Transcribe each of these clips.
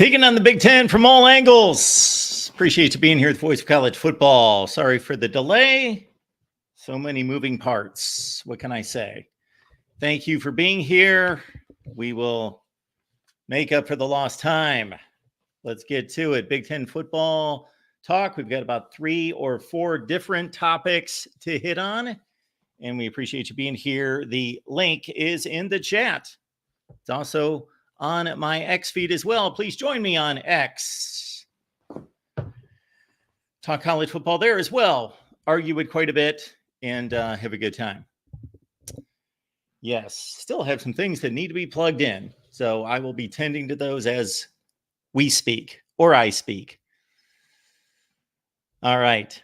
Taking on the Big Ten from all angles. Appreciate you being here at the Voice of College Football. Sorry for the delay. So many moving parts. What can I say? Thank you for being here. We will make up for the lost time. Let's get to it. Big Ten football talk. We've got about 3 or 4 different topics to hit on, and we appreciate you being here. The link is in the chat. It's also on my X feed as well. Please join me on X. Talk college football there as well. Argue it quite a bit and have a good time. Yes, still have some things that need to be plugged in. So I will be tending to those as we speak, or I speak. All right.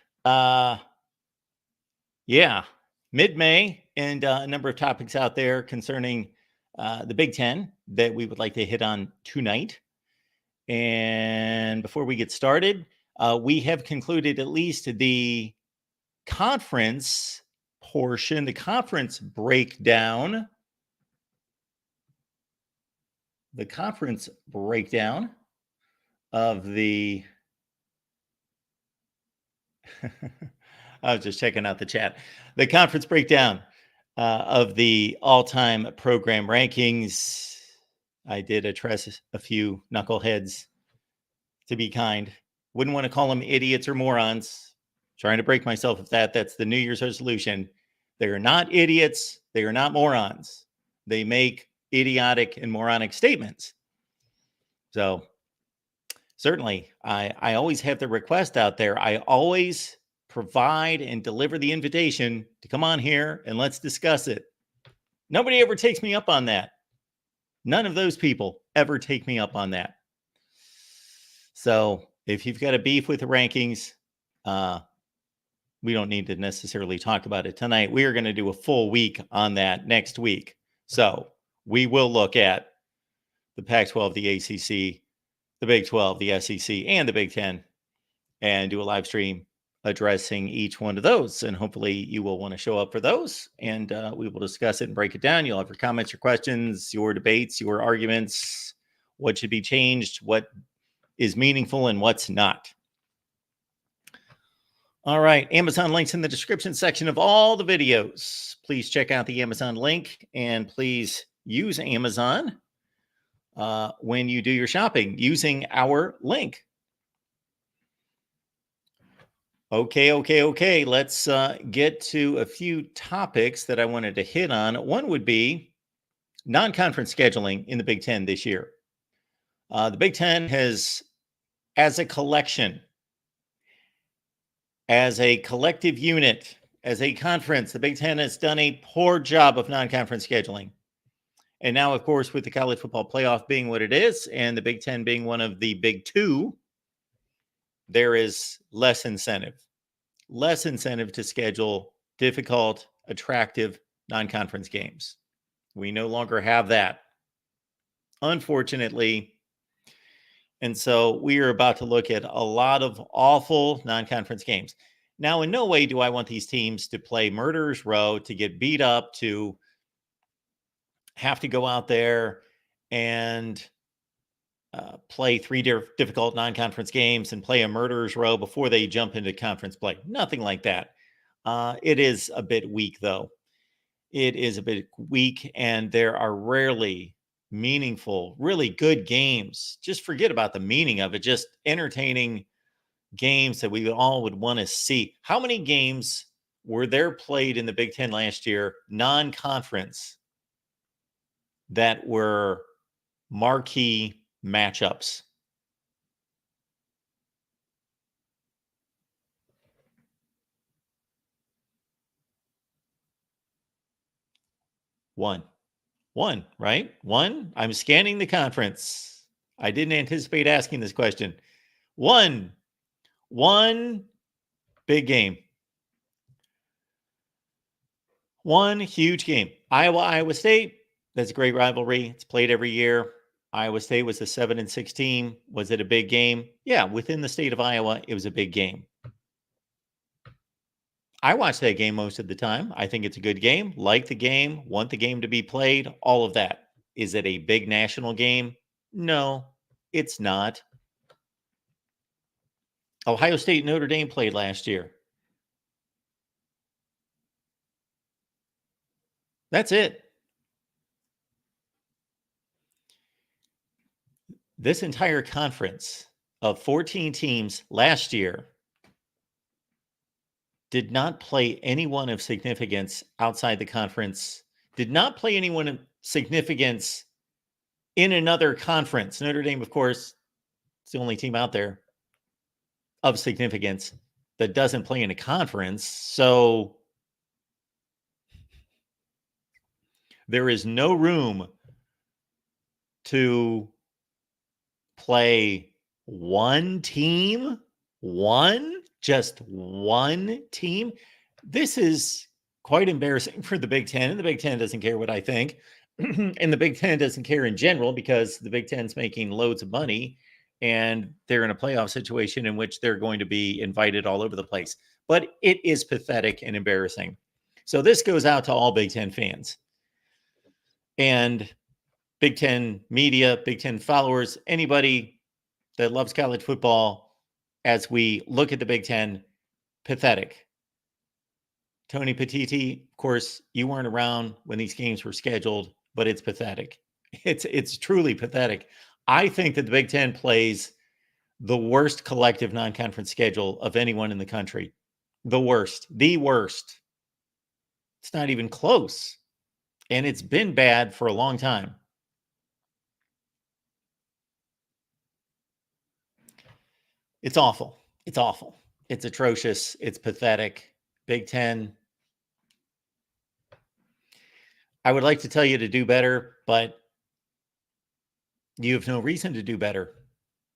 Yeah, mid-May, and a number of topics out there concerning the Big Ten that we would like to hit on tonight. And before we get started, we have concluded at least the conference portion, the conference breakdown. The conference breakdown of the... I was just checking out the chat. The conference breakdown of the all-time program rankings. I did address a few knuckleheads, to be kind. Wouldn't want to call them idiots or morons. Trying to break myself of that. That's the New Year's resolution. They are not idiots. They are not morons. They make idiotic and moronic statements. So certainly, I always have the request out there. I always provide and deliver the invitation to come on here and let's discuss it. Nobody ever takes me up on that. None of those people ever take me up on that. So if you've got a beef with the rankings, we don't need to necessarily talk about it tonight. We are going to do a full week on that next week. So we will look at the Pac-12, the ACC, the Big 12, the SEC, and the Big Ten, and do a live stream addressing each one of those. And hopefully you will want to show up for those, and we will discuss it and break it down. You'll have your comments, your questions, your debates, your arguments, what should be changed, what is meaningful, and what's not. All right, Amazon links in the description section of all the videos. Please check out the Amazon link, and please use Amazon when you do your shopping using our link. Okay. Let's get to a few topics that I wanted to hit on. One would be non-conference scheduling in the Big Ten this year. The Big Ten has, as a collection, as a collective unit, as a conference, the Big Ten has done a poor job of non-conference scheduling. And now, of course, with the college football playoff being what it is, and the Big Ten being one of the big two, there is less incentive to schedule difficult, attractive non-conference games. We no longer have that, unfortunately. And so we are about to look at a lot of awful non-conference games. Now, in no way do I want these teams to play murderer's row, to get beat up, to have to go out there and play 3 difficult non-conference games and play a murderer's row before they jump into conference play. Nothing like that. It is a bit weak, though. It is a bit weak, and there are rarely meaningful, really good games. Just forget about the meaning of it. Just entertaining games that we all would want to see. How many games were there played in the Big Ten last year, non-conference, that were marquee matchups? One, right? One. I'm scanning the conference. I didn't anticipate asking this question. One big game. One huge game. Iowa State. That's a great rivalry. It's played every year. Iowa State was a 7-6 team. Was it a big game? Yeah, within the state of Iowa, it was a big game. I watch that game most of the time. I think it's a good game. Like the game, want the game to be played, all of that. Is it a big national game? No. It's not. Ohio State and Notre Dame played last year. That's it. This entire conference of 14 teams last year did not play anyone of significance outside the conference, did not play anyone of significance in another conference. Notre Dame, of course, is the only team out there of significance that doesn't play in a conference. So there is no room to play one team, just one team. This is quite embarrassing for the Big Ten, and the Big Ten doesn't care what I think. And the Big Ten doesn't care in general because the Big Ten's making loads of money and they're in a playoff situation in which they're going to be invited all over the place. But it is pathetic and embarrassing. So this goes out to all Big Ten fans and Big Ten media, Big Ten followers, anybody that loves college football. As we look at the Big Ten, pathetic. Tony Petiti, of course, you weren't around when these games were scheduled, but it's pathetic. It's truly pathetic. I think that the Big Ten plays the worst collective non-conference schedule of anyone in the country. The worst. It's not even close. And it's been bad for a long time. It's awful. It's awful. It's atrocious. It's pathetic. Big Ten. I would like to tell you to do better, but you have no reason to do better.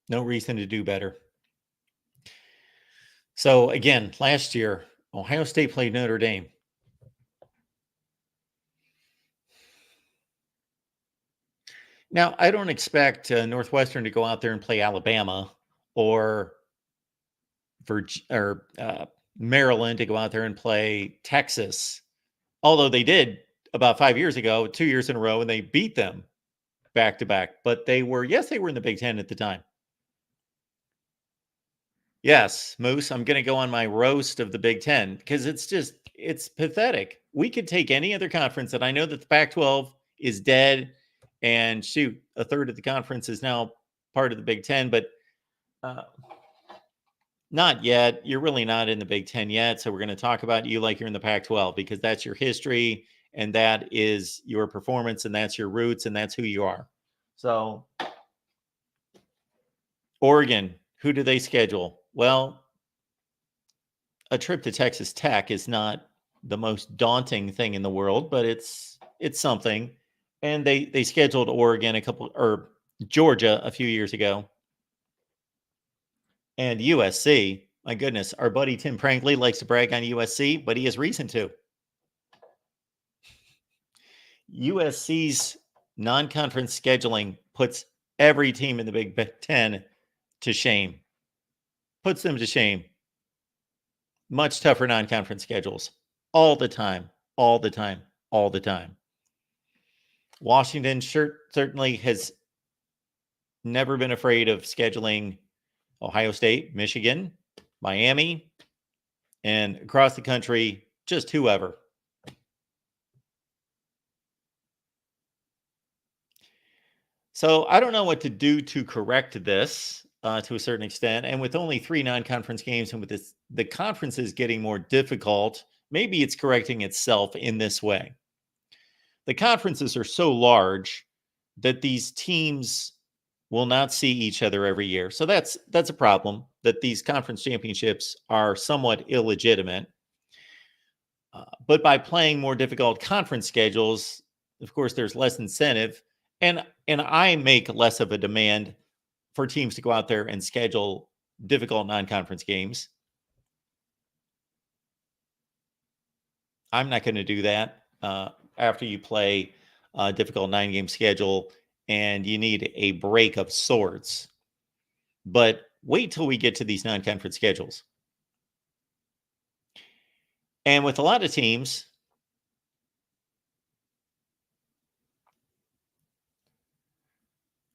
No reason to do better. So again, last year, Ohio State played Notre Dame. Now, I don't expect Northwestern to go out there and play Alabama or Maryland to go out there and play Texas, although they did about 5 years ago, 2 years in a row, and they beat them back to back. But they were in the Big Ten at the time. Yes, Moose, I'm going to go on my roast of the Big Ten because it's pathetic. We could take any other conference, and I know that the Pac-12 is dead, and shoot, a third of the conference is now part of the Big Ten, but not yet. You're really not in the Big Ten yet, so we're going to talk about you like you're in the Pac-12 because that's your history, and that is your performance, and that's your roots, and that's who you are. So, Oregon, who do they schedule? Well, a trip to Texas Tech is not the most daunting thing in the world, but it's something. And they scheduled Oregon Georgia a few years ago. And USC, my goodness, our buddy Tim Prankley likes to brag on USC, but he has reason to. USC's non-conference scheduling puts every team in the Big Ten to shame. Puts them to shame. Much tougher non-conference schedules all the time. Washington certainly has never been afraid of scheduling Ohio State, Michigan, Miami, and across the country, just whoever. So I don't know what to do to correct this to a certain extent. And with only 3 non-conference games and with the conferences getting more difficult, maybe it's correcting itself in this way. The conferences are so large that these teams will not see each other every year. So that's a problem, that these conference championships are somewhat illegitimate. But by playing more difficult conference schedules, of course, there's less incentive. And I make less of a demand for teams to go out there and schedule difficult non-conference games. I'm not going to do that after you play a difficult 9-game schedule and you need a break of sorts. But wait till we get to these non-conference schedules. And with a lot of teams,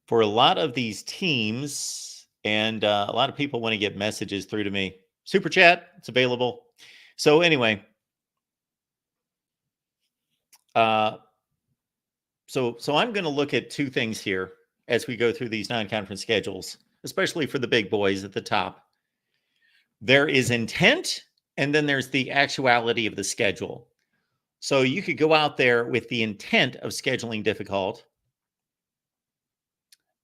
for a lot of these teams, and a lot of people want to get messages through to me. Super chat, it's available. So anyway, so I'm going to look at two things here as we go through these non-conference schedules, especially for the big boys at the top. There is intent, and then there's the actuality of the schedule. So you could go out there with the intent of scheduling difficult.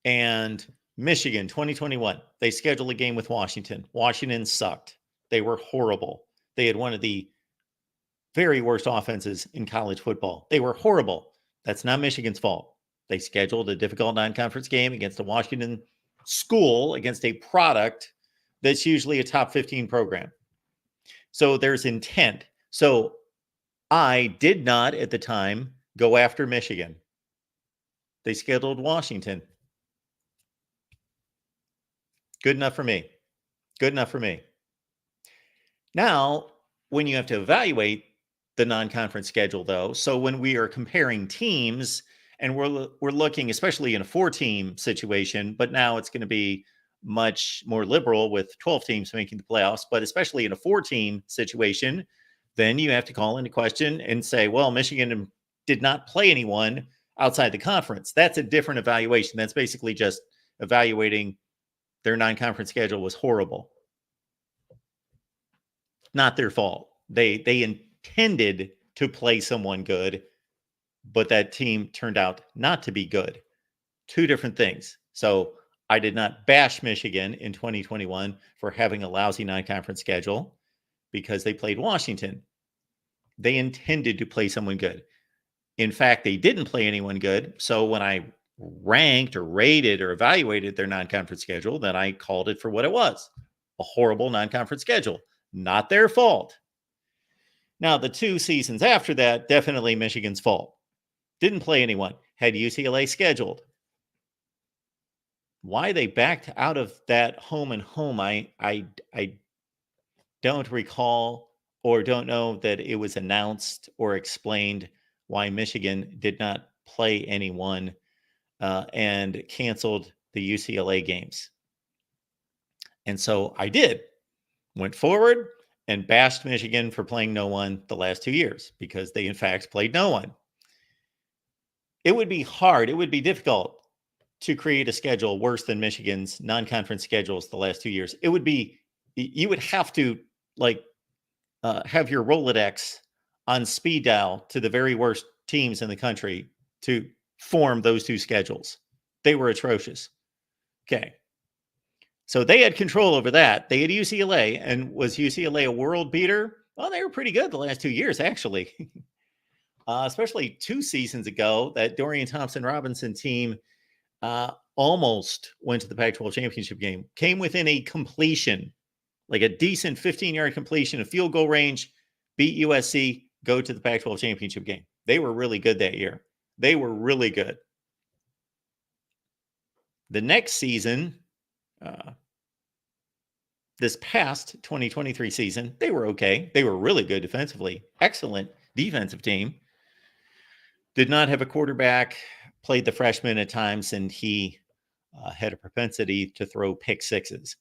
And Michigan, 2021, they scheduled a game with Washington. Washington sucked. They were horrible. They had one of the very worst offenses in college football. They were horrible. That's not Michigan's fault. They scheduled a difficult non-conference game against a Washington school, against a product that's usually a top 15 program. So there's intent. So I did not at the time go after Michigan. They scheduled Washington. Good enough for me. Good enough for me. Now, when you have to evaluate the non-conference schedule, though, so when we are comparing teams and we're looking, especially in a 4-team situation, but now it's going to be much more liberal with 12 teams making the playoffs, but especially in a 4-team situation, then you have to call into question and say, well, Michigan did not play anyone outside the conference. That's a different evaluation. That's basically just evaluating their non-conference schedule was horrible. Not their fault. They intended to play someone good, but that team turned out not to be good. Two different things. So I did not bash Michigan in 2021 for having a lousy non-conference schedule because they played Washington. They intended to play someone good. In fact, they didn't play anyone good. So when I ranked or rated or evaluated their non-conference schedule, then I called it for what it was, a horrible non-conference schedule. Not their fault. Now, the 2 seasons after that, definitely Michigan's fault. Didn't play anyone. Had UCLA scheduled. Why they backed out of that home and home, I don't recall or don't know that it was announced or explained why Michigan did not play anyone and canceled the UCLA games. And so I went forward and bashed Michigan for playing no one the last 2 years because they, in fact, played no one. It would be hard. It would be difficult to create a schedule worse than Michigan's non-conference schedules the last 2 years. It would be, you would have to have your Rolodex on speed dial to the very worst teams in the country to form those 2 schedules. They were atrocious. Okay. So they had control over that. They had UCLA, and was UCLA a world beater? Well, they were pretty good the last 2 years, actually. Especially 2 seasons ago, that Dorian Thompson-Robinson team almost went to the Pac-12 championship game. Came within a completion, like a decent 15-yard completion, a field goal range, beat USC, go to the Pac-12 championship game. They were really good that year. They were really good. The next season, this past 2023 season, they were okay. They were really good defensively. Excellent defensive team. Did not have a quarterback, played the freshman at times, and he had a propensity to throw pick sixes.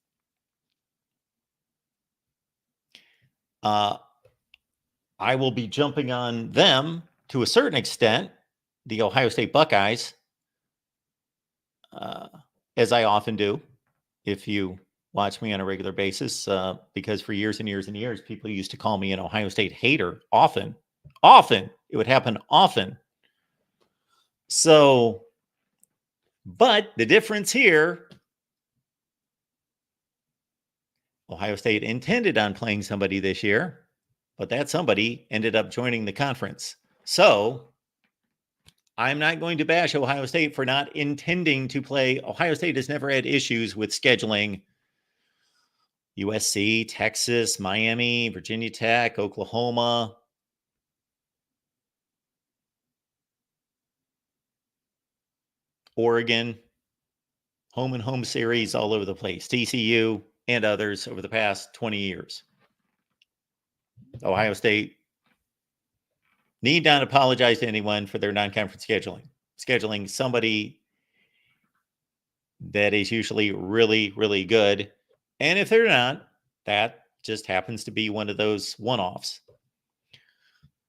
I will be jumping on them to a certain extent, the Ohio State Buckeyes, as I often do, if you watch me on a regular basis, because for years and years and years, people used to call me an Ohio State hater often. It would happen often. So, but the difference here, Ohio State intended on playing somebody this year, but that somebody ended up joining the conference. So I'm not going to bash Ohio State for not intending to play. Ohio State has never had issues with scheduling USC, Texas, Miami, Virginia Tech, Oklahoma. Oregon, home and home series all over the place, TCU and others over the past 20 years. Ohio State need not apologize to anyone for their non-conference scheduling. Scheduling somebody that is usually really, really good. And if they're not, that just happens to be one of those one-offs.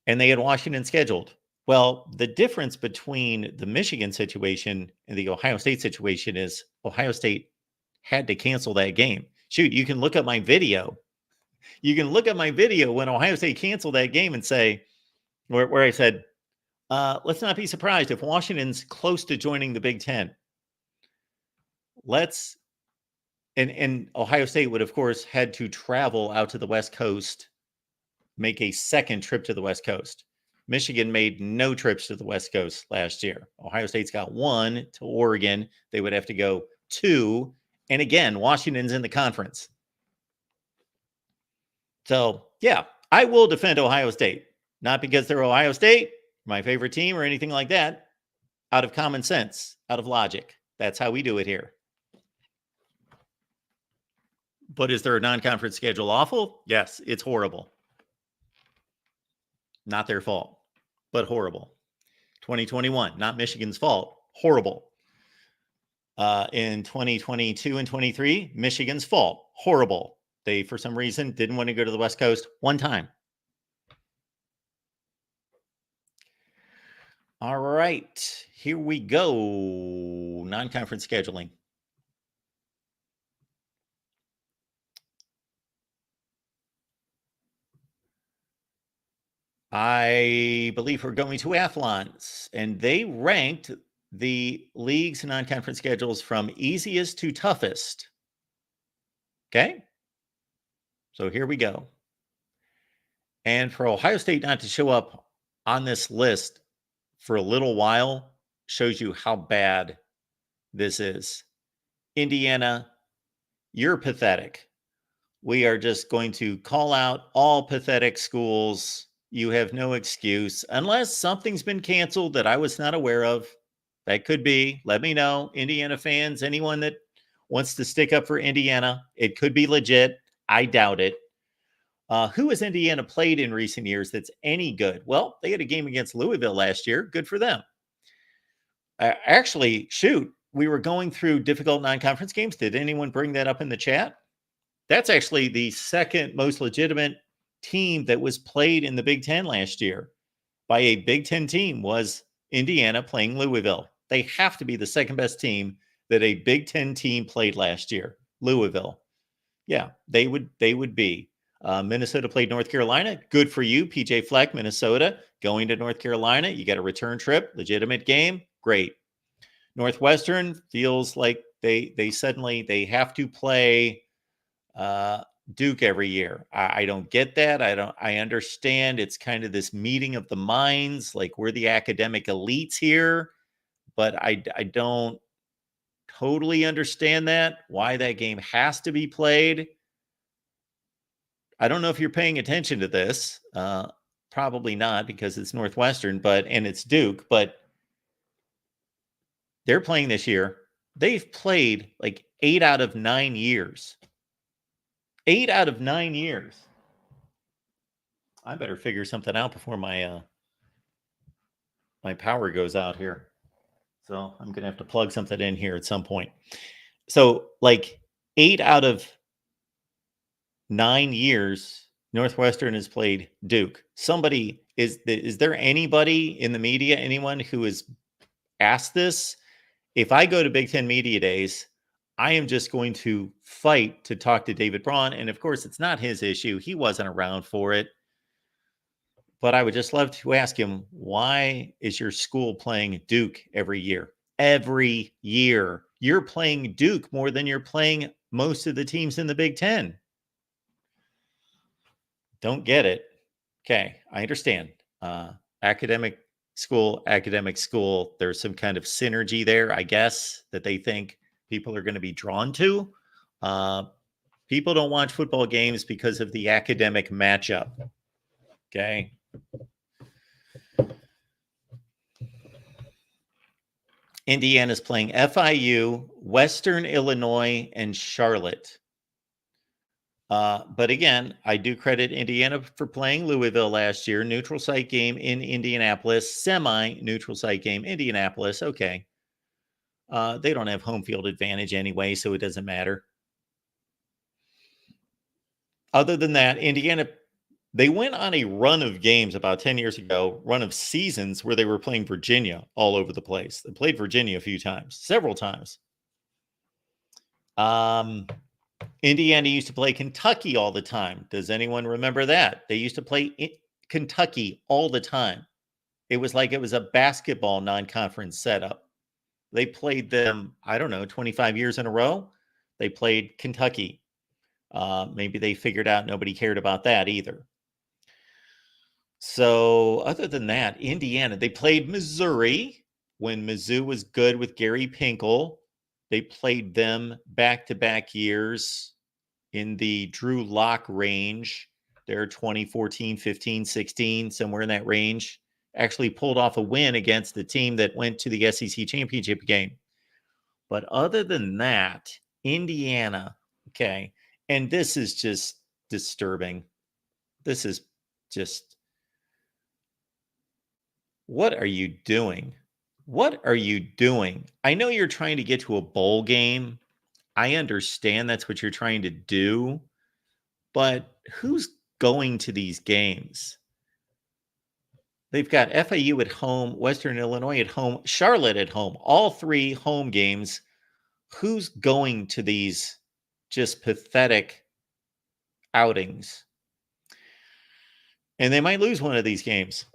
And they had Washington scheduled. Well, the difference between the Michigan situation and the Ohio State situation is Ohio State had to cancel that game. Shoot, you can look at my video. You can look at my video when Ohio State canceled that game and say, where I said, let's not be surprised if Washington's close to joining the Big Ten. Let's, and Ohio State would, of course, had to travel out to the West Coast, make a second trip to the West Coast. Michigan made no trips to the West Coast last year. Ohio State's got one to Oregon. They would have to go two. And again, Washington's in the conference. So, yeah, I will defend Ohio State. Not because they're Ohio State, my favorite team, or anything like that. Out of common sense, out of logic. That's how we do it here. But is their non-conference schedule awful? Yes, it's horrible. Not their fault, but horrible. 2021, not Michigan's fault. Horrible. In 2022 and 23, Michigan's fault. Horrible. They, for some reason, didn't want to go to the West Coast one time. All right, here we go. Non-conference scheduling. I believe we're going to Athlons, and they ranked the league's non-conference schedules from easiest to toughest. Okay? So here we go. And for Ohio State not to show up on this list for a little while shows you how bad this is. Indiana, you're pathetic. We are just going to call out all pathetic schools. You have no excuse unless something's been canceled that I was not aware of. That could be. Let me know, Indiana fans, anyone that wants to stick up for Indiana. It could be legit. I doubt it. Who has Indiana played in recent years that's any good? Well, they had a game against Louisville last year. Good for them. Actually, shoot, we were going through difficult non-conference games. Did anyone bring that up in the chat? That's actually the second most legitimate team that was played in the Big Ten last year by a Big Ten team was Indiana playing Louisville. They have to be the second best team that a Big Ten team played last year. Louisville. Yeah, they would be. Minnesota played North Carolina. Good for you, PJ Fleck, Minnesota. Going to North Carolina, you got a return trip, legitimate game. Great. Northwestern feels like they suddenly they have to play Duke every year. I don't get that. I understand it's kind of this meeting of the minds, like we're the academic elites here, but I don't totally understand that, why that game has to be played. I don't know if you're paying attention to this. Probably not because it's Northwestern, and it's Duke, but they're playing this year. They've played like 8 out of 9 years. 8 out of 9 years. I better figure something out before my my power goes out here. So I'm going to have to plug something in here at some point. So like 8 out of 9 years, Northwestern has played Duke. Somebody, is there anybody in the media, anyone who has asked this? If I go to Big Ten Media Days, I am just going to fight to talk to David Braun. And of course, it's not his issue. He wasn't around for it. But I would just love to ask him, why is your school playing Duke every year? Every year. You're playing Duke more than you're playing most of the teams in the Big Ten. Don't get it. Okay, I understand. Academic school. There's some kind of synergy there, I guess, that they think people are going to be drawn to. People don't watch football games because of the academic matchup. Okay. Indiana's playing FIU, Western Illinois, and Charlotte. But again, I do credit Indiana for playing Louisville last year. Neutral site game in Indianapolis, semi-neutral site game, Indianapolis. Okay. They don't have home field advantage anyway, so it doesn't matter. Other than that, Indiana, they went on a run of games about 10 years ago, run of seasons where they were playing Virginia all over the place. They played Virginia a few times, several times. Indiana used to play Kentucky all the time. Does anyone remember that? They used to play Kentucky all the time. It was like it was a basketball non-conference setup. They played them, I don't know, 25 years in a row. They played Kentucky. Maybe they figured out nobody cared about that either. So other than that, Indiana, they played Missouri when Mizzou was good with Gary Pinkel. They played them back-to-back years in the Drew Lock range. They're 2014, 15, 16, somewhere in that range. Actually pulled off a win against the team that went to the SEC championship game. But other than that, Indiana, okay, and this is just disturbing. This is just, what are you doing? What are you doing? I know you're trying to get to a bowl game. I understand that's what you're trying to do, but who's going to these games? They've got FAU at home, Western Illinois at home, Charlotte at home, all three home games. Who's going to these just pathetic outings? And they might lose one of these games.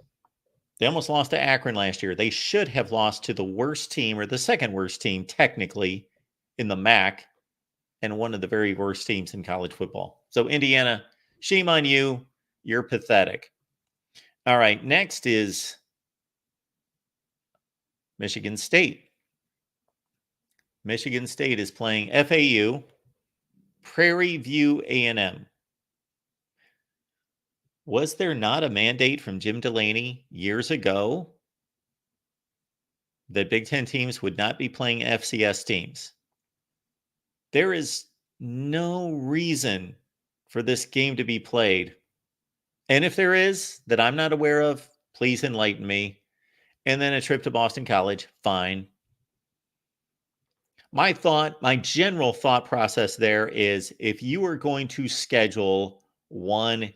They almost lost to Akron last year. They should have lost to the worst team, or the second worst team, technically, in the MAC, and one of the very worst teams in college football. So, Indiana, shame on you. You're pathetic. All right, next is Michigan State. Michigan State is playing FAU, Prairie View A&M. Was there not a mandate from Jim Delaney years ago that Big Ten teams would not be playing FCS teams? There is no reason for this game to be played. And if there is, that I'm not aware of, please enlighten me. And then a trip to Boston College, fine. My general thought process there is, if you are going to schedule one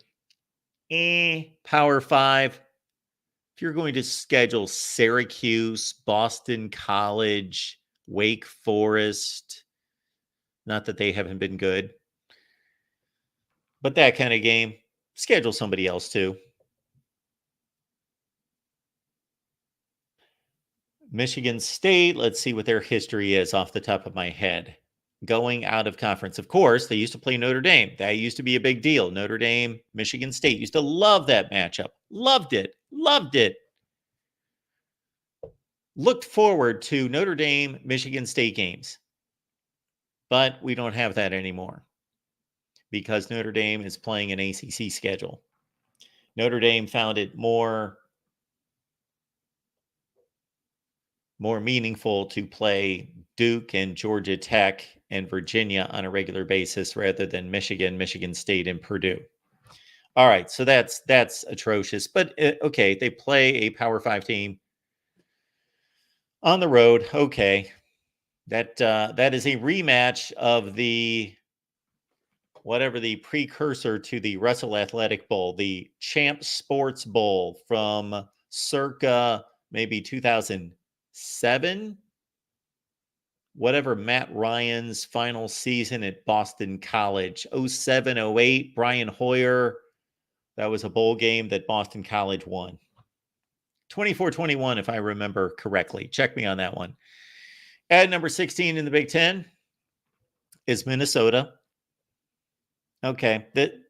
Power 5, if you're going to schedule Syracuse, Boston College, Wake Forest, not that they haven't been good, but that kind of game, schedule somebody else too. Michigan State, let's see what their history is off the top of my head. Going out of conference. Of course, they used to play Notre Dame. That used to be a big deal. Notre Dame, Michigan State used to love that matchup. Loved it. Loved it. Looked forward to Notre Dame, Michigan State games. But we don't have that anymore because Notre Dame is playing an ACC schedule. Notre Dame found it more meaningful to play Duke and Georgia Tech and Virginia on a regular basis rather than Michigan, Michigan State, and Purdue. All right, so that's atrocious. But okay, they play a Power 5 team on the road. Okay, that is a rematch of the whatever the precursor to the Russell Athletic Bowl, the Champ Sports Bowl from circa maybe 2007. Whatever Matt Ryan's final season at Boston College, 07, 08, Brian Hoyer. That was a bowl game that Boston College won. 24-21, if I remember correctly. Check me on that one. At number 16 in the Big Ten is Minnesota. Okay,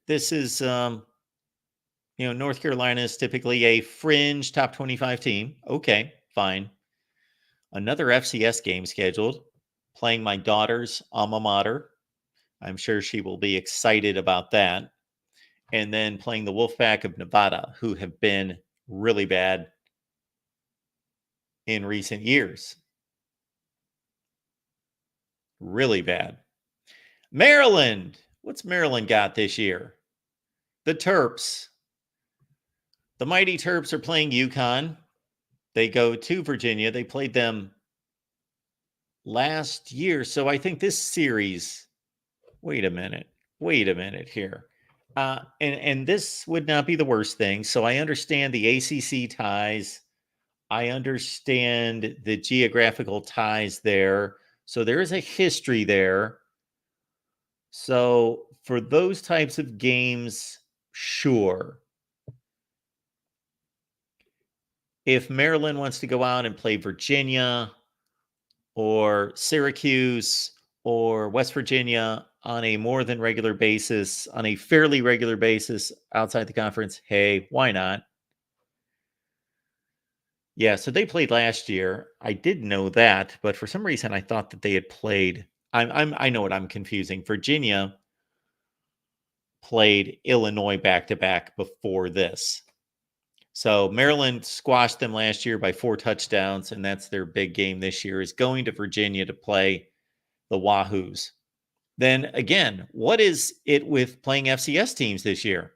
this is, North Carolina is typically a fringe top 25 team. Okay, fine. Another FCS game scheduled, playing my daughter's alma mater. I'm sure she will be excited about that. And then playing the Wolfpack of Nevada, who have been really bad in recent years. Really bad. Maryland. What's Maryland got this year? The Terps. The mighty Terps are playing UConn. They go to Virginia. They played them last year. So I think this series, wait a minute. Wait a minute here. And this would not be the worst thing. So I understand the ACC ties. I understand the geographical ties there. So there is a history there. So for those types of games, sure. If Maryland wants to go out and play Virginia or Syracuse or West Virginia on a more than regular basis, on a fairly regular basis outside the conference, hey, why not? Yeah, so they played last year. I did know that, but for some reason I thought that they had played. I know what I'm confusing. Virginia played Illinois back to back before this. So Maryland squashed them last year by 4 touchdowns, and that's their big game this year is going to Virginia to play the Wahoos. Then again, what is it with playing FCS teams this year?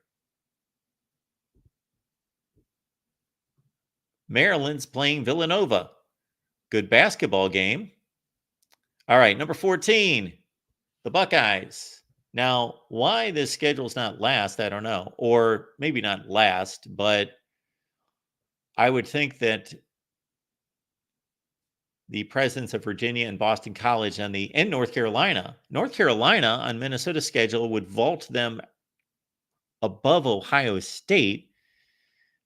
Maryland's playing Villanova. Good basketball game. All right, number 14, the Buckeyes. Now, why this schedule's not last, I don't know. Or maybe not last, but I would think that the presence of Virginia and Boston College and North Carolina on Minnesota's schedule would vault them above Ohio State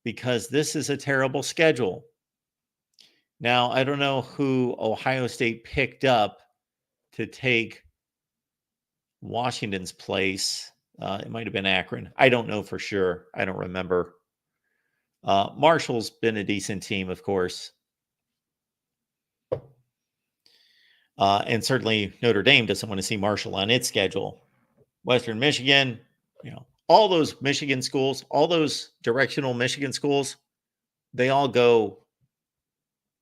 because this is a terrible schedule. Now, I don't know who Ohio State picked up to take Washington's place. It might have been Akron. I don't know for sure. I don't remember. Marshall's been a decent team, of course. And certainly Notre Dame doesn't want to see Marshall on its schedule. Western Michigan, all those Michigan schools, all those directional Michigan schools, they all go.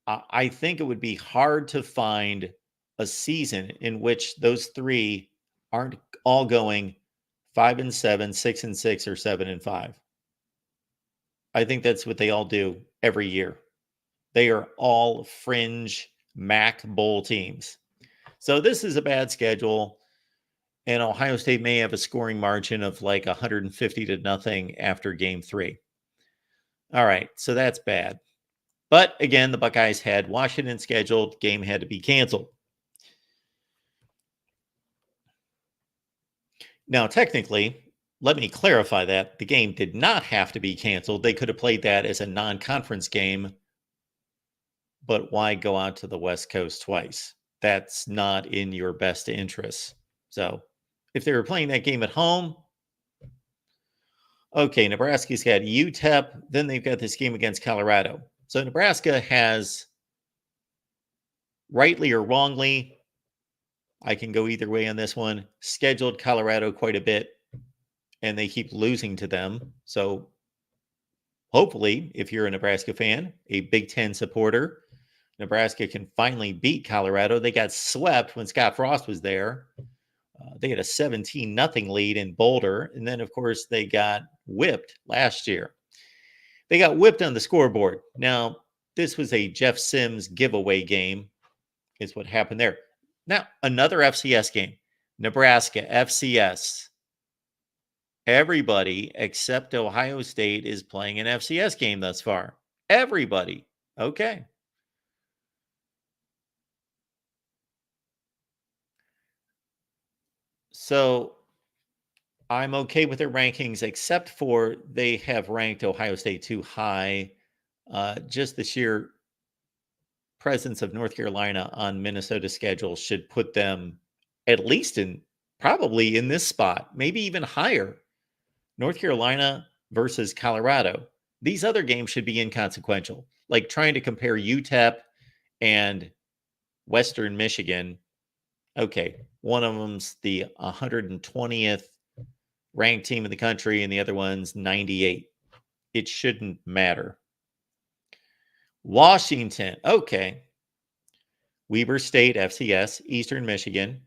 I think it would be hard to find a season in which those three aren't all going 5-7, 6-6, or 7-5. I think that's what they all do every year. They are all fringe MAC bowl teams. So this is a bad schedule, and Ohio State may have a scoring margin of like 150-0 after game 3. All right, so that's bad. But again, the Buckeyes had Washington scheduled. Game had to be canceled. Now, technically, let me clarify that. The game did not have to be canceled. They could have played that as a non-conference game. But why go out to the West Coast twice? That's not in your best interest. So if they were playing that game at home, okay, Nebraska's got UTEP. Then they've got this game against Colorado. So Nebraska has, rightly or wrongly, I can go either way on this one, scheduled Colorado quite a bit, and they keep losing to them. So hopefully, if you're a Nebraska fan, a Big Ten supporter, Nebraska can finally beat Colorado. They got swept when Scott Frost was there. They had a 17-0 lead in Boulder. And then, of course, they got whipped last year. They got whipped on the scoreboard. Now, this was a Jeff Sims giveaway game, is what happened there. Now, another FCS game. Nebraska, FCS. Everybody except Ohio State is playing an FCS game thus far. Everybody. Okay. So I'm okay with their rankings, except for they have ranked Ohio State too high. Just the sheer presence of North Carolina on Minnesota's schedule should put them at least probably in this spot, maybe even higher. North Carolina versus Colorado. These other games should be inconsequential. Like trying to compare UTEP and Western Michigan. Okay, one of them's the 120th ranked team in the country, and the other one's 98. It shouldn't matter. Washington, okay. Weber State, FCS, Eastern Michigan,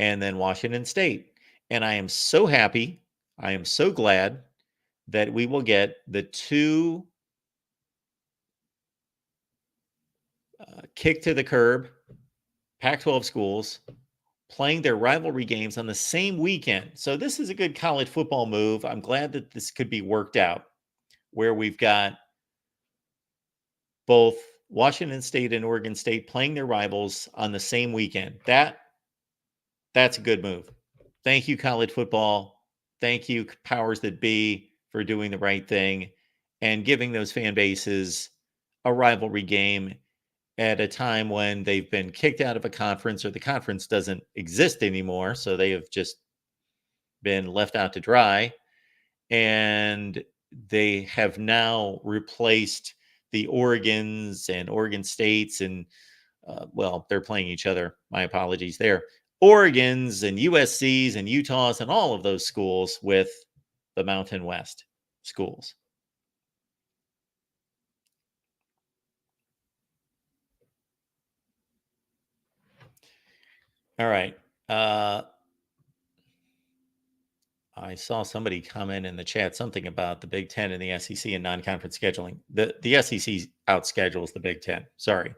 and then Washington State. And I am so happy, I am so glad that we will get the two kick to the curb Pac-12 schools playing their rivalry games on the same weekend. So this is a good college football move. I'm glad that this could be worked out where we've got both Washington State and Oregon State playing their rivals on the same weekend. That's a good move. Thank you, college football. Thank you, powers that be, for doing the right thing and giving those fan bases a rivalry game at a time when they've been kicked out of a conference or the conference doesn't exist anymore. So they have just been left out to dry. And they have now replaced the Oregons and Oregon States and well, they're playing each other. My apologies there. Oregons and USC's and Utah's and all of those schools with the Mountain West schools. All right. I saw somebody comment in the chat something about the Big Ten and the SEC and non-conference scheduling. The SEC outschedules the Big Ten. Sorry.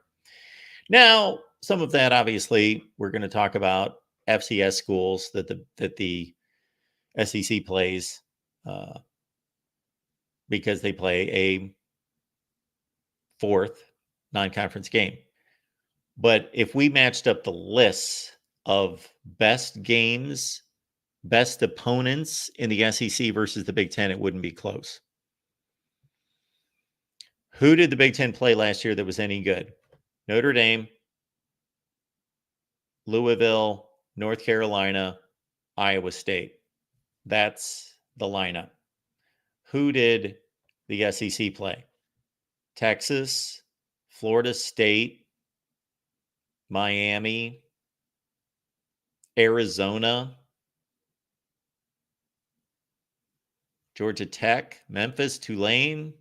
Now, some of that, obviously, we're going to talk about FCS schools that the SEC plays because they play a fourth non-conference game. But if we matched up the lists of best games, best opponents in the SEC versus the Big Ten, it wouldn't be close. Who did the Big Ten play last year that was any good? Notre Dame, Louisville, North Carolina, Iowa State. That's the lineup. Who did the SEC play? Texas, Florida State, Miami, Arizona, Georgia Tech, Memphis, Tulane,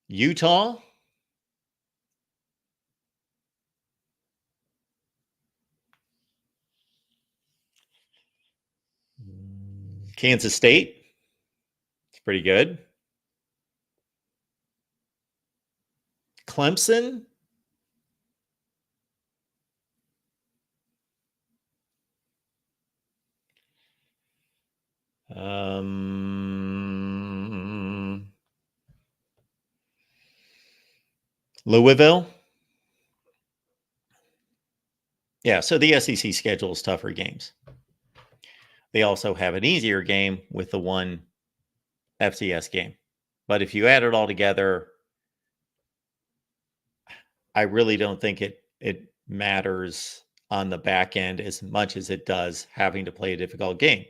Utah, Kansas State. It's pretty good. Clemson. Louisville. Yeah, so the SEC schedules tougher games. They also have an easier game with the one FCS game. But if you add it all together, I really don't think it matters on the back end as much as it does having to play a difficult game.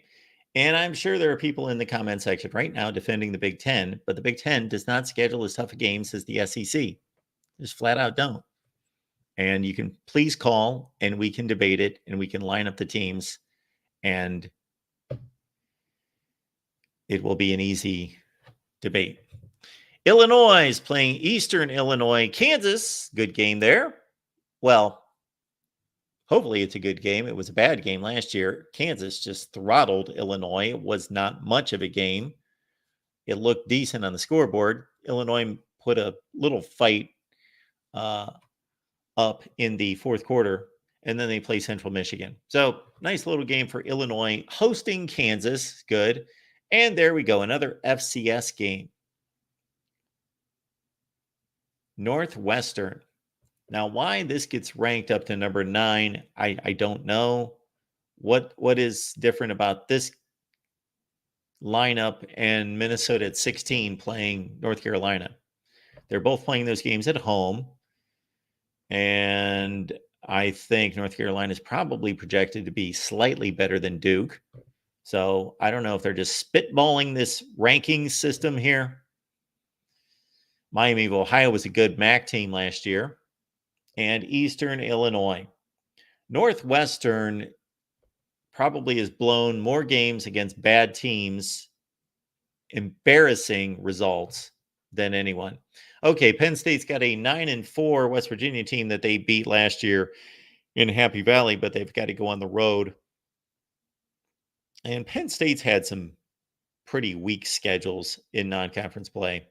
And I'm sure there are people in the comment section right now defending the Big Ten, but the Big Ten does not schedule as tough a games as the SEC. Just flat out don't. And you can please call and we can debate it and we can line up the teams and it will be an easy debate. Illinois is playing Eastern Illinois. Kansas, good game there. Well, hopefully it's a good game. It was a bad game last year. Kansas just throttled Illinois. It was not much of a game. It looked decent on the scoreboard. Illinois put a little fight up in the fourth quarter, and then they play Central Michigan. So nice little game for Illinois hosting Kansas. Good. And there we go. Another FCS game. Northwestern. Now, why this gets ranked up to number 9, I don't know. What is different about this lineup and Minnesota at 16 playing North Carolina? They're both playing those games at home. And I think North Carolina is probably projected to be slightly better than Duke. So I don't know if they're just spitballing this ranking system here. Miami of Ohio was a good MAC team last year. And Eastern Illinois. Northwestern probably has blown more games against bad teams, embarrassing results, than anyone. Okay, Penn State's got a 9-4 West Virginia team that they beat last year in Happy Valley, but they've got to go on the road. And Penn State's had some pretty weak schedules in non-conference play.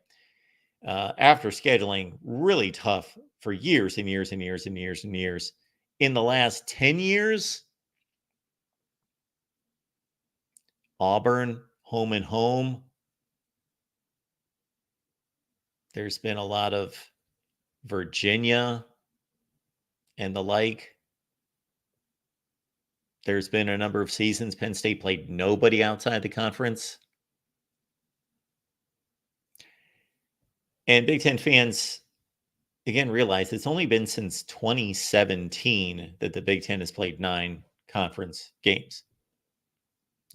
after scheduling really tough for years and years and years and years and years. In the last 10 years, Auburn, home and home. There's been a lot of Virginia and the like. There's been a number of seasons Penn State played nobody outside the conference. And Big Ten fans, again, realize it's only been since 2017 that the Big Ten has played 9 conference games.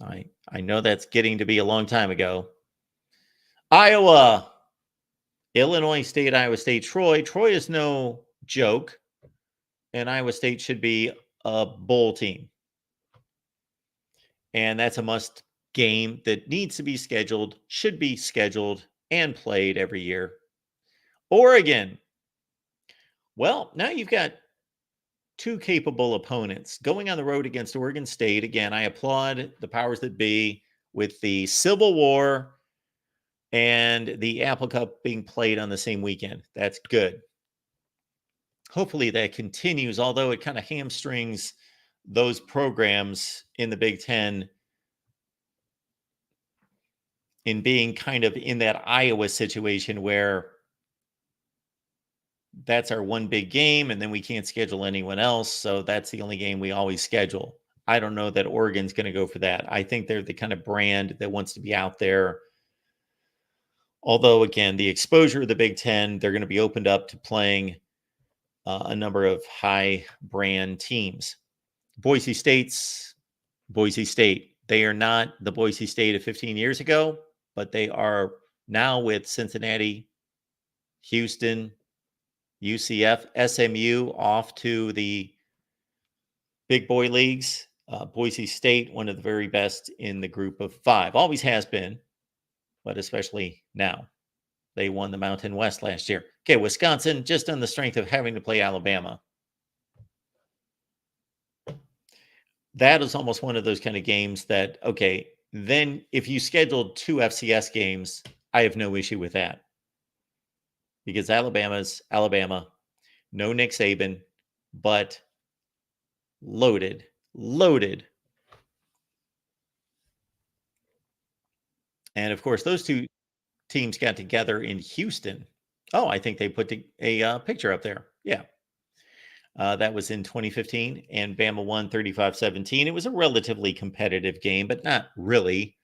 I know that's getting to be a long time ago. Iowa, Illinois State, Iowa State, Troy. Troy is no joke, and Iowa State should be a bowl team. And that's a must game that needs to be scheduled, should be scheduled, and played every year. Oregon. Well, now you've got 2 capable opponents going on the road against Oregon State. Again, I applaud the powers that be with the Civil War and the Apple Cup being played on the same weekend. That's good. Hopefully that continues, although it kind of hamstrings those programs in the Big Ten in being kind of in that Iowa situation where that's our one big game and then we can't schedule anyone else. So that's the only game we always schedule. I don't know that Oregon's going to go for that. I think they're the kind of brand that wants to be out there. Although, again, the exposure of the Big Ten, they're going to be opened up to playing a number of high brand teams. Boise State. They are not the Boise State of 15 years ago, but they are now with Cincinnati, Houston, UCF, SMU off to the big boy leagues. Boise State, one of the very best in the group of 5. Always has been, but especially now. They won the Mountain West last year. Okay, Wisconsin, just on the strength of having to play Alabama. That is almost one of those kind of games that, okay, then if you scheduled 2 FCS games, I have no issue with that. Because Alabama's Alabama, no Nick Saban, but loaded. And of course, those 2 teams got together in Houston. Oh, I think they put a picture up there. Yeah. That was in 2015, and Bama won 35-17. It was a relatively competitive game, but not really.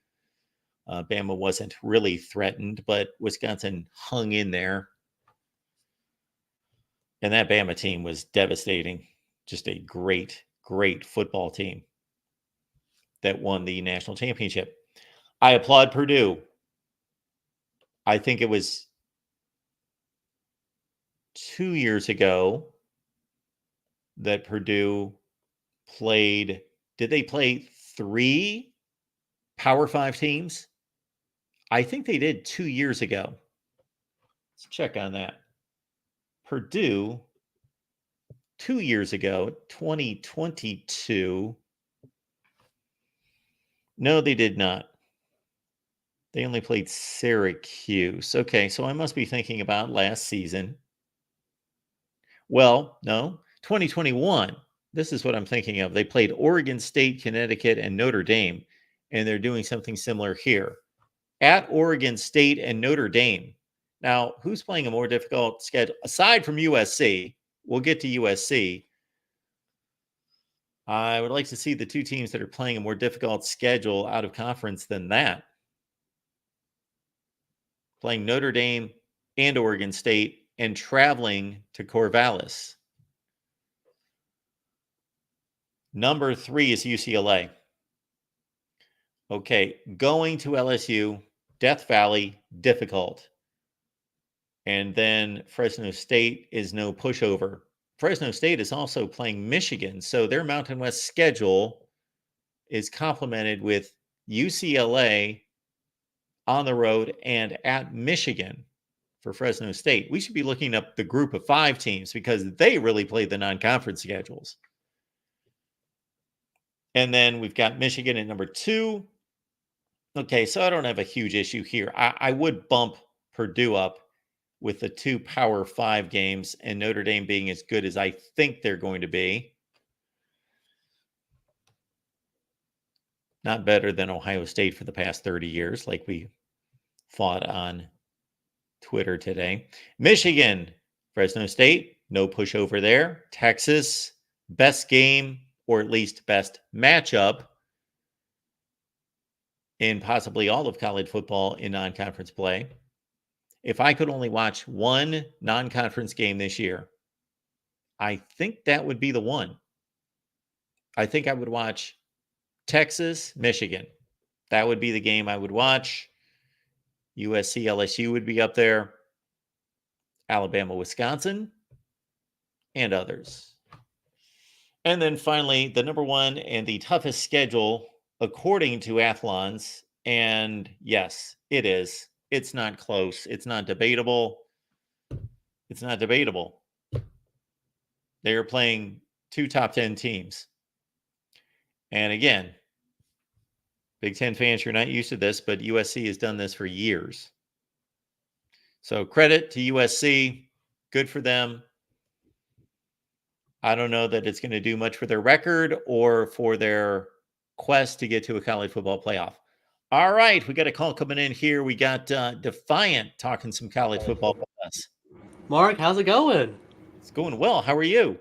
Bama wasn't really threatened, but Wisconsin hung in there. And that Bama team was devastating. Just a great, great football team that won the national championship. I applaud Purdue. I think it was 2 years ago that Purdue played. Did they play 3 Power 5 teams? I think they did 2 years ago. Let's check on that. Purdue, 2 years ago, 2022. No, they did not. They only played Syracuse. Okay, so I must be thinking about last season. Well, no, 2021. This is what I'm thinking of. They played Oregon State, Connecticut, and Notre Dame, and they're doing something similar here. At Oregon State and Notre Dame. Now, who's playing a more difficult schedule? Aside from USC, we'll get to USC. I would like to see the 2 teams that are playing a more difficult schedule out of conference than that. Playing Notre Dame and Oregon State and traveling to Corvallis. Number 3 is UCLA. Okay, going to LSU, Death Valley, difficult. And then Fresno State is no pushover. Fresno State is also playing Michigan, so their Mountain West schedule is complemented with UCLA on the road and at Michigan for Fresno State. We should be looking up the group of 5 teams because they really play the non-conference schedules. And then we've got Michigan at number 2. Okay, so I don't have a huge issue here. I would bump Purdue up. with the 2 Power 5 games and Notre Dame being as good as I think they're going to be. Not better than Ohio State for the past 30 years, like we fought on Twitter today. Michigan, Fresno State, no pushover there. Texas, best game, or at least best matchup in possibly all of college football in non-conference play. If I could only watch one non-conference game this year, I think that would be the one. I think I would watch Texas, Michigan. That would be the game I would watch. USC, LSU would be up there. Alabama, Wisconsin, and others. And then finally, the number one and the toughest schedule, according to Athlons. And yes, it is. It's not close. It's not debatable. It's not debatable. They are playing 2 top 10 teams. And again, Big Ten fans, you're not used to this, but USC has done this for years. So credit to USC. Good for them. I don't know that it's going to do much for their record or for their quest to get to a college football playoff. All right, we got a call coming in here. We got Defiant talking some college football with us. Mark, how's it going? It's going well. How are you?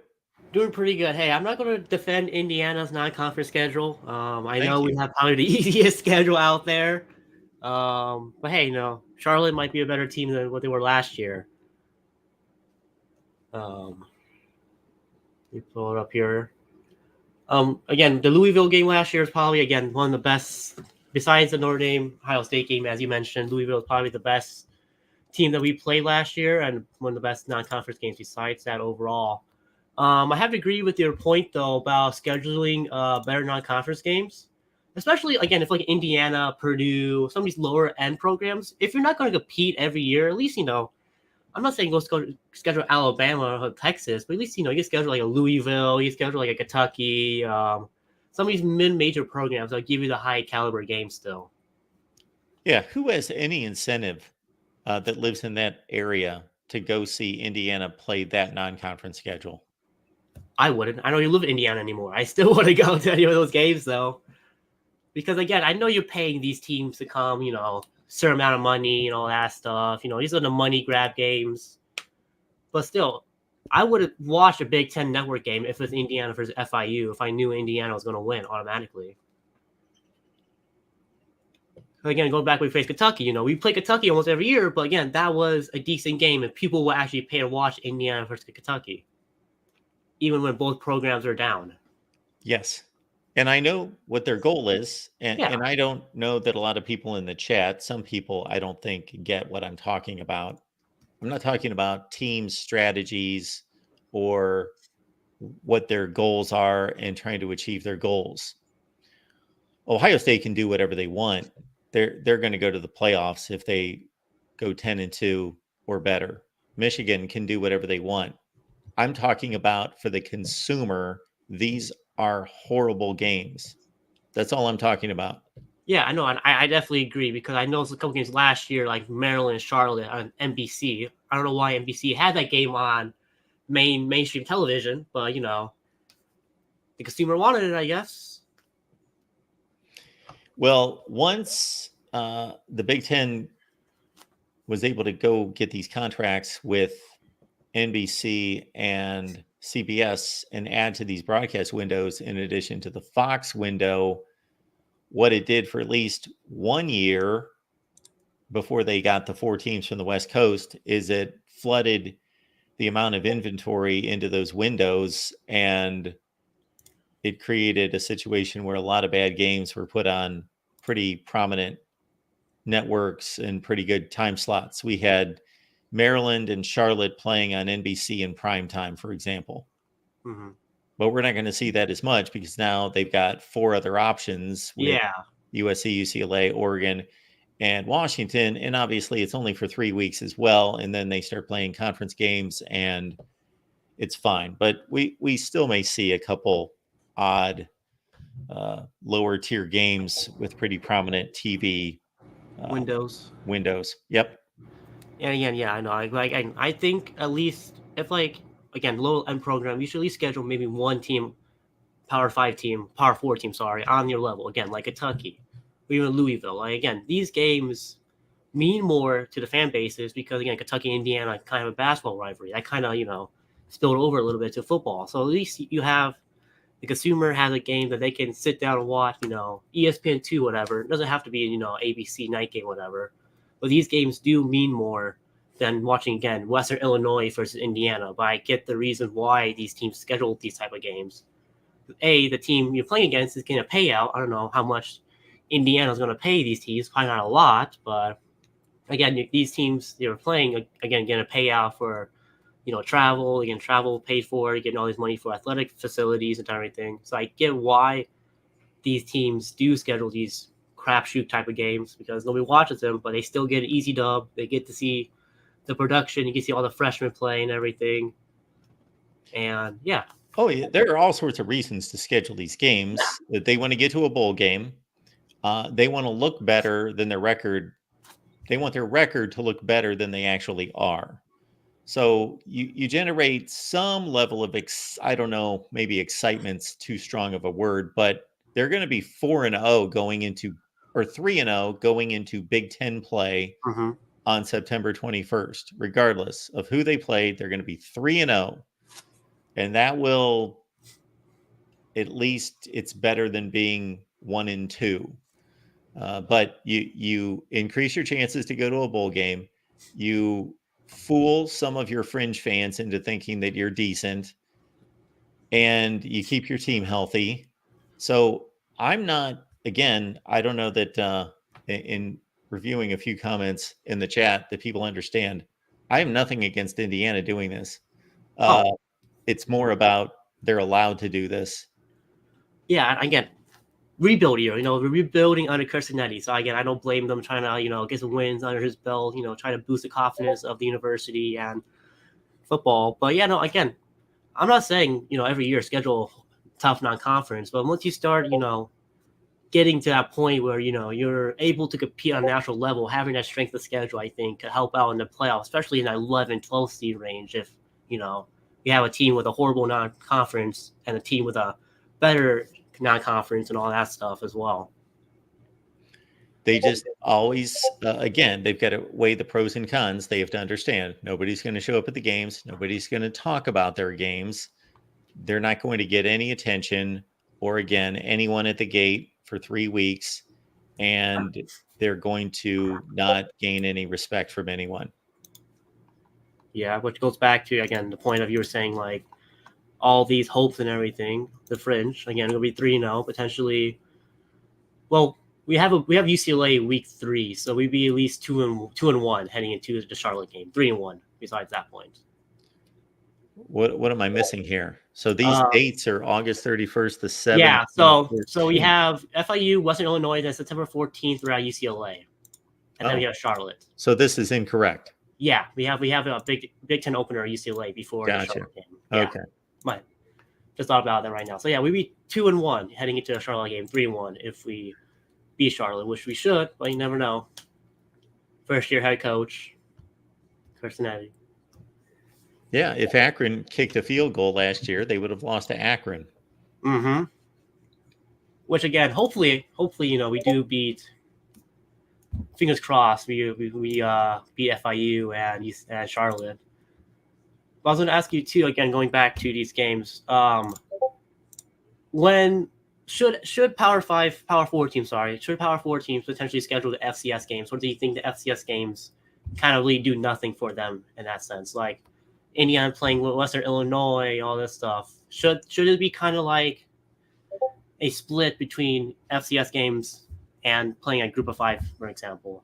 Doing pretty good. Hey, I'm not going to defend Indiana's non-conference schedule. I Thank know we you. have probably the easiest schedule out there. But hey, Charlotte might be a better team than what they were last year. Let me pull it up here. Again, the Louisville game last year is probably, again, one of the best, besides the Notre Dame Ohio State game, as you mentioned. Louisville is probably the best team that we played last year and one of the best non-conference games besides that overall. I have to agree with your point, though, about scheduling better non-conference games, especially, again, if like Indiana, Purdue, some of these lower-end programs, if you're not going to compete every year, at least, I'm not saying go schedule Alabama or Texas, but at least, you can schedule like a Louisville, you schedule like a Kentucky, some of these mid-major programs that give you the high-caliber games still. Yeah, who has any incentive that lives in that area to go see Indiana play that non-conference schedule? I wouldn't. I don't even live in Indiana anymore. I still want to go to any of those games, though. Because, again, I know you're paying these teams to come, certain amount of money and all that stuff. These are the money grab games. But still, I would have watched a Big Ten Network game if it was Indiana versus FIU, if I knew Indiana was going to win automatically. Again, going back when we faced Kentucky, we play Kentucky almost every year, but again, that was a decent game and people will actually pay to watch Indiana versus Kentucky, even when both programs are down. Yes. And I know what their goal is. And, Yeah. and I don't know that a lot of people in the chat, some people I don't think get what I'm talking about. I'm not talking about team strategies or what their goals are and trying to achieve their goals. Ohio State can do whatever they want. They're going to go to the playoffs if they go 10-2 or better. Michigan can do whatever they want. I'm talking about for the consumer, these are horrible games. That's all I'm talking about. Yeah, I know. I definitely agree because I know a couple games last year, like Maryland and Charlotte on NBC. I don't know why NBC had that game on mainstream television, but the consumer wanted it, I guess. Well, once the Big Ten was able to go get these contracts with NBC and CBS and add to these broadcast windows in addition to the Fox window, what it did for at least 1 year before they got the 4 teams from the West Coast is it flooded the amount of inventory into those windows, and it created a situation where a lot of bad games were put on pretty prominent networks and pretty good time slots. We had Maryland and Charlotte playing on NBC in prime time, for example. Mm-hmm. But we're not going to see that as much because now they've got 4 other options with USC, UCLA, Oregon, and Washington. And obviously it's only for 3 weeks as well. And then they start playing conference games and it's fine. But we still may see a couple odd lower tier games with pretty prominent TV windows. Yep. And again, yeah, I know. I think at least if like again low end program, you should at least schedule maybe one team, Power Five team, Power Four team, sorry, on your level. Again, like Kentucky, or even Louisville. Like again, these games mean more to the fan bases because again, Kentucky, Indiana, kind of a basketball rivalry. That kind of spilled over a little bit to football. So at least you have the consumer has a game that they can sit down and watch. ESPN two, whatever. It doesn't have to be ABC night game, whatever. But these games do mean more than watching again Western Illinois versus Indiana. But I get the reason why these teams schedule these type of games. The team you're playing against is getting a payout. I don't know how much Indiana's going to pay these teams. Probably not a lot, but again, these teams you're playing again getting a payout for travel, again, travel paid for, getting all this money for athletic facilities and everything. So I get why these teams do schedule these crapshoot type of games because nobody watches them, but they still get an easy dub. They get to see the production. You can see all the freshmen play and everything. And yeah. Oh, yeah, there are all sorts of reasons to schedule these games. That they want to get to a bowl game. They want to look better than their record. They want their record to look better than they actually are. So you generate some level of I don't know, maybe excitement's too strong of a word, but they're going to be 4-0 going into or 3-0 going into Big Ten play Mm-hmm. on September 21st. Regardless of who they played, they're going to be 3-0, and that will at least it's better than being 1-2. But you increase your chances to go to a bowl game. You fool some of your fringe fans into thinking that you're decent, and you keep your team healthy. So I'm not. Again, I don't know that in reviewing a few comments in the chat that people understand. I have nothing against Indiana doing this. Uh, Oh, it's more about they're allowed to do this. yeah. And again, rebuild year. We're rebuilding under Kirsinetti. So again, I don't blame them trying to get some wins under his belt. Trying to boost the confidence of the university and football. But yeah, no. Again, I'm not saying every year schedule tough non-conference, but once you start getting to that point where you're able to compete on a national level, having that strength of schedule, I think, could help out in the playoffs, especially in that 11, 12 seed range. If you have a team with a horrible non-conference and a team with a better non-conference and all that stuff as well. They just always, again, they've got to weigh the pros and cons. They have to understand nobody's going to show up at the games. Nobody's going to talk about their games. They're not going to get any attention or, again, anyone at the gate for 3 weeks. And they're going to not gain any respect from anyone. Yeah, which goes back to, again, the point of you were saying, like, all these hopes and everything, the fringe, again, it'll be 3-0, potentially. Well, we have UCLA week 3, so we'd be at least 2-1 heading into the Charlotte game. 3-1 besides that point. What am I missing here? So these dates are August 31st, the 7th. Yeah, so we have FIU, Western Illinois, then September 14th, we're at UCLA. And then we have Charlotte. So this is incorrect. Yeah, we have a Big Ten opener at UCLA before the Charlotte game. Yeah. Okay. But just thought about that right now. So yeah, we'd be 2-1 heading into the Charlotte game, 3-1 if we beat Charlotte, which we should, but you never know. First year head coach, Kirsinetti. Yeah, if Akron kicked a field goal last year, they would have lost to Akron. Mm-hmm. Which again, hopefully, we do beat. Fingers crossed, we beat FIU and Charlotte. But I was going to ask you too, again, going back to these games. When should Power 4 teams potentially schedule the FCS games, or do you think the FCS games kind of really do nothing for them in that sense? Like Indiana playing with Western Illinois, all this stuff. Should it be kind of like a split between FCS games and playing a group of 5, for example?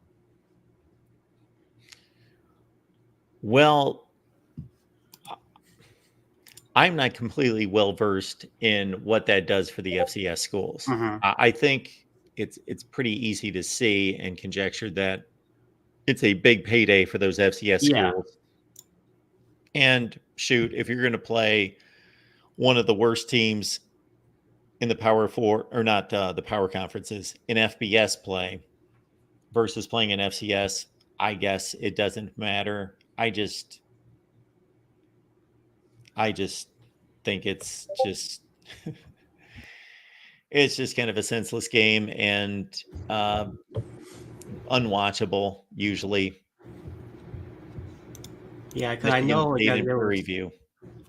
Well, I'm not completely well versed in what that does for the FCS schools. Mm-hmm. I think it's pretty easy to see and conjecture that it's a big payday for those FCS schools. And shoot, if you're going to play one of the worst teams in the Power 4, or not the power conferences, in FBS play versus playing in FCS, I guess it doesn't matter. I just think it's just kind of a senseless game and unwatchable usually. Yeah, because I Michigan know State again and there Prairie was. View.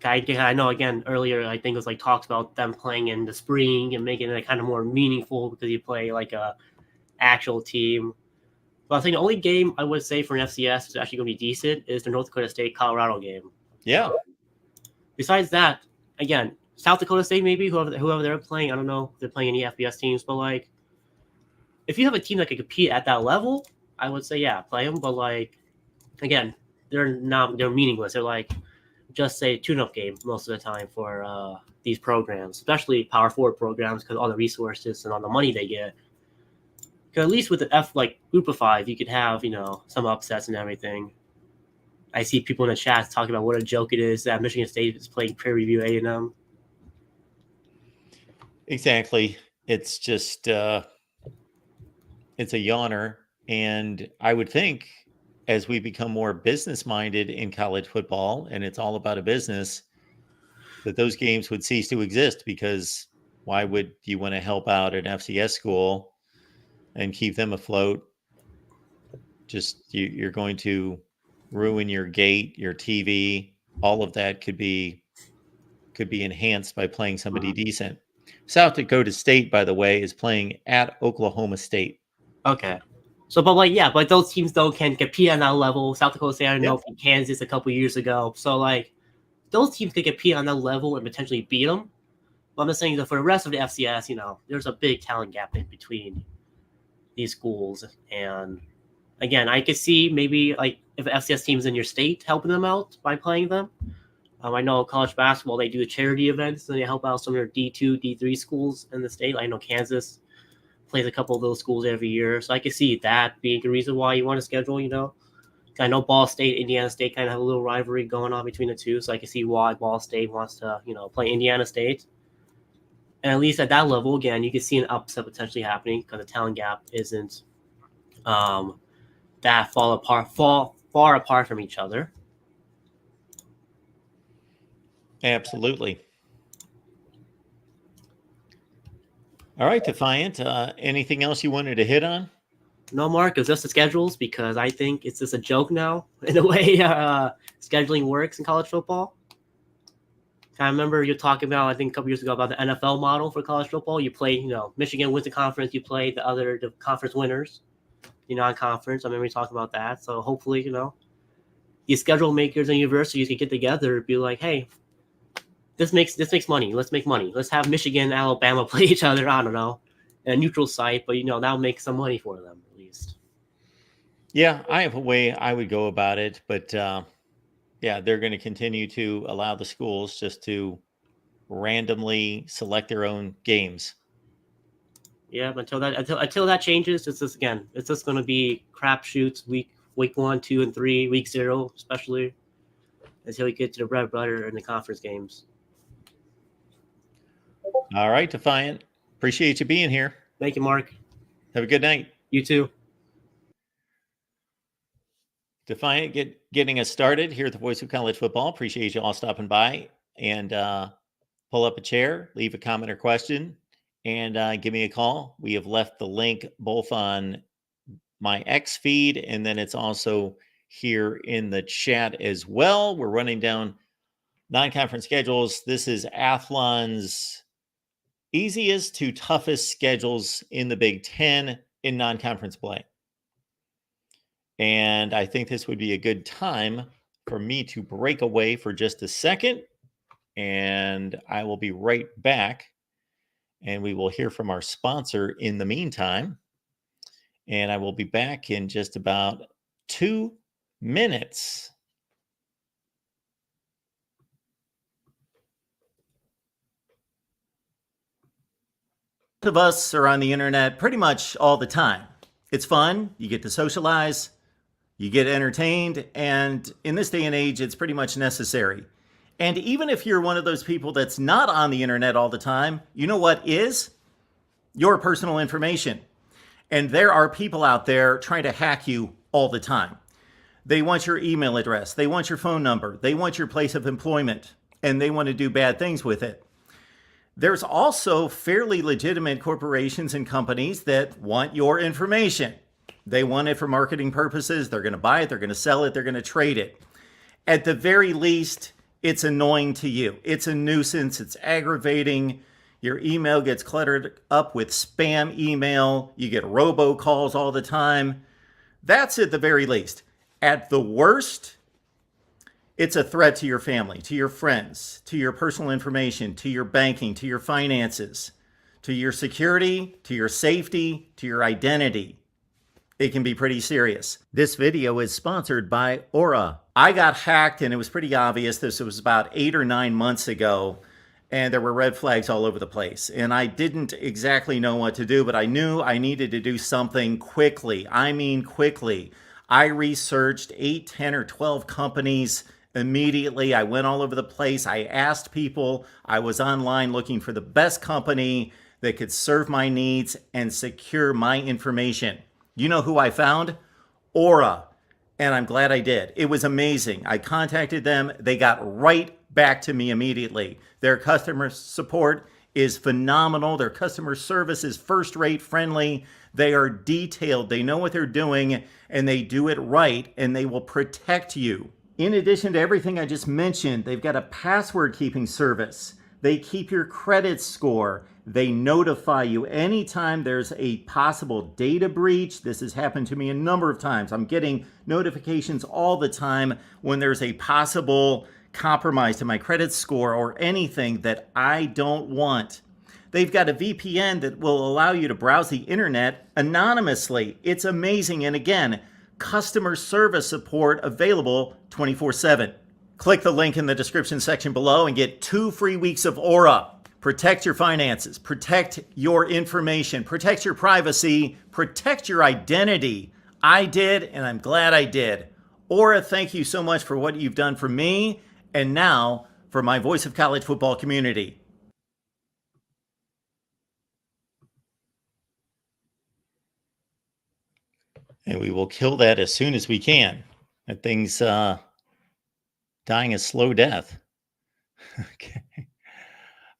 I know again earlier. I think it was like talked about them playing in the spring and making it kind of more meaningful because you play like a actual team. But I think the only game I would say for an FCS is actually going to be decent is the North Dakota State Colorado game. Yeah. Besides that, again, South Dakota State maybe whoever they're playing. I don't know if they're playing any FBS teams, but like if you have a team that can compete at that level, I would say yeah, play them. But like again, they're meaningless. They're like just a tune-up game most of the time for these programs, especially Power Forward programs, because all the resources and all the money they get. Because at least with the group of five, you could have some upsets and everything. I see people in the chat talking about what a joke it is that Michigan State is playing Prairie View A&M. Exactly. It's just it's a yawner, and I would think as we become more business minded in college football and it's all about a business, that those games would cease to exist, because why would you want to help out an FCS school and keep them afloat? Just you're going to ruin your gate, your TV. All of that could be enhanced by playing somebody decent. South Dakota State, by the way, is playing at Oklahoma State. Okay. So, but like, yeah, but those teams though can compete on that level. South Dakota State, I don't know, Yeah. Kansas a couple years ago. So like, those teams could compete on that level and potentially beat them. But I'm just saying that for the rest of the FCS, there's a big talent gap in between these schools. And again, I could see maybe like if FCS teams in your state helping them out by playing them. I know college basketball, they do charity events and they help out some of their D2, D3 schools in the state. I know Kansas plays a couple of those schools every year. So I can see that being the reason why you want to schedule. I know Ball State, Indiana State kind of have a little rivalry going on between the two. So I can see why Ball State wants to, play Indiana State. And at least at that level, again, you can see an upset potentially happening because the talent gap isn't that far apart from each other. Absolutely. All right, Defiant. Anything else you wanted to hit on? No, Mark, it was just the schedules because I think it's just a joke now in the way scheduling works in college football. I remember you talking about, I think a couple years ago, about the NFL model for college football. You play, Michigan wins the conference. You play the conference winners, non-conference. I remember you talking about that. So hopefully, these schedule makers and universities can get together and be like, hey, this makes money. Let's make money. Let's have Michigan and Alabama play each other. I don't know, in a neutral site, but that'll make some money for them at least. Yeah, I have a way I would go about it, but yeah, they're going to continue to allow the schools just to randomly select their own games. Yeah, but until that changes, it's just going to be crapshoots week 1, 2, and 3, week 0 especially, until you get to the bread and butter and the conference games. All right, Defiant. Appreciate you being here. Thank you, Mark. Have a good night. You too. Defiant, getting us started here at the Voice of College Football. Appreciate you all stopping by, and pull up a chair, leave a comment or question, and give me a call. We have left the link both on my X feed, and then it's also here in the chat as well. We're running down non-conference schedules. This is Athlon's easiest to toughest schedules in the Big Ten in non-conference play. And I think this would be a good time for me to break away for just a second. And I will be right back. And we will hear from our sponsor in the meantime. And I will be back in just about 2 minutes. Of us are on the internet pretty much all the time. It's fun. You get to socialize, you get entertained, and in this day and age, it's pretty much necessary. And even if you're one of those people that's not on the internet all the time, you know what is? Your personal information. And there are people out there trying to hack you all the time. They want your email address. They want your phone number. They want your place of employment, and they want to do bad things with it. There's also fairly legitimate corporations and companies that want your information. They want it for marketing purposes. They're going to buy it. They're going to sell it. They're going to trade it. At the very least, it's annoying to you. It's a nuisance. It's aggravating. Your email gets cluttered up with spam email. You get robocalls all the time. That's at the very least. At the worst, it's a threat to your family, to your friends, to your personal information, to your banking, to your finances, to your security, to your safety, to your identity. It can be pretty serious. This video is sponsored by Aura. I got hacked and it was pretty obvious. This was about 8 or 9 months ago, and there were red flags all over the place. And I didn't exactly know what to do, but I knew I needed to do something quickly. I mean quickly. I researched 8, 10, or 12 companies immediately. I went all over the place. I asked people. I was online looking for the best company that could serve my needs and secure my information. You know who I found? Aura. And I'm glad I did. It was amazing. I contacted them. They got right back to me immediately. Their customer support is phenomenal. Their customer service is first-rate, friendly. They are detailed. They know what they're doing, and they do it right, and they will protect you. In addition to everything I just mentioned, they've got a password-keeping service. They keep your credit score. They notify you anytime there's a possible data breach. This has happened to me a number of times. I'm getting notifications all the time when there's a possible compromise to my credit score or anything that I don't want. They've got a VPN that will allow you to browse the internet anonymously. It's amazing. And again, customer service support available 24/7. Click the link in the description section below and get 2 free weeks of Aura. Protect your finances, protect your information, protect your privacy, protect your identity. I did, and I'm glad I did. Aura, thank you so much for what you've done for me, and now for my Voice of College Football community. And we will kill that as soon as we can. That thing's dying a slow death. Okay.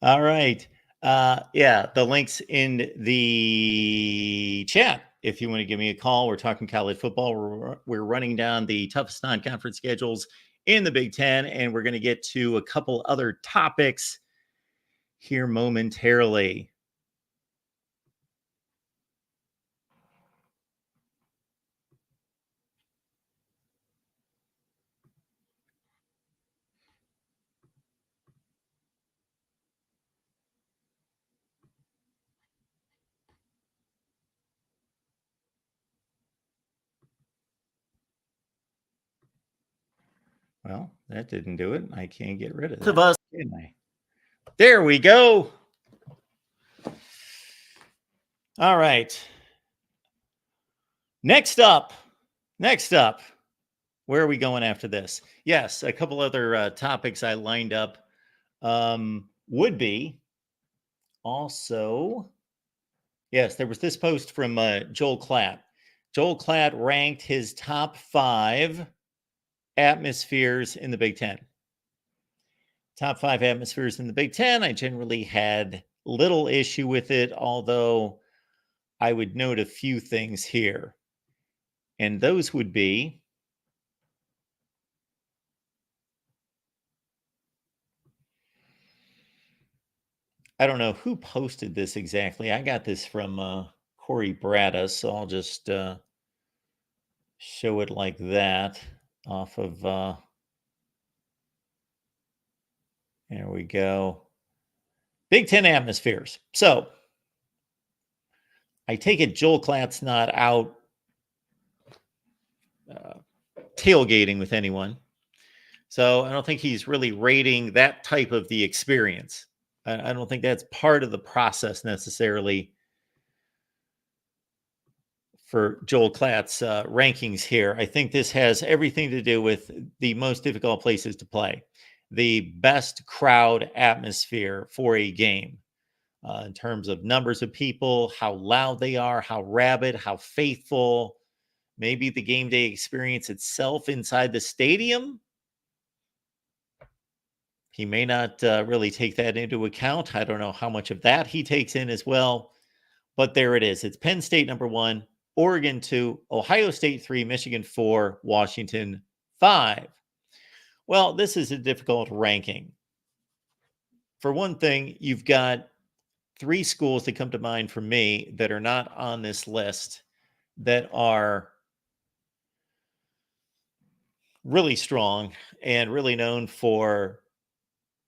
All right. Yeah, the link's in the chat. If you want to give me a call, we're talking college football. We're running down the toughest non-conference schedules in the Big Ten, and we're going to get to a couple other topics here momentarily. Well, that didn't do it. I can't get rid of that. Of us, can I? There we go. All right. Next up, where are we going after this? Yes, a couple other topics I lined up would be also, yes, there was this post from Joel Klatt. Joel Klatt ranked his top 5 atmospheres in the Big Ten. Top 5 atmospheres in the Big Ten. I generally had little issue with it, although I would note a few things here. And those would be I don't know who posted this exactly. I got this from Corey Bratta, so I'll just show it like that off of there we go. Big Ten atmospheres. So I take it Joel Klatt's not out tailgating with anyone. So I don't think he's really rating that type of the experience. I don't think that's part of the process necessarily for Joel Klatt's rankings here. I think this has everything to do with the most difficult places to play, the best crowd atmosphere for a game in terms of numbers of people, how loud they are, how rabid, how faithful, maybe the game day experience itself inside the stadium. He may not really take that into account. I don't know how much of that he takes in as well. But there it is. It's Penn State number 1, Oregon 2, Ohio State 3, Michigan 4, Washington 5. Well, this is a difficult ranking. For one thing, you've got 3 schools that come to mind for me that are not on this list that are really strong and really known for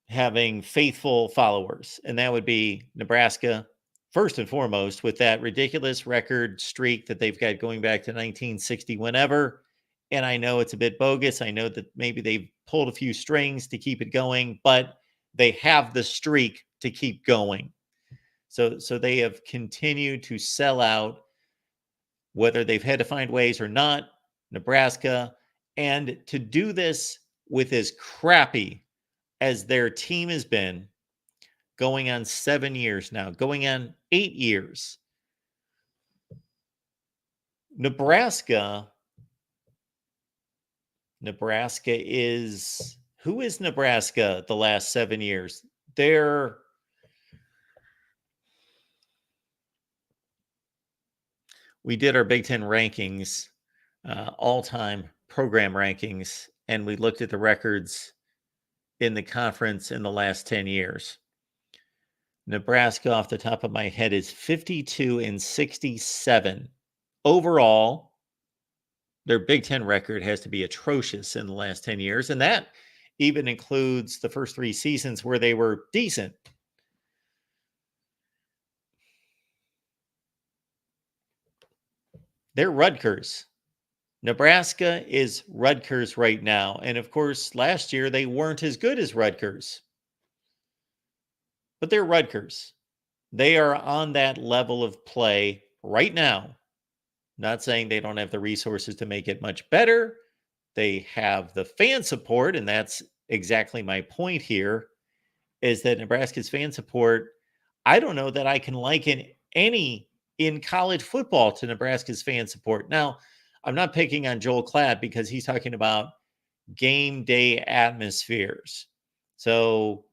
having faithful followers. And that would be Nebraska, first and foremost, with that ridiculous record streak that they've got going back to 1960, whenever. And I know it's a bit bogus. I know that maybe they've pulled a few strings to keep it going, but they have the streak to keep going. So they have continued to sell out, whether they've had to find ways or not, Nebraska. And to do this with as crappy as their team has been, going on 7 years now, going on 8 years. Nebraska is, who is Nebraska the last 7 years? We did our Big Ten rankings, all-time program rankings, and we looked at the records in the conference in the last 10 years. Nebraska, off the top of my head, is 52-67. Overall, their Big Ten record has to be atrocious in the last 10 years, and that even includes the first 3 seasons where they were decent. They're Rutgers. Nebraska is Rutgers right now. And of course, last year they weren't as good as Rutgers. But they're Rutgers. They are on that level of play right now. Not saying they don't have the resources to make it much better. They have the fan support, and that's exactly my point here, is that Nebraska's fan support, I don't know that I can liken any in college football to Nebraska's fan support. Now, I'm not picking on Joel Klatt because he's talking about game day atmospheres. So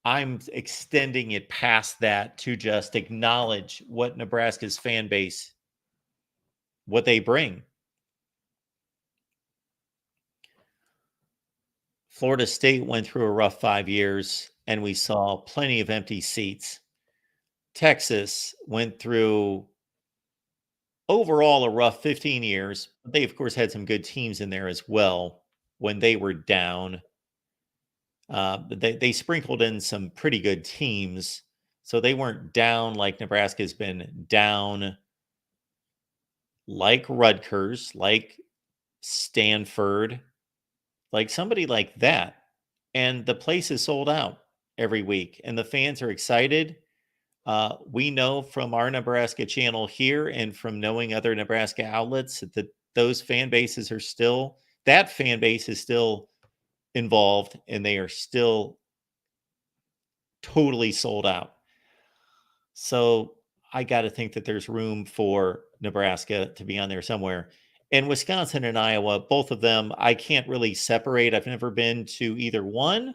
I'm extending it past that to just acknowledge what Nebraska's fan base, what they bring. Florida State went through a rough 5 years, and we saw plenty of empty seats. Texas went through overall a rough 15 years. They, of course, had some good teams in there as well when they were down. They sprinkled in some pretty good teams, so they weren't down like Nebraska's been down, like Rutgers, like Stanford, like somebody like that. And the place is sold out every week, and the fans are excited. We know from our Nebraska channel here and from knowing other Nebraska outlets that those fan bases are still, that fan base is still involved, and they are still totally sold out. So I got to think that there's room for Nebraska to be on there somewhere. And Wisconsin and Iowa, both of them, I can't really separate. I've never been to either one.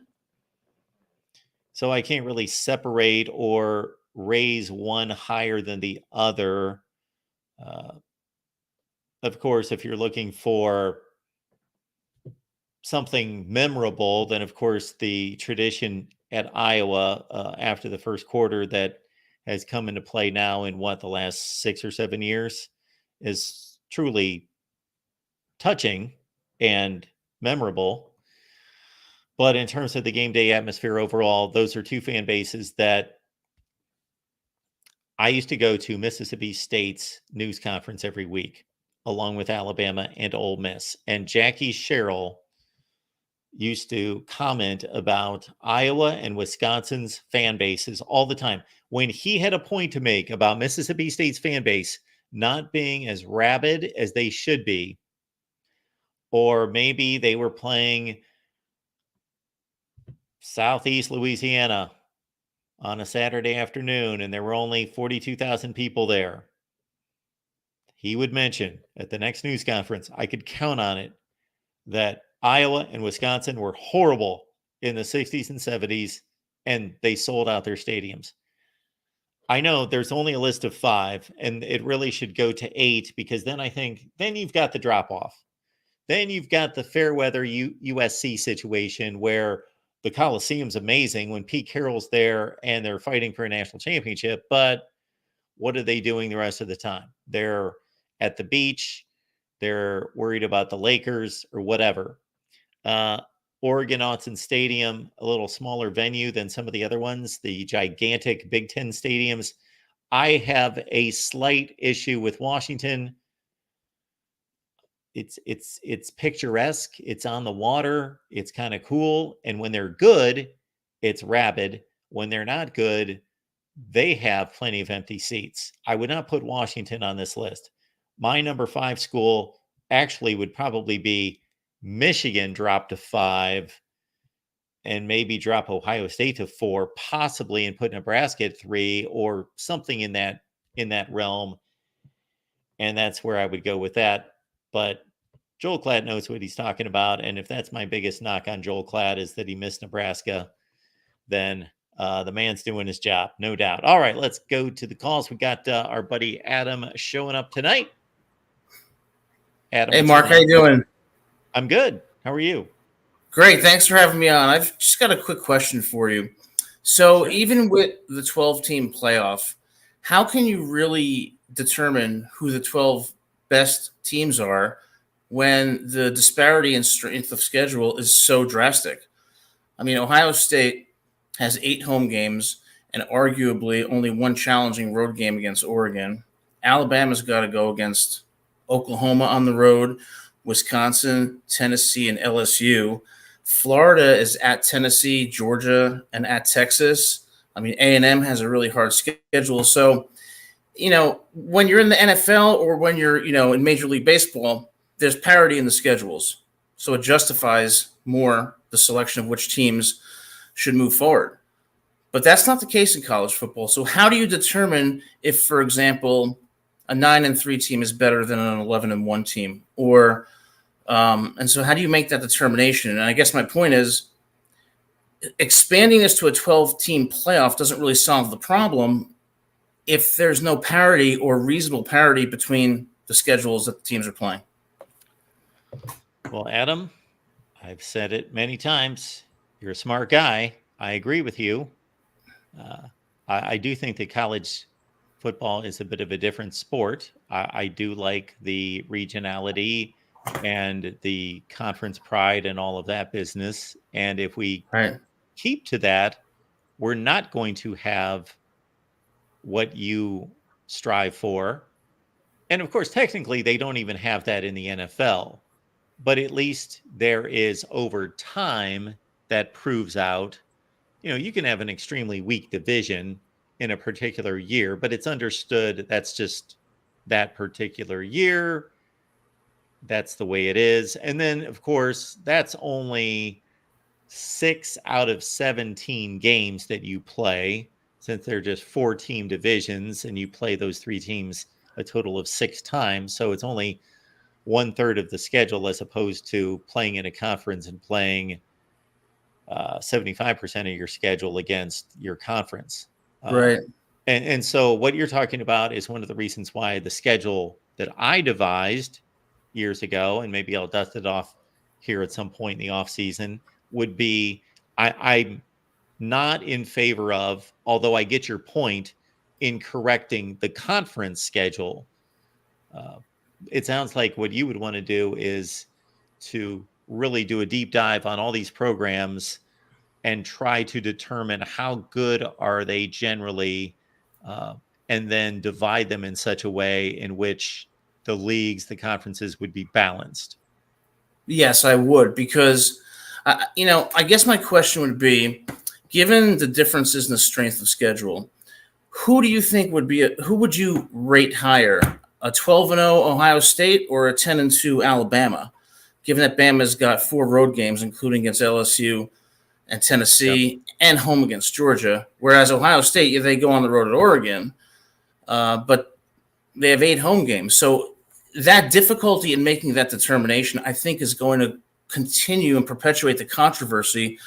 So I can't really separate or raise one higher than the other. Of course, if you're looking for something memorable, then of course the tradition at Iowa after the first quarter that has come into play now in the last 6 or 7 years is truly touching and memorable. But in terms of the game day atmosphere overall, those are 2 fan bases that I used to go to Mississippi State's news conference every week, along with Alabama and Ole Miss. And Jackie Sherrill used to comment about Iowa and Wisconsin's fan bases all the time. When he had a point to make about Mississippi State's fan base not being as rabid as they should be, or maybe they were playing Southeast Louisiana on a Saturday afternoon and there were only 42,000 people there, he would mention at the next news conference, I could count on it, that Iowa and Wisconsin were horrible in the 60s and 70s, and they sold out their stadiums. I know there's only a list of 5, and it really should go to 8, because then I think then you've got the drop off. Then you've got the Fairweather USC situation where the Coliseum's amazing when Pete Carroll's there and they're fighting for a national championship, but what are they doing the rest of the time? They're at the beach, they're worried about the Lakers or whatever. Oregon Autzen Stadium, a little smaller venue than some of the other ones, the gigantic Big Ten stadiums. I have a slight issue with Washington. It's picturesque. It's on the water. It's kind of cool. And when they're good, it's rabid. When they're not good, they have plenty of empty seats. I would not put Washington on this list. My number 5 school actually would probably be Michigan, drop to 5, and maybe drop Ohio State to 4, possibly, and put Nebraska at 3, or something in that realm. And that's where I would go with that. But Joel Klatt knows what he's talking about. And if that's my biggest knock on Joel Klatt is that he missed Nebraska, then the man's doing his job, no doubt. All right, let's go to the calls. We got our buddy Adam showing up tonight. Adam, hey, Mark, how you doing? I'm good. How are you? Great. Thanks for having me on. I've just got a quick question for you. So even with the 12-team playoff, how can you really determine who the 12 best teams are when the disparity in strength of schedule is so drastic? I mean, Ohio State has 8 home games and arguably only 1 challenging road game against Oregon. Alabama's got to go against Oklahoma on the road, Wisconsin, Tennessee, and LSU. Florida is at Tennessee, Georgia, and at Texas. I mean, A&M has a really hard schedule. So, when you're in the NFL or when you're, in Major League Baseball, there's parity in the schedules. So it justifies more the selection of which teams should move forward. But that's not the case in college football. So how do you determine if, for example, a 9-3 team is better than an 11-1 team? Or and so how do you make that determination? And I guess my point is expanding this to a 12-team playoff doesn't really solve the problem if there's no parity or reasonable parity between the schedules that the teams are playing. Well, Adam, I've said it many times. You're a smart guy. I agree with you. I do think that college football is a bit of a different sport. I do like the regionality and the conference pride and all of that business. And if we keep to that, we're not going to have what you strive for. And of course, technically, they don't even have that in the NFL. But at least there is over time that proves out, you can have an extremely weak division in a particular year, but it's understood that's just that particular year. That's the way it is. And then, of course, that's only 6 out of 17 games that you play, since they're just 4-team divisions and you play those 3 teams a total of 6 times. So it's only 1/3 of the schedule as opposed to playing in a conference and playing 75% of your schedule against your conference. Right. And so what you're talking about is one of the reasons why the schedule that I devised years ago, and maybe I'll dust it off here at some point in the off season, would be I'm not in favor of, although I get your point, in correcting the conference schedule. It sounds like what you would want to do is to really do a deep dive on all these programs and try to determine how good are they generally, and then divide them in such a way in which the leagues, the conferences would be balanced. Yes, I would, because, I guess my question would be, given the differences in the strength of schedule, who do you think who would you rate higher? A 12-0 Ohio State or a 10-2 Alabama, given that Bama's got 4 road games, including against LSU and Tennessee and home against Georgia, whereas Ohio State, they go on the road at Oregon, but they have 8 home games. So that difficulty in making that determination, I think, is going to continue and perpetuate the controversy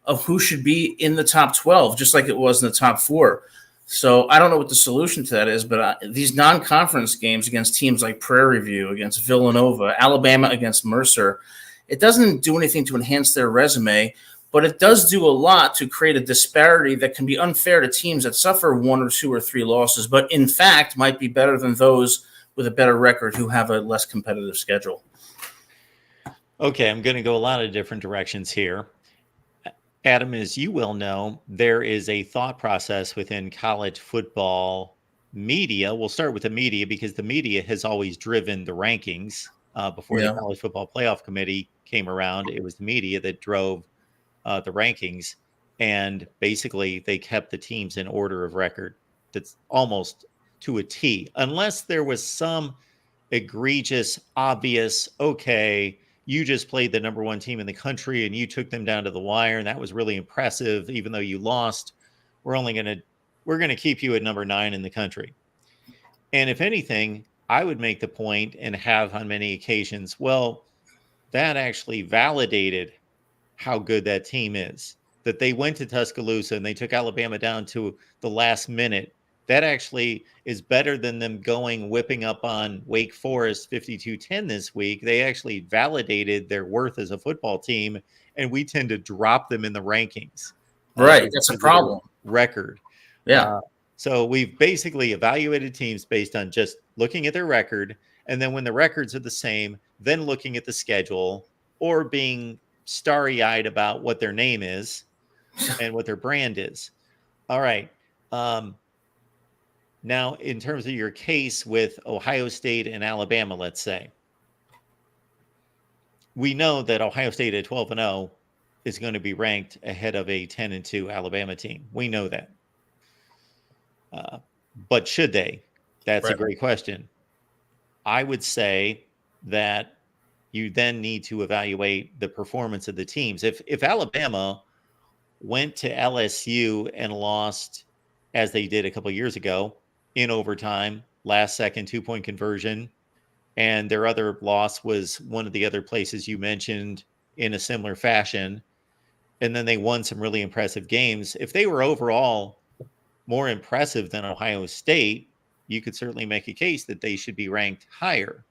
of who should be in the top 12, just like it was in the top 4. So I don't know what the solution to that is, but these non-conference games against teams like Prairie View, against Villanova, Alabama against Mercer, it doesn't do anything to enhance their resume, but it does do a lot to create a disparity that can be unfair to teams that suffer 1 or 2 or 3 losses, but in fact might be better than those with a better record who have a less competitive schedule. Okay, I'm going to go a lot of different directions here. Adam, as you well know, there is a thought process within college football media. We'll start with the media because the media has always driven the rankings. Before the College Football Playoff Committee came around, it was the media that drove the rankings. And basically, they kept the teams in order of record. That's almost to a T, unless there was some egregious, obvious, okay, you just played the number 1 team in the country and you took them down to the wire, and that was really impressive. Even though you lost, we're going to keep you at number 9 in the country. And if anything, I would make the point and have on many occasions, well, that actually validated how good that team is. That they went to Tuscaloosa and they took Alabama down to the last minute. That actually is better than them whipping up on Wake Forest 52-10 this week. They actually validated their worth as a football team, and we tend to drop them in the rankings. Right, that's a problem. Record. Yeah. So we've basically evaluated teams based on just looking at their record, and then when the records are the same, then looking at the schedule or being starry-eyed about what their name is and what their brand is. All right. Now, in terms of your case with Ohio State and Alabama, let's say, we know that Ohio State at 12-0 is going to be ranked ahead of a 10-2 Alabama team. We know that. But should they? That's a great question. I would say that you then need to evaluate the performance of the teams. If Alabama went to LSU and lost, as they did a couple of years ago, in overtime, last second 2-point conversion, and their other loss was one of the other places you mentioned in a similar fashion, and then they won some really impressive games. If they were overall more impressive than Ohio State, you could certainly make a case that they should be ranked higher.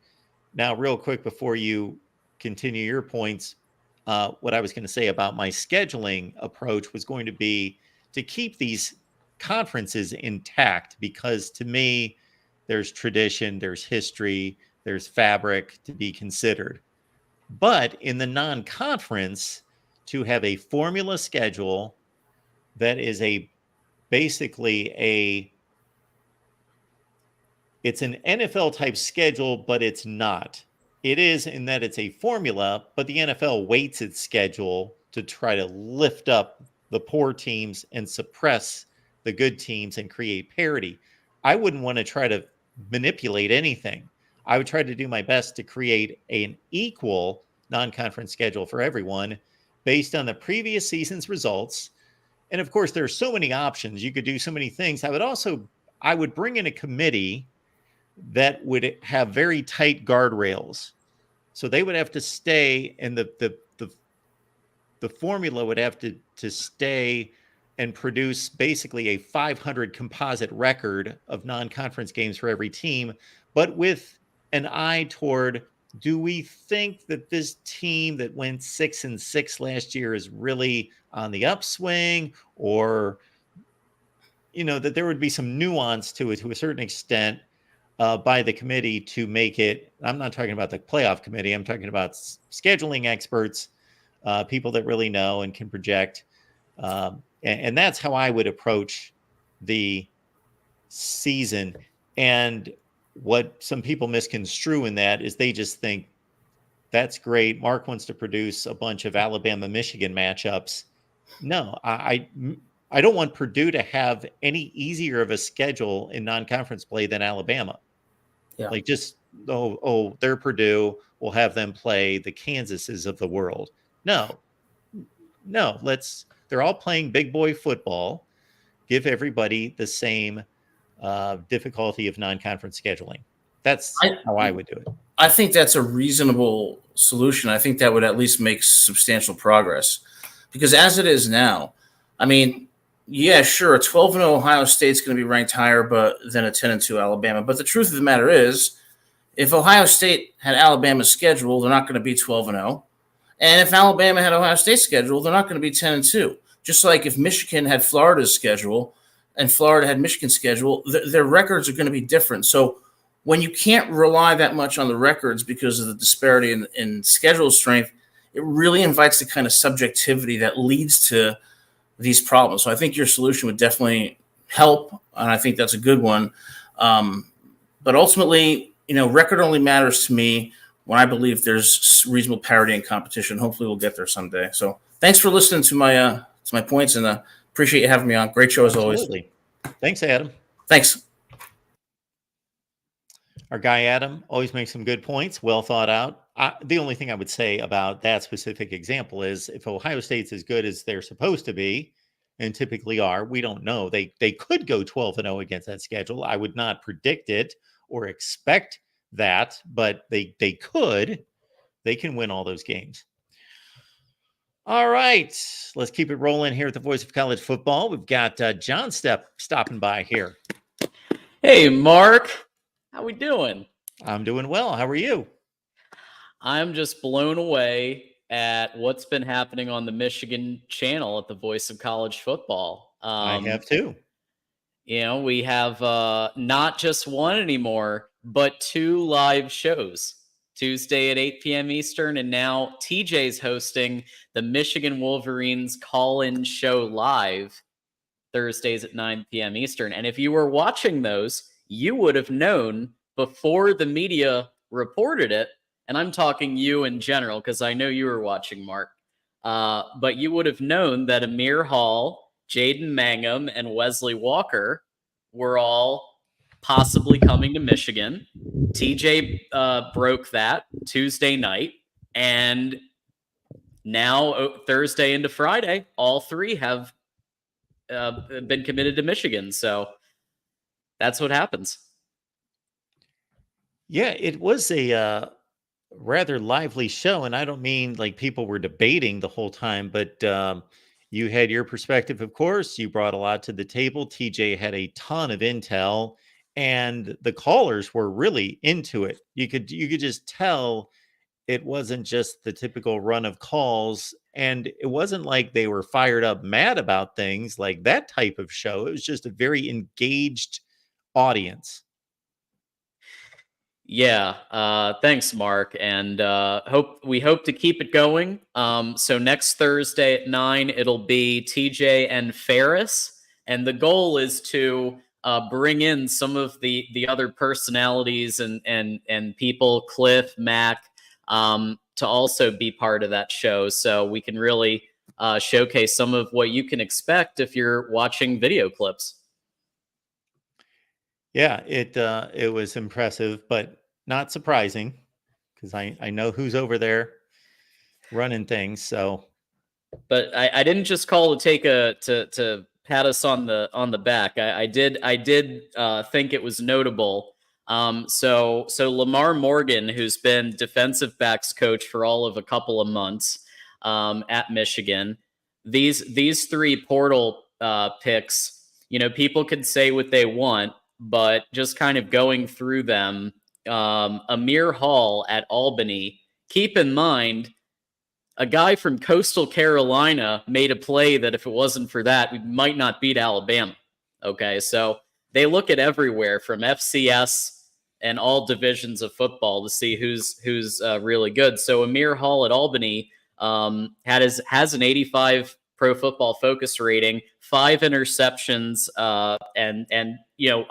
Now, real quick, before you continue your points, what I was going to say about my scheduling approach was going to be to keep these conferences intact, because to me, there's tradition, there's history, there's fabric to be considered. But in the non-conference, to have a formula schedule that is it's an NFL type schedule, but it's not. It is in that it's a formula, but the NFL weights its schedule to try to lift up the poor teams and suppress the good teams and create parity. I wouldn't want to try to manipulate anything. I would try to do my best to create an equal non-conference schedule for everyone based on the previous season's results. And of course, there's so many options. You could do so many things. I would bring in a committee that would have very tight guardrails. So they would have to stay, and the formula would have to stay and produce basically a 500 composite record of non-conference games for every team, but with an eye toward, do we think that this team that went 6-6 last year is really on the upswing, or, that there would be some nuance to it to a certain extent by the committee to make it. I'm not talking about the playoff committee. I'm talking about scheduling experts, people that really know and can project. And that's how I would approach the season. And what some people misconstrue in that is they just think, that's great, Mark wants to produce a bunch of Alabama-Michigan matchups. No, I don't want Purdue to have any easier of a schedule in non-conference play than Alabama. Yeah. Like just, they're Purdue, we'll have them play the Kansases of the world. No, they're all playing big boy football. Give everybody the same difficulty of non-conference scheduling. That's how I would do it. I think that's a reasonable solution. I think that would at least make substantial progress. Because as it is now, I mean, yeah, sure, a 12-0 Ohio State's going to be ranked higher than a 10-2 Alabama. But the truth of the matter is, if Ohio State had Alabama's schedule, they're not going to be 12-0. And if Alabama had Ohio State's schedule, they're not going to be 10-2. Just like if Michigan had Florida's schedule and Florida had Michigan's schedule, their records are going to be different. So when you can't rely that much on the records because of the disparity in schedule strength, it really invites the kind of subjectivity that leads to these problems. So I think your solution would definitely help, and I think that's a good one. But ultimately, record only matters to me when I believe there's reasonable parity and competition. Hopefully we'll get there someday. So thanks for listening to my points, and appreciate you having me on. Great show as always. Thanks, Adam. Thanks. Our guy Adam always makes some good points, well thought out. The only thing I would say about that specific example is if Ohio State's as good as they're supposed to be, and typically are, we don't know. They could go 12-0 against that schedule. I would not predict it or expect that, but they could. They can win all those games. All right, let's keep it rolling here at the Voice of College Football. We've got John stopping by here. Hey, Mark. How we doing? I'm doing well. How are you? I'm just blown away at what's been happening on the Michigan channel at the Voice of College Football. I have too. We have not just one anymore, but 2 live shows. Tuesday at 8 p.m. Eastern, and now TJ's hosting the Michigan Wolverines call-in show live Thursdays at 9 p.m. Eastern. And if you were watching those, you would have known before the media reported it, and I'm talking you in general because I know you were watching, Mark, but you would have known that Amir Hall, Jaden Mangum, and Wesley Walker were all possibly coming to Michigan. TJ broke that Tuesday night, and now Thursday into Friday, all 3 have been committed to Michigan. So that's what happens. Yeah, it was a rather lively show, and I don't mean like people were debating the whole time, but you had your perspective, of course. You brought a lot to the table. TJ had a ton of intel, and the callers were really into it. You could just tell it wasn't just the typical run of calls, and it wasn't like they were fired up mad about things like that type of show. It was just a very engaged audience. Yeah, thanks, Mark, and we hope to keep it going. So next Thursday at 9, it'll be TJ and Ferris, and the goal is to bring in some of the other personalities and people, Cliff, Mac, to also be part of that show, so we can really showcase some of what you can expect if you're watching video clips. Yeah, it was impressive, but not surprising because I know who's over there running things. So, but I didn't just call to take to pat us on the back. I did think it was notable. So Lamar Morgan, who's been defensive backs coach for all of a couple of months at Michigan, these 3 portal picks, people could say what they want, but just kind of going through them, Amir Hall at Albany, keep in mind, a guy from Coastal Carolina made a play that if it wasn't for that, we might not beat Alabama. Okay, so they look at everywhere from FCS and all divisions of football to see who's really good. So Amir Hall at Albany has an 85 Pro Football Focus rating, 5 interceptions, and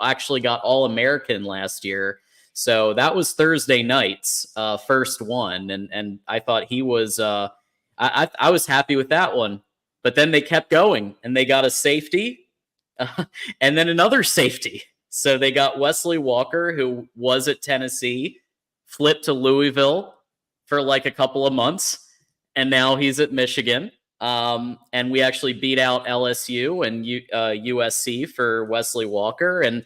actually got All-American last year. So that was Thursday night's first one, and I thought he was. I was happy with that one, but then they kept going, and they got a safety, and then another safety. So they got Wesley Walker, who was at Tennessee, flipped to Louisville for like a couple of months, and now he's at Michigan. And we actually beat out LSU and USC for Wesley Walker. And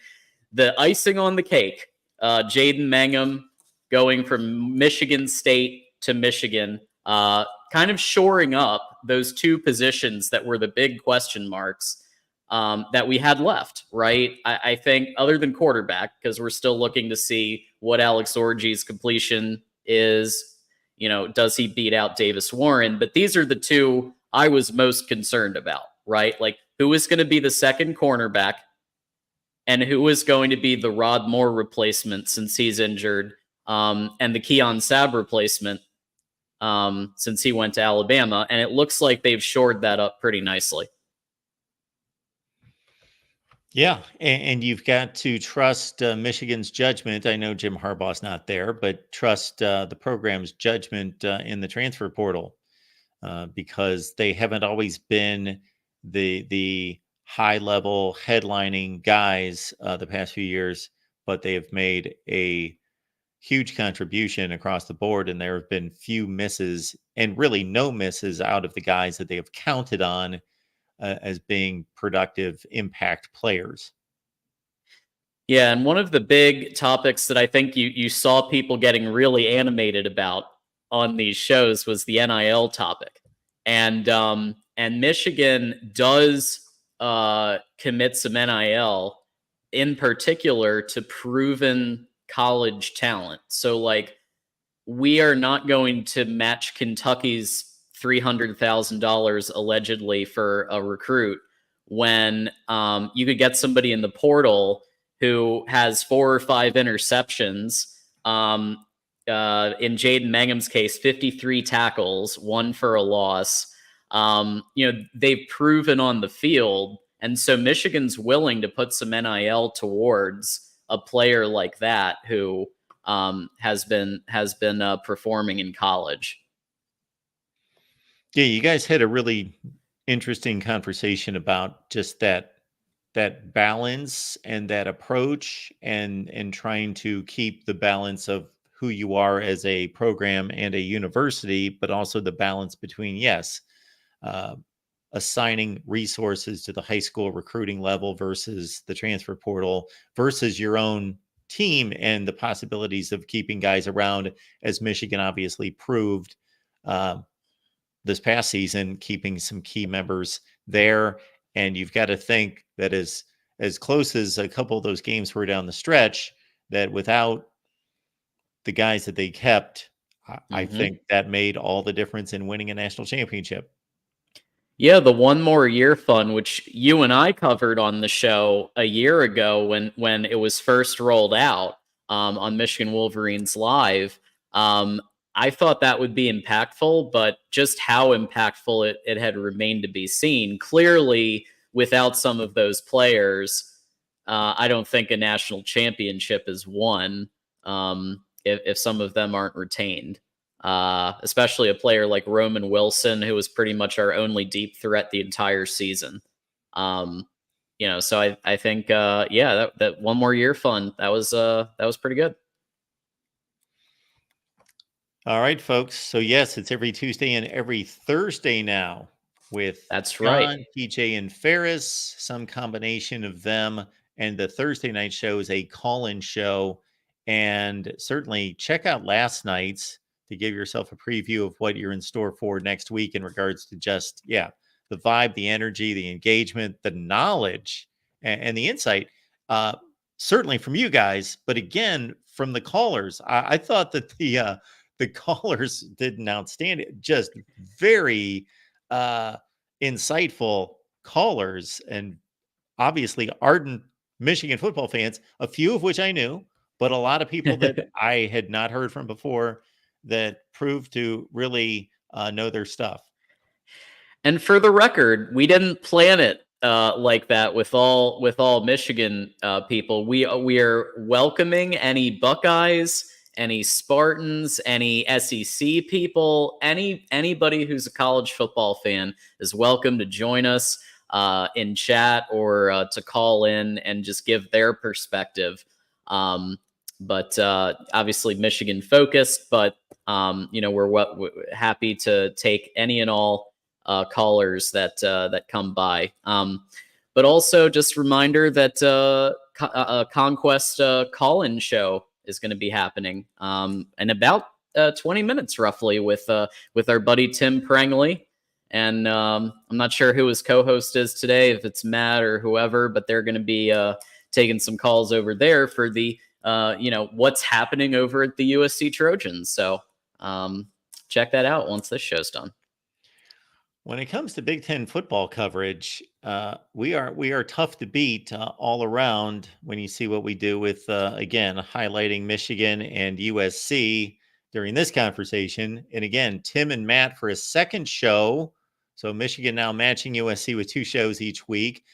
the icing on the cake Jaden Mangum going from Michigan State to Michigan, kind of shoring up those two positions that were the big question marks that we had left, right? I think other than quarterback, because we're still looking to see what Alex Orji's completion is. Does he beat out Davis Warren? But these are the two I was most concerned about, right? Like, who is going to be the second cornerback and who is going to be the Rod Moore replacement since he's injured, and the Keon Sabb replacement since he went to Alabama. And it looks like they've shored that up pretty nicely. Yeah, and you've got to trust Michigan's judgment. I know Jim Harbaugh's not there, but trust the program's judgment in the transfer portal because they haven't always been the high-level headlining guys the past few years, but they have made a huge contribution across the board, and there have been few misses and really no misses out of the guys that they have counted on as being productive impact players. Yeah, and one of the big topics that I think you saw people getting really animated about on these shows was the NIL topic, and Michigan does commit some NIL in particular to proven college talent. So, like, we are not going to match Kentucky's $300,000 allegedly for a recruit when you could get somebody in the portal who has 4 or 5 interceptions. In Jaden Mangum's case, 53 tackles, 1 for a loss. They've proven on the field. And so Michigan's willing to put some NIL towards a player like that who has been performing in college. Yeah, you guys had a really interesting conversation about just that balance and that approach and trying to keep the balance of who you are as a program and a university, but also the balance between, yes, assigning resources to the high school recruiting level versus the transfer portal versus your own team and the possibilities of keeping guys around, as Michigan obviously proved this past season, keeping some key members there. And you've got to think that as close as a couple of those games were down the stretch, that without the guys that they kept, I think that made all the difference in winning a national championship. Yeah, the One More Year Fund, which you and I covered on the show a year ago when it was first rolled out on Michigan Wolverines Live. I thought that would be impactful, but just how impactful it had remained to be seen. Clearly, without some of those players, I don't think a national championship is won if some of them aren't retained. Especially a player like Roman Wilson, who was pretty much our only deep threat the entire season. So I think, that One More Year Fund, that was pretty good. All right, folks. So yes, it's every Tuesday and every Thursday now with That's John, right. TJ, and Ferris, some combination of them. And the Thursday night show is a call-in show. And certainly check out last night's to give yourself a preview of what you're in store for next week in regards to just, the vibe, the energy, the engagement, the knowledge, and the insight, certainly from you guys. But again, from the callers, I thought that the callers did an outstanding, just very insightful callers, and obviously ardent Michigan football fans, a few of which I knew, but a lot of people that I had not heard from before that proved to really know their stuff. And for the record, we didn't plan it like that with all Michigan people. We are welcoming any Buckeyes, any Spartans, any SEC people, anybody who's a college football fan is welcome to join us in chat or to call in and just give their perspective. But obviously Michigan focused, but we're happy to take any and all callers that come by. But also just a reminder that Conquest call-in show going to be happening in about 20 minutes roughly with our buddy Tim Prangley. And I'm not sure who his co-host is today, if it's Matt or whoever, but they're going to be taking some calls over there for the what's happening over at the USC Trojans. So check that out once this show's done. When it comes to Big Ten football coverage, we are tough to beat all around. When you see what we do with again highlighting Michigan and USC during this conversation, and again Tim and Matt for a second show. So Michigan now matching USC with 2 shows each week.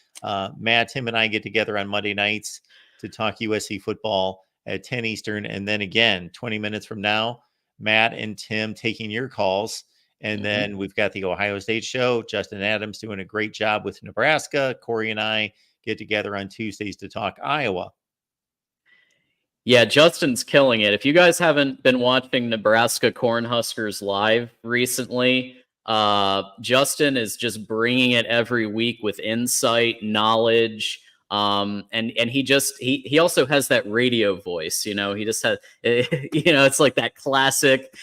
Matt, Tim, and I get together on Monday nights to talk USC football at 10 Eastern, and then again 20 minutes from now, Matt and Tim taking your calls. And then we've got the Ohio State show. Justin Adams doing a great job with Nebraska. Corey and I get together on Tuesdays to talk Iowa. Yeah, Justin's killing it. If you guys haven't been watching Nebraska Cornhuskers live recently, Justin is just bringing it every week with insight, knowledge, and he also has that radio voice. He just has, it's like that classic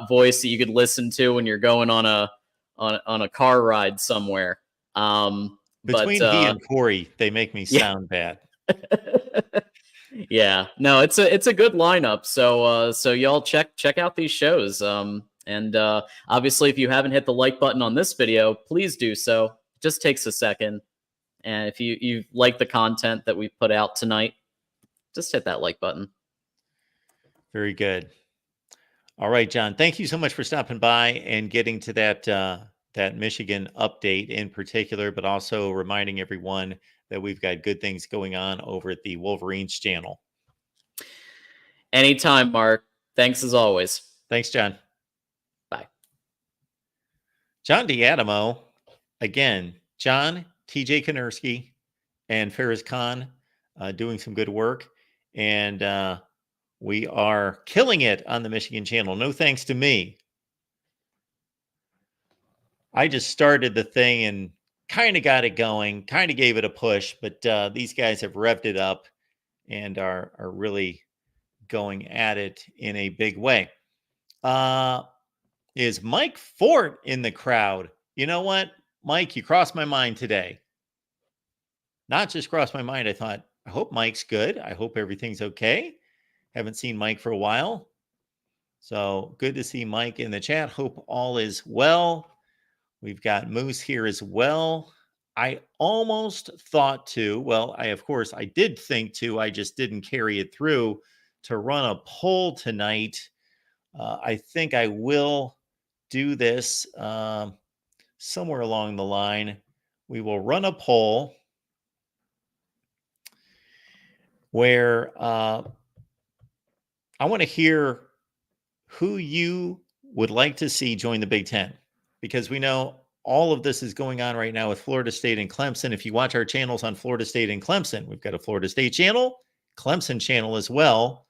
voice that you could listen to when you're going on a car ride somewhere. Between he and Corey, they make me sound bad. Yeah, no, it's a good lineup. So y'all check out these shows. And obviously, if you haven't hit the like button on this video, please do so. It just takes a second. And if you like the content that we put out tonight, just hit that like button. Very good. All right, John, thank you so much for stopping by and getting to that Michigan update in particular, but also reminding everyone that we've got good things going on over at the Wolverines channel. Anytime, Mark. Thanks as always. Thanks, John. Bye. John D'Adamo, again, John, TJ Konerski, and Ferris Khan doing some good work. And we are killing it on the Michigan channel. No thanks to me. I just started the thing and kind of got it going, kind of gave it a push, but these guys have revved it up and are really going at it in a big way. Is Mike Fort in the crowd? You know what, Mike, you crossed my mind today. Not just crossed my mind. I thought, I hope Mike's good. I hope everything's okay. Haven't seen Mike for a while. So good to see Mike in the chat. Hope all is well. We've got Moose here as well. I almost thought to, well, of course I did think to, I just didn't carry it through to run a poll tonight. I think I will do this somewhere along the line. We will run a poll where I want to hear who you would like to see join the Big Ten, because we know all of this is going on right now with Florida State and Clemson. If you watch our channels on Florida State and Clemson, we've got a Florida State channel, Clemson channel as well.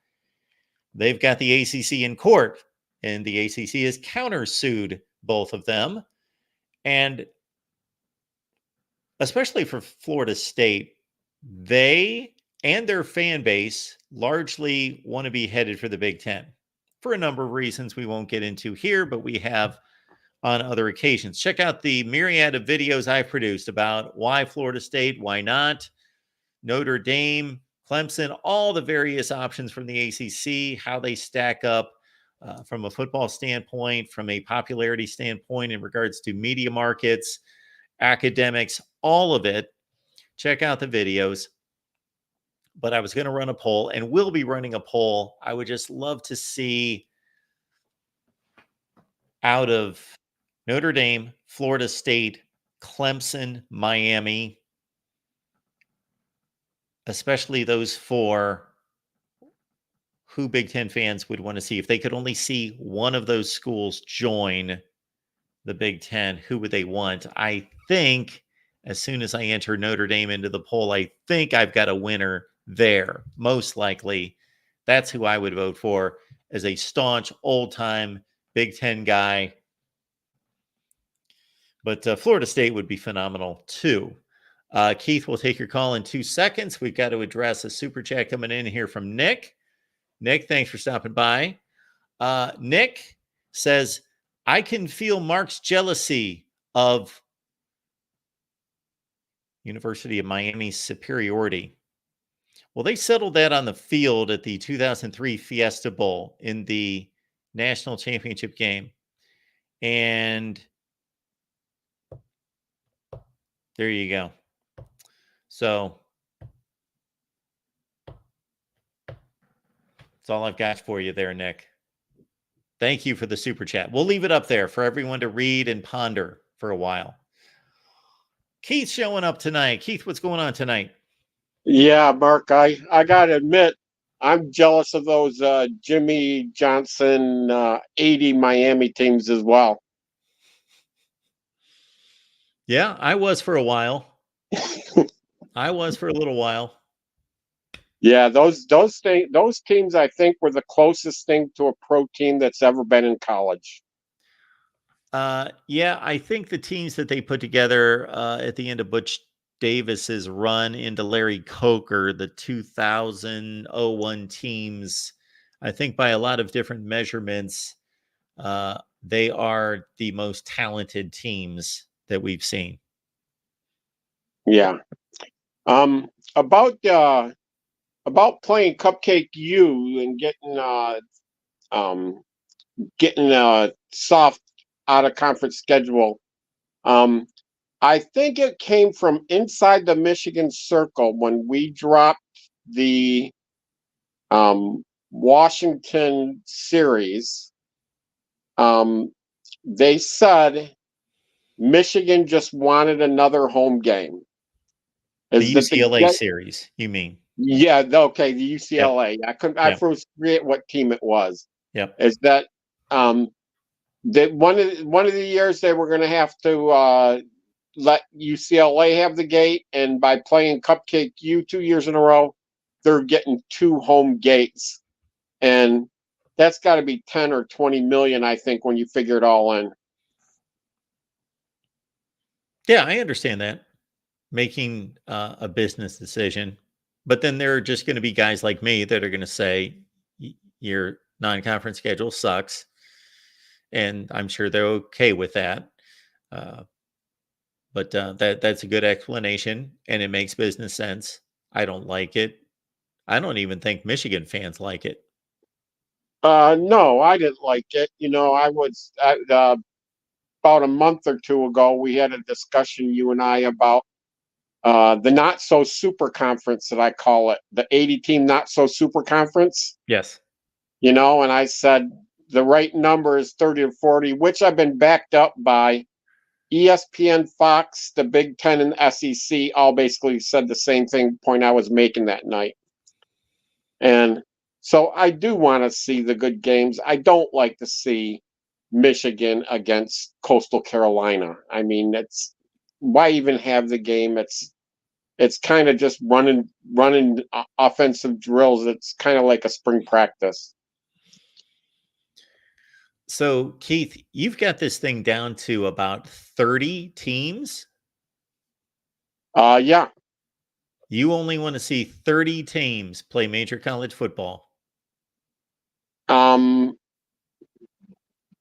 They've got the ACC in court, and the ACC has countersued both of them. And especially for Florida State, they and their fan base largely want to be headed for the Big Ten for a number of reasons we won't get into here, but we have on other occasions. Check out the myriad of videos I've produced about why Florida State, why not, Notre Dame, Clemson, all the various options from the ACC, how they stack up from a football standpoint, from a popularity standpoint in regards to media markets, academics, all of it. Check out the videos. But I was going to run a poll, and will be running a poll. I would just love to see out of Notre Dame, Florida State, Clemson, Miami, especially those four, who Big Ten fans would want to see. If they could only see one of those schools join the Big Ten, who would they want? I think as soon as I enter Notre Dame into the poll, I think I've got a winner there. Most likely, that's who I would vote for as a staunch, old-time Big Ten guy. But Florida State would be phenomenal, too. Keith, we'll take your call in 2 seconds. We've got to address a super chat coming in here from Nick. Nick, thanks for stopping by. Nick says, I can feel Mark's jealousy of University of Miami's superiority. Well, they settled that on the field at the 2003 Fiesta Bowl in the national championship game. And there you go. So that's all I've got for you there, Nick. Thank you for the super chat. We'll leave it up there for everyone to read and ponder for a while. Keith showing up tonight. Keith, what's going on tonight? Yeah, Mark, I got to admit, I'm jealous of those Jimmy Johnson 80 Miami teams as well. Yeah, I was for a while. I was for a little while. Yeah, those teams I think were the closest thing to a pro team that's ever been in college. Yeah, I think the teams that they put together at the end of Butch Davis's run into Larry Coker, the 2001 teams, I think by a lot of different measurements, they are the most talented teams that we've seen. Yeah. About playing Cupcake U and getting a soft out of conference schedule. I think it came from inside the Michigan Circle when we dropped the Washington series. They said Michigan just wanted another home game. The UCLA series, you mean? Yeah, okay, the UCLA. Yep. I first forget what team it was. Yep. Is that that one of the years they were going to have to let UCLA have the gate, and by playing Cupcake U 2 years in a row, they're getting 2 home gates, and that's got to be 10 or 20 million, I think, when you figure it all in. Yeah, I understand that, making a business decision, but then there are just going to be guys like me that are going to say your non-conference schedule sucks, and I'm sure they're okay with that. But that's a good explanation, and it makes business sense. I don't like it. I don't even think Michigan fans like it. No, I didn't like it. You know, I was about a month or two ago, we had a discussion, you and I, about the not so super conference that I call it, the 80 team not so super conference. Yes. You know, and I said the right number is 30 to 40, which I've been backed up by ESPN, Fox, the Big Ten, and SEC. All basically said the same point I was making that night. And so I do want to see the good games. I don't like to see Michigan against Coastal Carolina. I mean, why even have the game? It's kind of just running offensive drills. It's kind of like a spring practice. So, Keith, you've got this thing down to about 30 teams? Yeah. You only want to see 30 teams play major college football?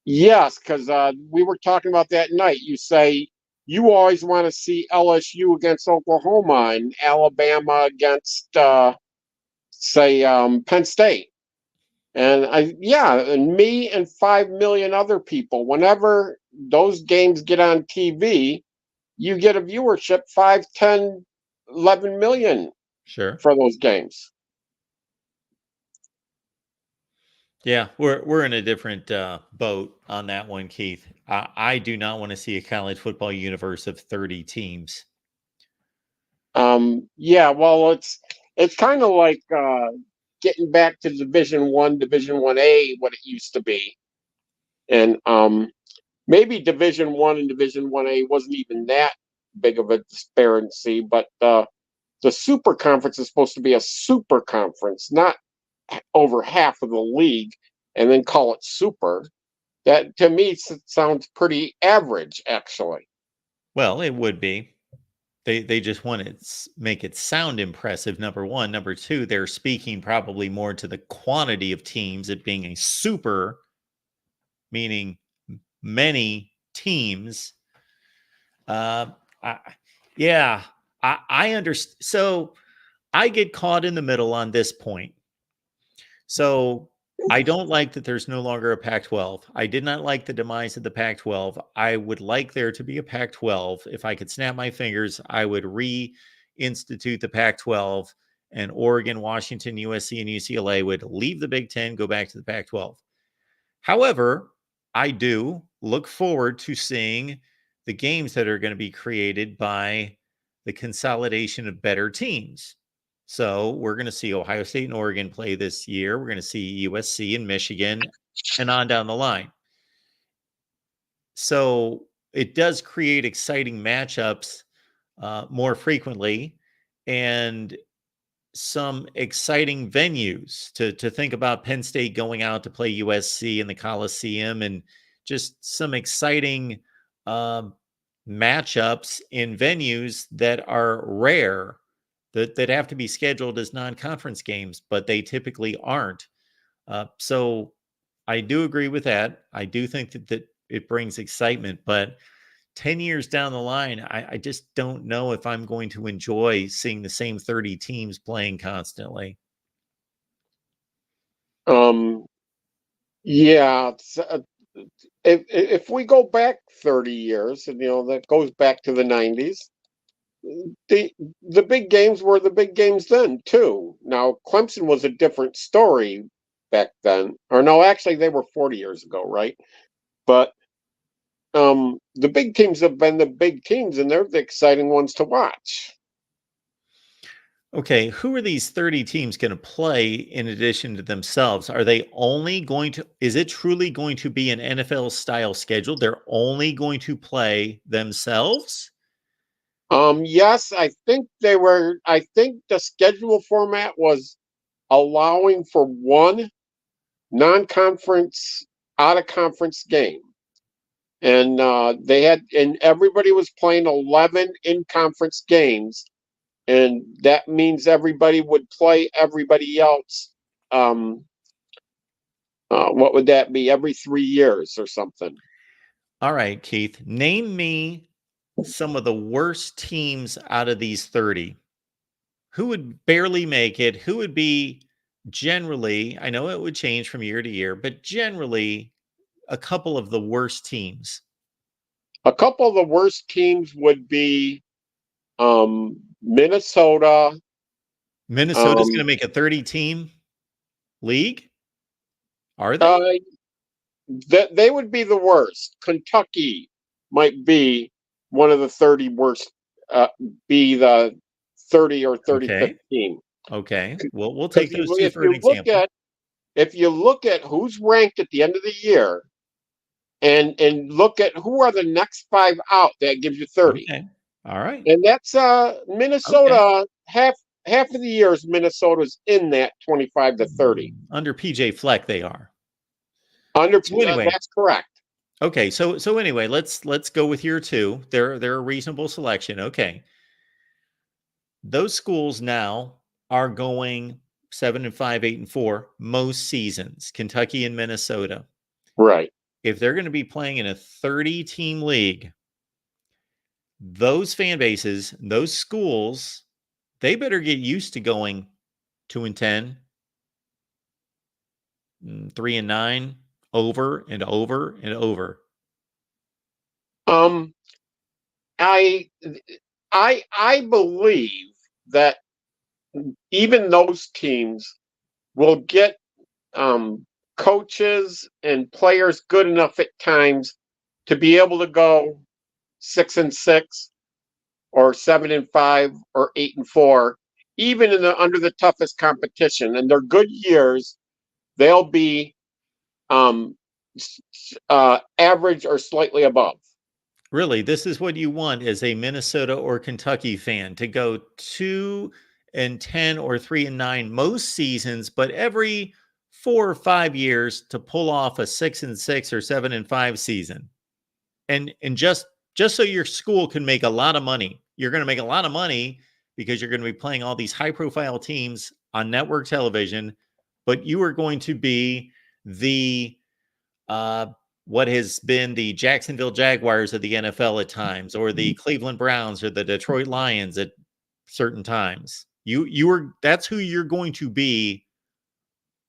Yes, because we were talking about that night. You say you always want to see LSU against Oklahoma and Alabama against, say, Penn State. And me and 5 million other people, whenever those games get on TV, you get a viewership 5, 10, 11 million Sure. for those games. Yeah, we're in a different boat on that one, Keith. I do not want to see a college football universe of 30 teams. Yeah, well, it's kind of like getting back to Division 1, Division 1A, what it used to be. And maybe Division 1 and Division 1A wasn't even that big of a disparity, but the super conference is supposed to be a super conference, not over half of the league, and then call it super. That, to me, sounds pretty average, actually. Well, it would be. they just want to make it sound impressive. Number one. Number two, they're speaking probably more to the quantity of teams, it being a super, meaning many teams. I, yeah, I understand. So I get caught in the middle on this point. So I don't like that there's no longer a Pac-12. I did not like the demise of the Pac-12. I would like there to be a Pac-12. If I could snap my fingers, I would reinstitute the Pac-12, and Oregon, Washington, USC, and UCLA would leave the Big Ten, go back to the Pac-12. However, I do look forward to seeing the games that are going to be created by the consolidation of better teams. So we're going to see Ohio State and Oregon play this year. We're going to see USC and Michigan and on down the line. So it does create exciting matchups more frequently and some exciting venues to think about. Penn State going out to play USC in the Coliseum, and just some exciting matchups in venues that are rare, that have to be scheduled as non-conference games, but they typically aren't. So I do agree with that. I do think that it brings excitement, but 10 years down the line, I just don't know if I'm going to enjoy seeing the same 30 teams playing constantly. Yeah. If we go back 30 years, and that goes back to the 90s, the big games were the big games then too. Now Clemson was a different story back then, or no, actually they were 40 years ago, right? But the big teams have been the big teams, and they're the exciting ones to watch. Okay, who are these 30 teams going to play in addition to themselves? Are they only going to, is it truly going to be an NFL style schedule? They're only going to play themselves? Yes, I think the schedule format was allowing for one non-conference out of conference game. And and everybody was playing 11 in-conference games. And that means everybody would play everybody else. What would that be? Every 3 years or something. All right, Keith, name me some of the worst teams out of these 30. Who would barely make it? Who would be generally, I know it would change from year to year, but generally a couple of the worst teams? A couple of the worst teams would be Minnesota. Minnesota's going to make a 30-team league? Are they? They would be the worst. Kentucky might be one of the 30 worst, be the 30 or 35th team. Okay. Well, we'll take those two if for an you look example. if you look at who's ranked at the end of the year, and look at who are the next 5 out, that gives you 30. Okay. All right. And that's Minnesota. Okay. Half of the years Minnesota's in that 25 to 30. Under PJ Fleck, they are. That's correct. Okay, so anyway, let's go with year 2. They're a reasonable selection. Okay. Those schools now are going 7-5, 8-4 most seasons, Kentucky and Minnesota. Right. If they're going to be playing in a 30-team league, those fan bases, those schools, they better get used to going 2-10, 3-9, over and over and over. I believe that even those teams will get coaches and players good enough at times to be able to go 6-6 or 7-5 or 8-4, even under the toughest competition. And their good years, they'll be average or slightly above. Really, this is what you want as a Minnesota or Kentucky fan, to go 2-10 or 3-9 most seasons, but every 4 or 5 years to pull off a 6-6 or 7-5 season, and just so your school can make a lot of money. you're going to make a lot of money because you're going to be playing all these high profile teams on network television, but you are going to be the what has been the Jacksonville Jaguars of the NFL at times, or the Cleveland Browns or the Detroit Lions at certain times. That's who you're going to be.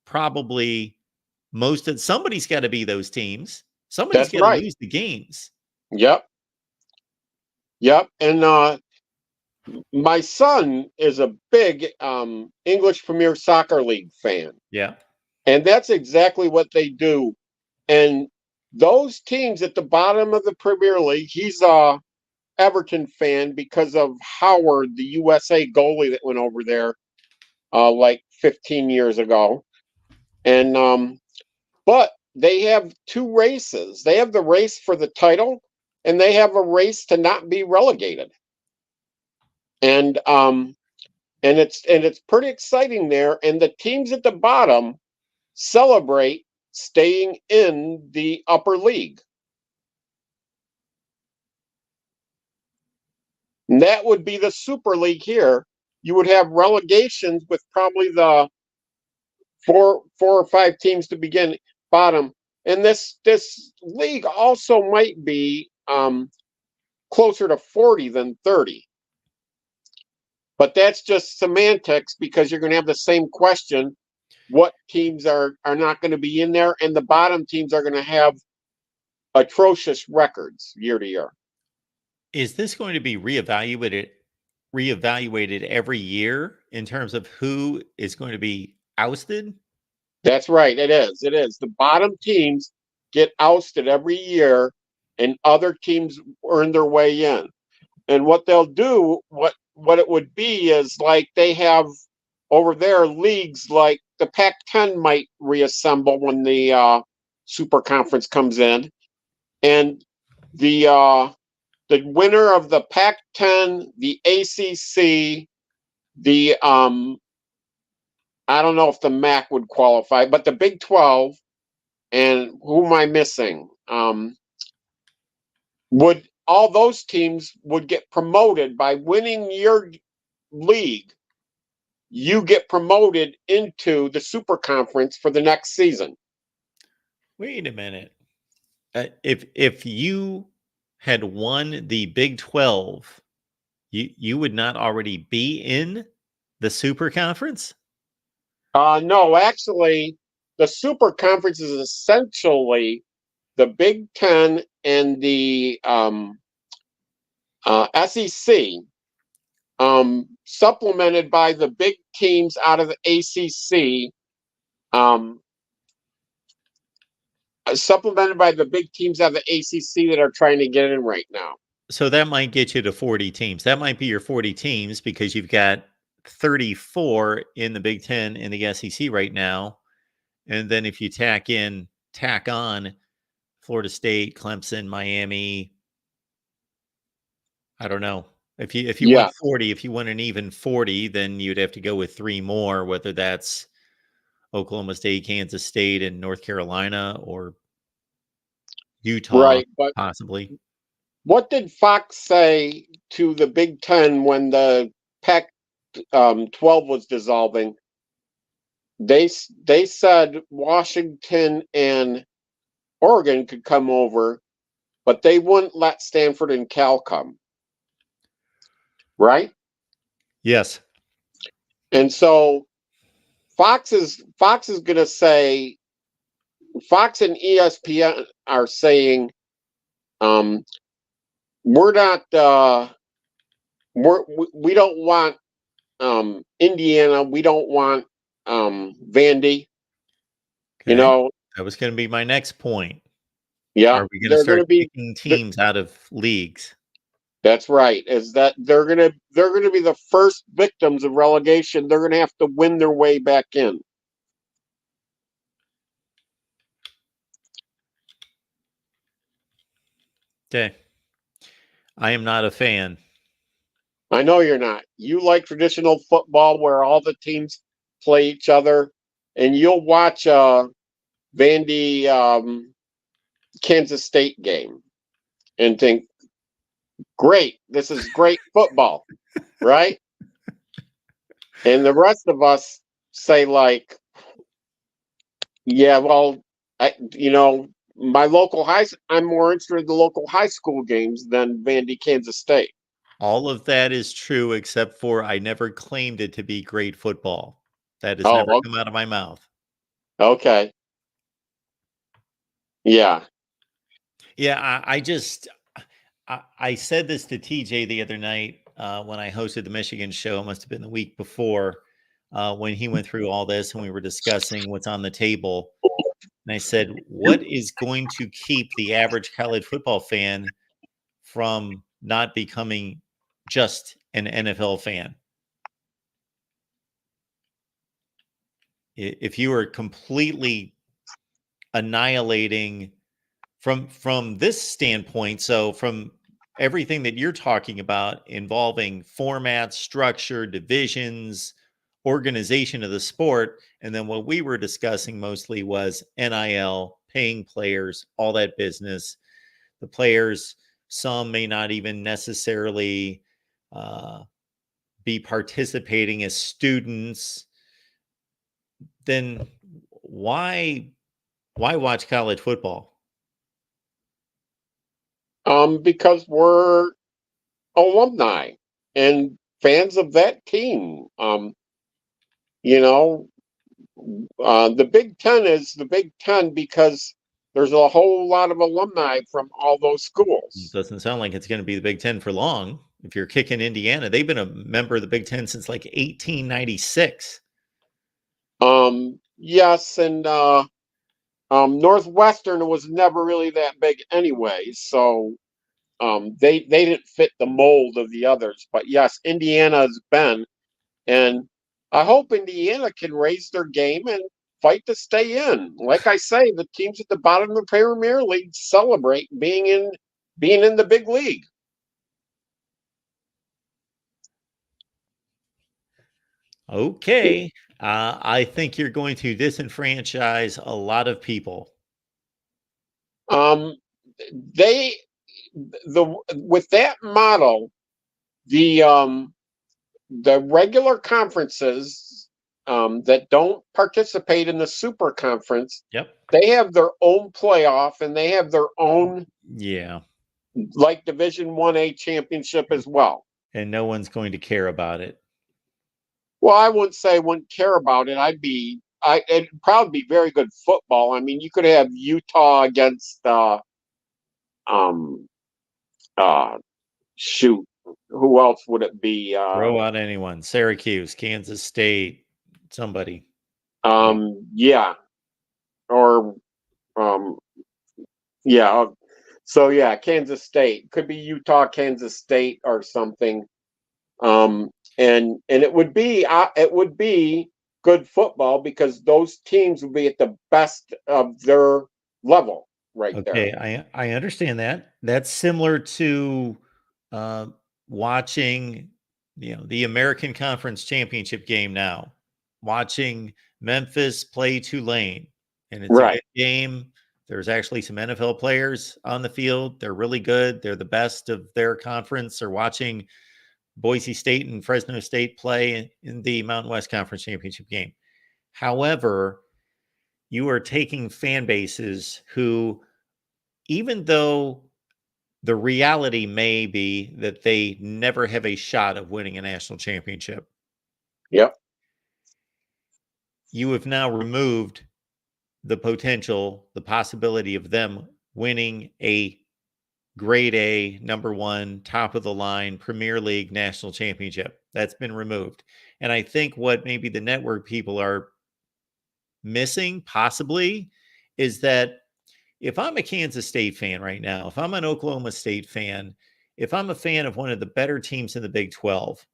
Probably somebody's got to be those teams. Somebody's That's got to right. lose the games. Yep. And my son is a big English Premier Soccer League fan. Yeah. And that's exactly what they do. And those teams at the bottom of the Premier League, he's a Everton fan because of Howard, the USA goalie that went over there like 15 years ago. And but they have two races. They have the race for the title, and they have a race to not be relegated. And it's pretty exciting there. And the teams at the bottom celebrate staying in the upper league. And that would be the Super League here. You would have relegations with probably the four or five teams to begin bottom. And this league also might be closer to 40 than 30. But that's just semantics, because you're going to have the same question. What teams are not going to be in there, and the bottom teams are going to have atrocious records year to year. Is this going to be reevaluated every year in terms of who is going to be ousted? That's right. It is. The bottom teams get ousted every year, and other teams earn their way in. And what they'll do, what it would be is, like, they have over there leagues like the Pac-10 might reassemble when the Super Conference comes in, and the winner of the Pac-10, the ACC, the I don't know if the MAC would qualify, but the Big 12, and who am I missing? Would all those teams would get promoted by winning your league? You get promoted into the Super Conference for the next season. Wait a minute. If you had won the Big 12, you would not already be in the Super Conference? No, actually, the Super Conference is essentially the Big 10 and the SEC, supplemented by the big teams out of the ACC, supplemented by the big teams out of the ACC that are trying to get in right now. So that might get you to 40 teams. That might be your 40 teams, because you've got 34 in the Big 10 and the SEC right now. And then if you tack on Florida State, Clemson, Miami, I don't know. If you want 40, if you want an even 40, then you'd have to go with three more, whether that's Oklahoma State, Kansas State, and North Carolina, or Utah, right? But possibly. What did Fox say to the Big 10 when the Pac-12 was dissolving? They said Washington and Oregon could come over, but they wouldn't let Stanford and Cal come. Right? Yes. And so Fox is going to say, Fox and ESPN are saying, we don't want Indiana, we don't want Vandy. Okay. You know, that was going to be my next point. yeah, Are we going to start picking teams out of leagues? That's right. Is that they're gonna be the first victims of relegation. They're gonna have to win their way back in. Okay. I am not a fan. I know you're not. You like traditional football where all the teams play each other, and you'll watch a Vandy Kansas State game and think, great. This is great football, right? And the rest of us say like, yeah, well, my local I'm more interested in the local high school games than Vandy, Kansas State. All of that is true, except for I never claimed it to be great football. That has never Oh, come out of my mouth. okay. Yeah. Yeah, I said this to TJ the other night when I hosted the Michigan show. It must have been the week before when he went through all this and we were discussing what's on the table. And I said, what is going to keep the average college football fan from not becoming just an NFL fan? If you are completely annihilating from this standpoint, so from everything that you're talking about involving format, structure, divisions, organization of the sport, and then what we were discussing mostly was NIL, paying players, all that business. The players, some may not even necessarily be participating as students. Then why watch college football? Because we're alumni and fans of that team. You know, the Big Ten is the Big Ten because there's a whole lot of alumni from all those schools. Doesn't sound like it's going to be the Big Ten for long. If you're kicking Indiana, they've been a member of the Big Ten since like 1896. Yes, and Northwestern was never really that big anyway, so they didn't fit the mold of the others. But yes, Indiana's been, and I hope Indiana can raise their game and fight to stay in. Like I say, the teams at the bottom of the Premier League celebrate being in the big league. Okay. I think you're going to disenfranchise a lot of people. Um, they with that model, the regular conferences that don't participate in the super conference, Yep. they have their own playoff and they have their own Yeah. like Division 1A championship as well. And no one's going to care about it. Well, I wouldn't say I wouldn't care about it. It'd probably be very good football. I mean, you could have Utah against um shoot, who else would it be? Throw out anyone. Syracuse, Kansas State, somebody. Yeah, or yeah. So yeah, Kansas State could be Utah, Kansas State, or something. And it would be good football because those teams would be at the best of their level right Okay, there. I understand that. That's similar to uh, watching, the American Conference Championship game now. Watching Memphis play Tulane, and it's a Right. good game. There's actually some NFL players on the field. They're really good. They're the best of their conference. Or watching Boise State and Fresno State play in the Mountain West Conference Championship game. However, you are taking fan bases who, even though the reality may be that they never have a shot of winning a national championship, Yep. you have now removed the potential, the possibility of them winning a grade A, number one, top of the line Premier League national championship. That's been removed. And I think what maybe the network people are missing, possibly, is that if I'm a Kansas State fan right now, if I'm an Oklahoma State fan, if I'm a fan of one of the better teams in the Big 12,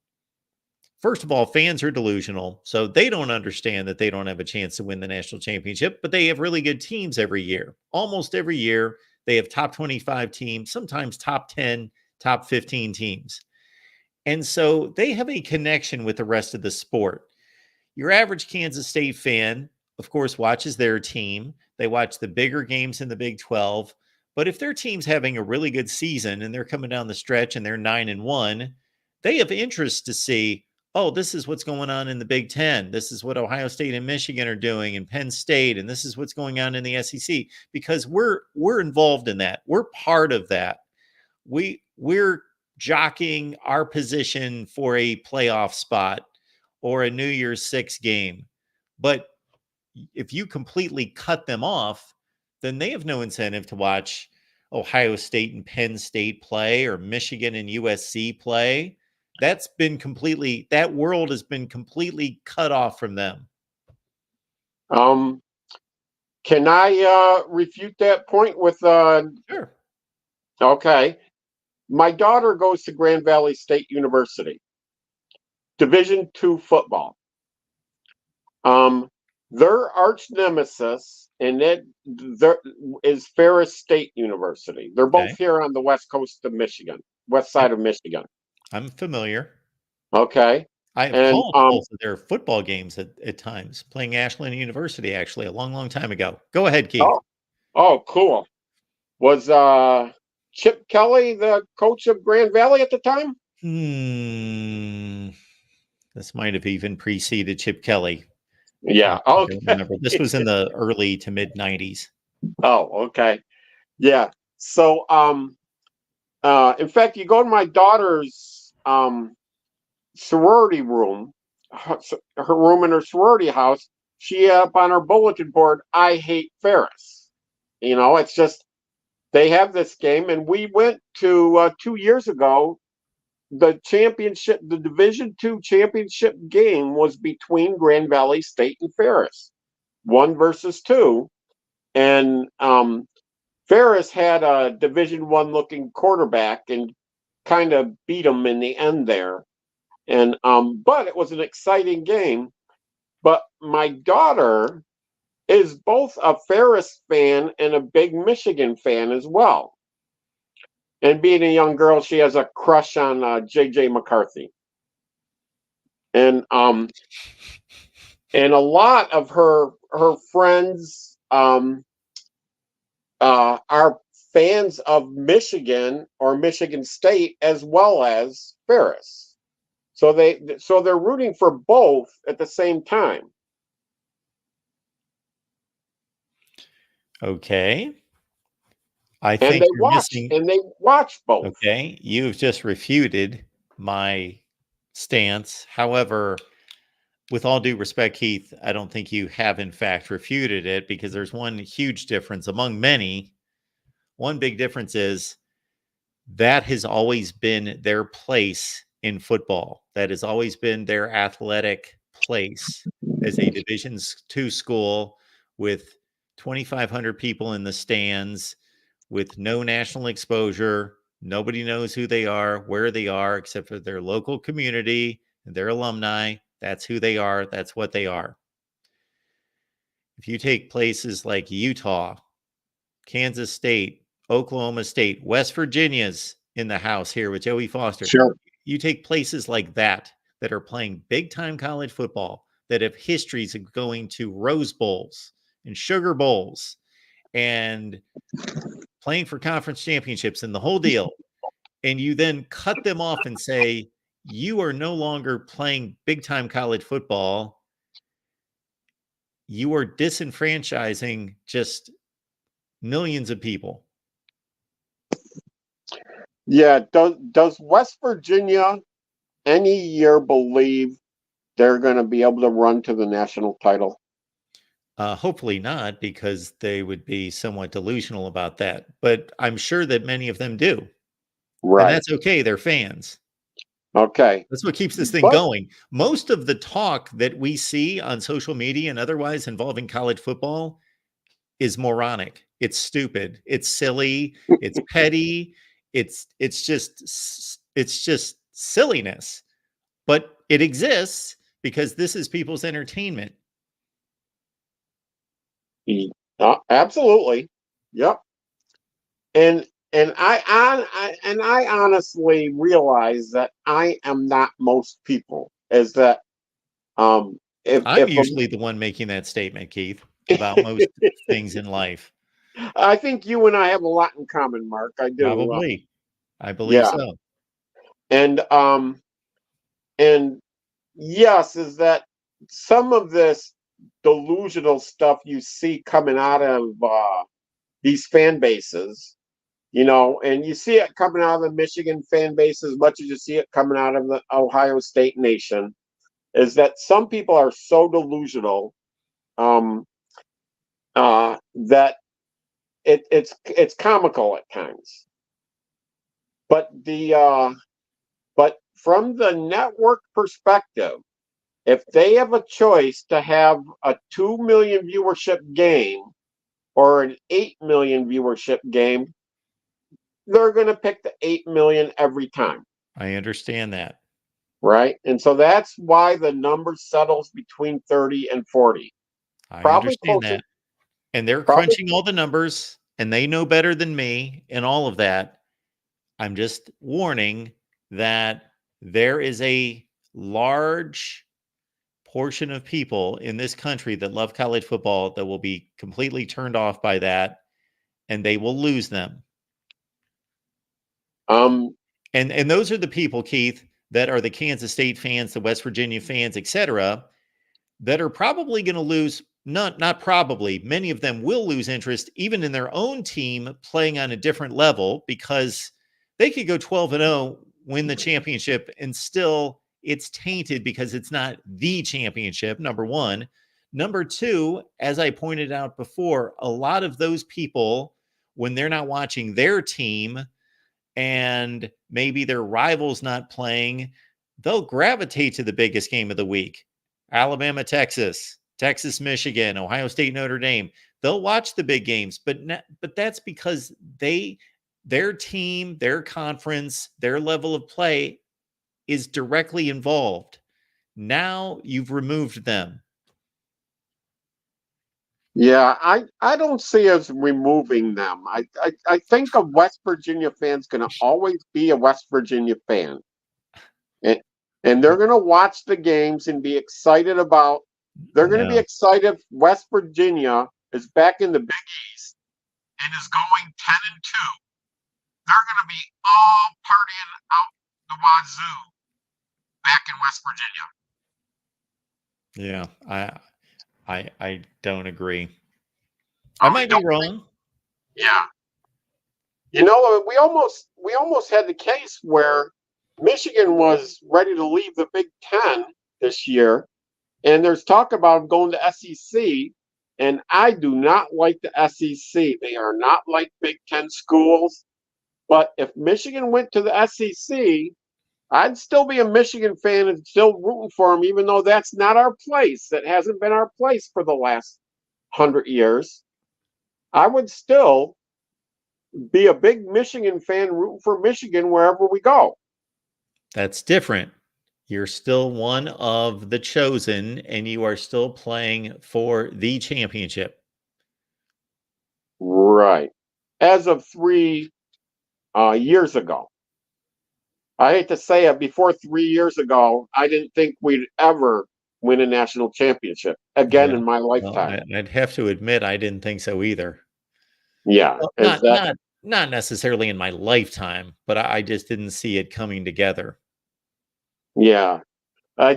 first of all, fans are delusional. So they don't understand that they don't have a chance to win the national championship, but they have really good teams every year. Almost every year, they have top 25 teams, sometimes top 10, top 15 teams. And so they have a connection with the rest of the sport. Your average Kansas State fan, of course, watches their team. They watch the bigger games in the Big 12, But if their team's having a really good season and they're coming down the stretch and they're 9-1, they have interest to see, oh, this is what's going on in the Big Ten. This is what Ohio State and Michigan are doing, and Penn State, and this is what's going on in the SEC, because we're involved in that. We're part of that. We're jockeying our position for a playoff spot or a New Year's Six game. But if you completely cut them off, then they have no incentive to watch Ohio State and Penn State play or Michigan and USC play. That world has been completely cut off from them. Can I refute that point with Sure. Okay. My daughter goes to Grand Valley State University, Division II football. Their arch nemesis is Ferris State University. They're both here on the west coast of Michigan, west side of Michigan. I'm familiar. Okay. I have called both of their football games at times, playing Ashland University, actually, a long, long time ago. Go ahead, Keith. Oh, cool. Was Chip Kelly the coach of Grand Valley at the time? This might have even preceded Chip Kelly. Yeah. Okay. Remember, this was in the early to mid 90s. Oh, okay. Yeah. So, in fact, you go to my daughter's sorority room, her room in her sorority house. She up on her bulletin board, "I hate Ferris." It's just they have this game, and we went to 2 years ago. The Division II championship game was between Grand Valley State and Ferris, 1 versus 2, and Ferris had a Division I looking quarterback and kind of beat him in the end there, and but it was an exciting game. But my daughter is both a Ferris fan and a big Michigan fan as well. And being a young girl, she has a crush on J.J. McCarthy. And a lot of her friends are fans of Michigan or Michigan State as well as Ferris. So they're rooting for both at the same time. Okay. I think they watch both. Okay. You've just refuted my stance. However, with all due respect, Keith, I don't think you have in fact refuted it, because there's one huge difference among many. One big difference is that has always been their place in football. That has always been their athletic place as a Division II school with 2,500 people in the stands, with no national exposure. Nobody knows who they are, where they are, except for their local community and their alumni. That's who they are. That's what they are. If you take places like Utah, Kansas State, Oklahoma State, West Virginia's in the house here with Joey Foster. Sure. You take places like that are playing big-time college football, that have histories of going to Rose Bowls and Sugar Bowls and playing for conference championships and the whole deal, and you then cut them off and say, you are no longer playing big-time college football, you are disenfranchising just millions of people. Yeah. Does West Virginia any year believe they're going to be able to run to the national title? Hopefully not, because they would be somewhat delusional about that. But I'm sure that many of them do. Right. And that's okay. They're fans. Okay. That's what keeps this thing going. Most of the talk that we see on social media and otherwise involving college football is moronic. It's stupid. It's silly. It's petty. It's just silliness. But it exists because this is people's entertainment. Absolutely. Yep. And I honestly realize that I am not most people. Is that I'm usually the one making that statement, Keith, about most things in life. I think you and I have a lot in common, Mark. I do. Probably. I believe Yeah. so. And yes, is that some of this delusional stuff you see coming out of these fan bases, and you see it coming out of the Michigan fan base as much as you see it coming out of the Ohio State nation, is that some people are so delusional that it's comical at times. But from the network perspective, if they have a choice to have a 2 million viewership game or an 8 million viewership game, they're going to pick the 8 million every time. I understand that. Right. And so that's why the number settles between 30 and 40. I Probably understand closer. that. And they're Probably. crunching all the numbers and they know better than me and all of that. I'm just warning that there is a large portion of people in this country that love college football that will be completely turned off by that, and they will lose them. And those are the people, Keith, that are the Kansas State fans, the West Virginia fans, etc., that are probably going to lose. Not probably. Many of them will lose interest even in their own team playing on a different level, because they could go 12-0, win the championship, and still it's tainted because it's not the championship, number one. Number two, as I pointed out before, a lot of those people, when they're not watching their team and maybe their rival's not playing, they'll gravitate to the biggest game of the week. Alabama, Texas, Michigan, Ohio State, Notre Dame. They'll watch the big games, but that's because their team, their conference, their level of play is directly involved. Now you've removed them. Yeah, I don't see us removing them. I think a West Virginia fan's going to always be a West Virginia fan. And they're going to watch the games and be excited about. They're going to be excited if West Virginia is back in the Big East and is going 10-2. They're going to be all partying out the wazoo back in West Virginia. Yeah, I don't agree. I might be wrong. Yeah. We almost had the case where Michigan was ready to leave the Big Ten this year, and there's talk about going to SEC, and I do not like the SEC. They are not like Big Ten schools. But if Michigan went to the SEC, I'd still be a Michigan fan and still rooting for them, even though that's not our place. That hasn't been our place for the last 100 years. I would still be a big Michigan fan rooting for Michigan wherever we go. That's different. You're still one of the chosen, and you are still playing for the championship. Right. As of 3 years ago. I hate to say it, before 3 years ago, I didn't think we'd ever win a national championship again in my lifetime. Well, I'd have to admit I didn't think so either. Yeah. Well, not necessarily in my lifetime, but I just didn't see it coming together. Yeah. We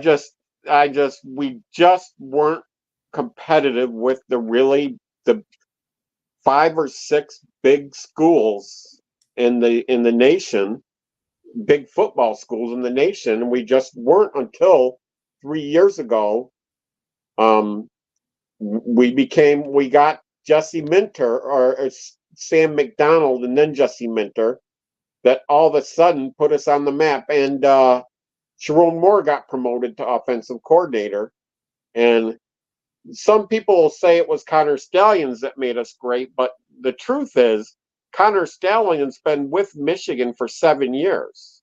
just weren't competitive with the 5 or 6 big schools in the nation, big football schools in the nation, and we just weren't until 3 years ago. We got Jesse Minter or Sam McDonald and then Jesse Minter that all of a sudden put us on the map. And Sharon Moore got promoted to offensive coordinator. And some people will say it was Connor Stallions that made us great, but the truth is Connor Stallions been with Michigan for 7 years.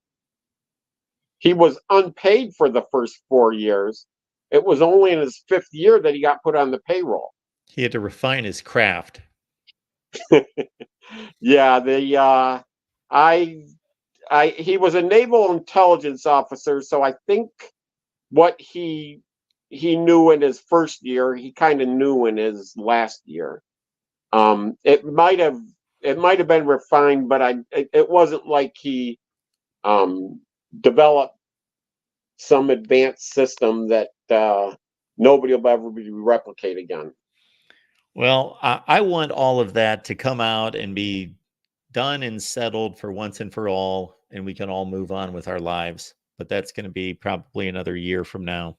He was unpaid for the first 4 years. It was only in his 5th year that he got put on the payroll. He had to refine his craft. Yeah, he was a naval intelligence officer, so I think what he knew in his first year, he kind of knew in his last year. It might have been refined, but it wasn't like he developed some advanced system that nobody will ever be replicate again. Well, I want all of that to come out and be done and settled for once and for all, and we can all move on with our lives. But that's going to be probably another year from now.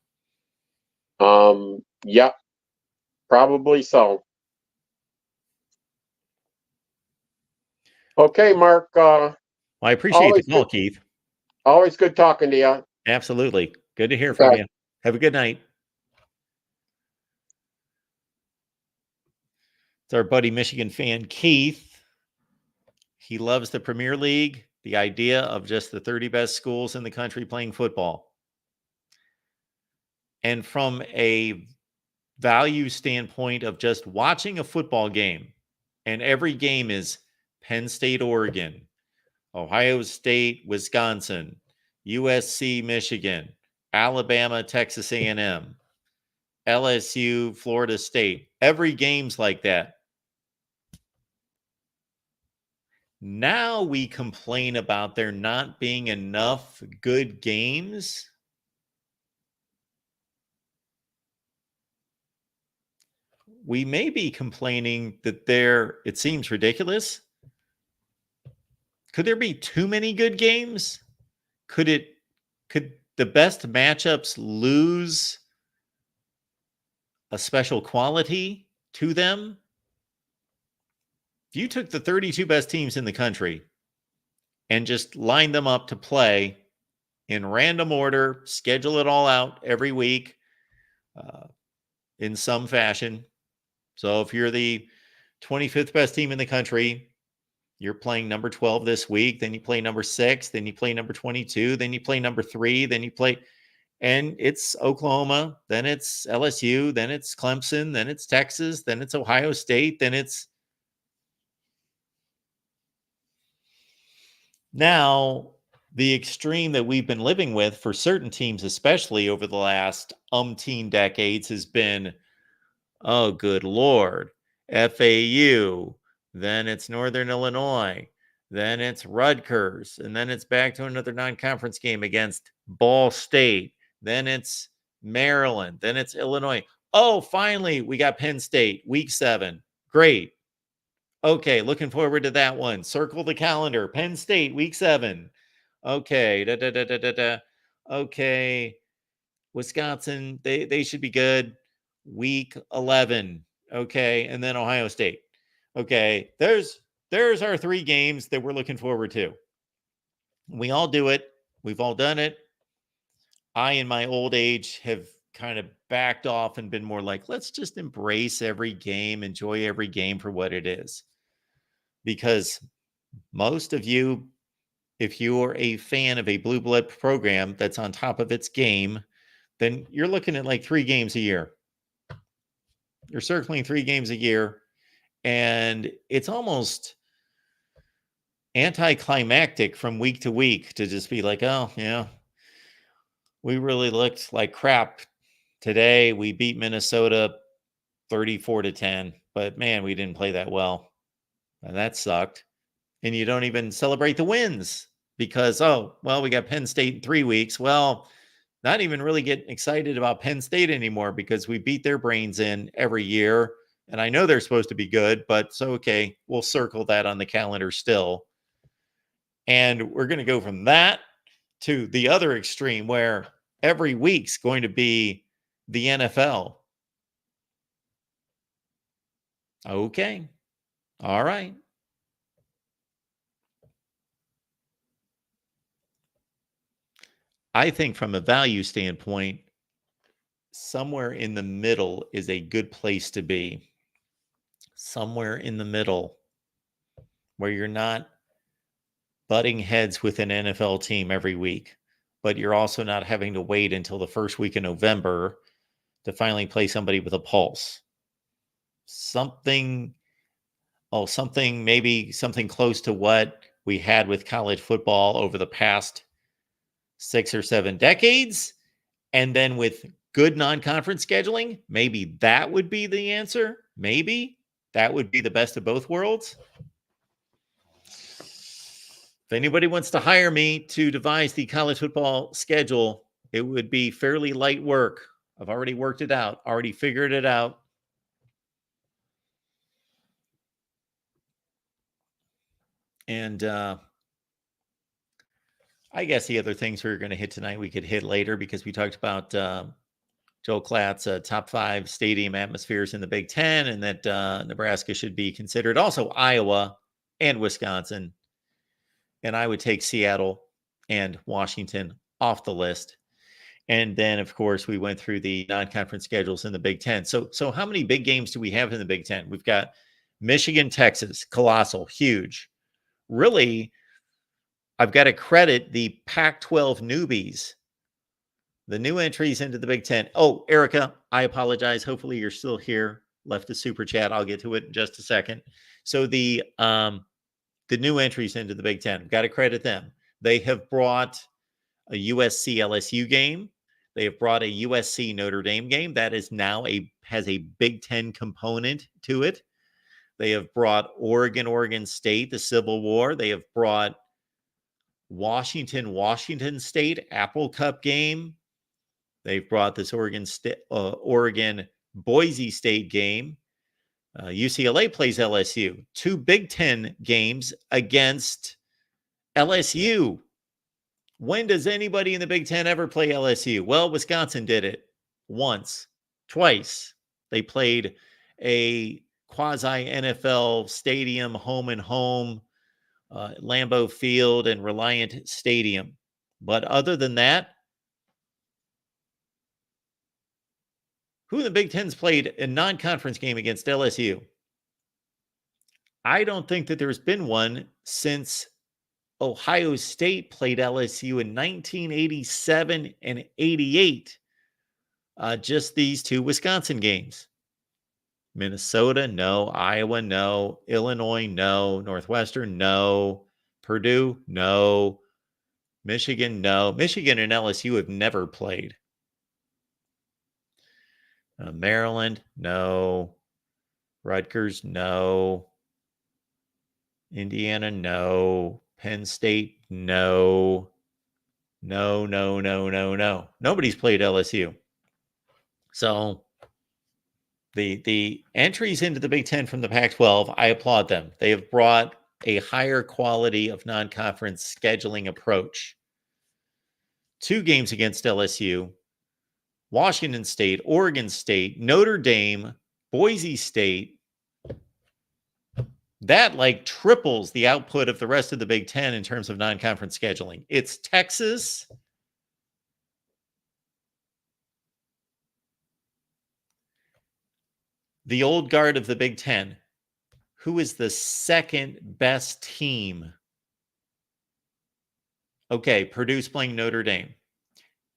Yep, probably so. Okay, Mark. Well, I appreciate the call, Keith. Always good talking to you. Absolutely. Good to hear Okay. from you. Have a good night. It's our buddy Michigan fan, Keith. He loves the Premier League, the idea of just the 30 best schools in the country playing football. And from a value standpoint of just watching a football game, and every game is Penn State, Oregon, Ohio State, Wisconsin, USC, Michigan, Alabama, Texas A&M, LSU, Florida State. Every game's like that. Now we complain about there not being enough good games. We may be complaining that it seems ridiculous. Could there be too many good games? Could the best matchups lose a special quality to them? If you took the 32 best teams in the country and just lined them up to play in random order, schedule it all out every week in some fashion. So if you're the 25th best team in the country, you're playing number 12 this week, then you play number 6, then you play number 22, then you play number 3, then you play, and it's Oklahoma, then it's LSU, then it's Clemson, then it's Texas, then it's Ohio State, then it's now the extreme that we've been living with for certain teams, especially over the last umpteen decades, has been, oh, good Lord, FAU, then it's Northern Illinois, then it's Rutgers, and then it's back to another non-conference game against Ball State, then it's Maryland, then it's Illinois. Oh, finally, we got Penn State, week 7. Great. Okay, looking forward to that one. Circle the calendar. Penn State, week 7. Okay. Okay. Wisconsin, they should be good. Week 11. Okay. And then Ohio State. Okay. There's our 3 games that we're looking forward to. We all do it. We've all done it. I, in my old age, have kind of backed off and been more like, let's just embrace every game, enjoy every game for what it is. Because most of you, if you're a fan of a blue blood program that's on top of its game, then you're looking at like 3 games a year. You're circling 3 games a year, and it's almost anticlimactic from week to week to just be like, oh, yeah, we really looked like crap today. We beat Minnesota 34-10, but man, we didn't play that well. And that sucked. And you don't even celebrate the wins because, oh, well, we got Penn State in 3 weeks. Well, not even really getting excited about Penn State anymore because we beat their brains in every year. And I know they're supposed to be good, but so, okay, we'll circle that on the calendar still. And we're going to go from that to the other extreme where every week's going to be the NFL. Okay. All right. I think from a value standpoint, somewhere in the middle is a good place to be. Somewhere in the middle where you're not butting heads with an NFL team every week, but you're also not having to wait until the first week in November to finally play somebody with a pulse. Something maybe something close to what we had with college football over the past 6 or 7 decades. And then with good non-conference scheduling, maybe that would be the answer. Maybe. That would be the best of both worlds. If anybody wants to hire me to devise the college football schedule, it would be fairly light work. I've already worked it out, already figured it out. And I guess the other things we're going to hit tonight, we could hit later because we talked about Joel Klatt's top 5 stadium atmospheres in the Big Ten, and that Nebraska should be considered. Also Iowa and Wisconsin. And I would take Seattle and Washington off the list. And then, of course, we went through the non-conference schedules in the Big Ten. So how many big games do we have in the Big Ten? We've got Michigan, Texas, colossal, huge. Really, I've got to credit the Pac-12 newbies, the new entries into the Big Ten. Oh, Erica, I apologize. Hopefully you're still here. Left a super chat. I'll get to it in just a second. So the new entries into the Big Ten, got to credit them. They have brought a USC LSU game. They have brought a USC Notre Dame game that is now has a Big Ten component to it. They have brought Oregon State, the Civil War. They have brought Washington State Apple Cup game. They've brought this Oregon Boise State game. UCLA plays LSU. 2 Big Ten games against LSU. When does anybody in the Big Ten ever play LSU? Well, Wisconsin did it once, twice. They played a quasi-NFL stadium, home and home, Lambeau Field and Reliant Stadium. But other than that, who in the Big Ten's played a non-conference game against LSU? I don't think that there's been one since Ohio State played LSU in 1987 and 88. Just these 2 Wisconsin games. Minnesota, no. Iowa, no. Illinois, no. Northwestern, no. Purdue, no. Michigan, no. Michigan and LSU have never played. Maryland, no. Rutgers, no. Indiana, no. Penn State, no. No. Nobody's played LSU. So the entries into the Big Ten from the Pac-12, I applaud them. They have brought a higher quality of non-conference scheduling approach. 2 games against LSU, Washington State, Oregon State, Notre Dame, Boise State. That like triples the output of the rest of the Big Ten in terms of non-conference scheduling. It's Texas, the old guard of the Big Ten. Who is the second best team? Okay, Purdue's playing Notre Dame.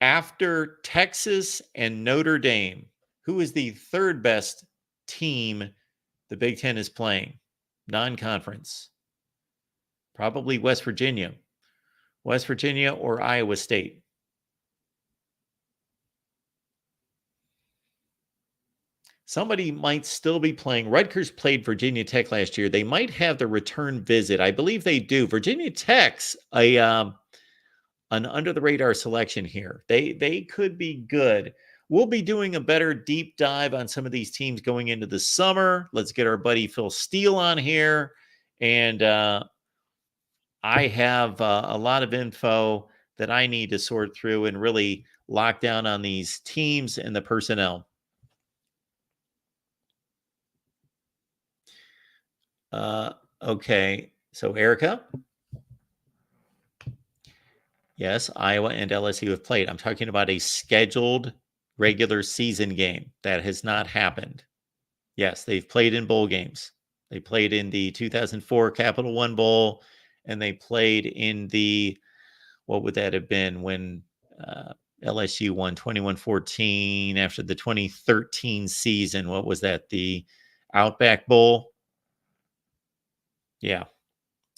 After Texas and Notre Dame, who is the third best team the Big Ten is playing? Non-conference. Probably West Virginia. West Virginia or Iowa State. Somebody might still be playing. Rutgers played Virginia Tech last year. They might have the return visit. I believe they do. Virginia Tech's an under-the-radar selection here. They could be good. We'll be doing a better deep dive on some of these teams going into the summer. Let's get our buddy Phil Steele on here. And I have a lot of info that I need to sort through and really lock down on these teams and the personnel. Okay, so Erica. Yes, Iowa and LSU have played. I'm talking about a scheduled regular season game. That has not happened. Yes, they've played in bowl games. They played in the 2004 Capital One Bowl, and they played in the, what would that have been when LSU won 21-14 after the 2013 season? What was that? The Outback Bowl? Yeah,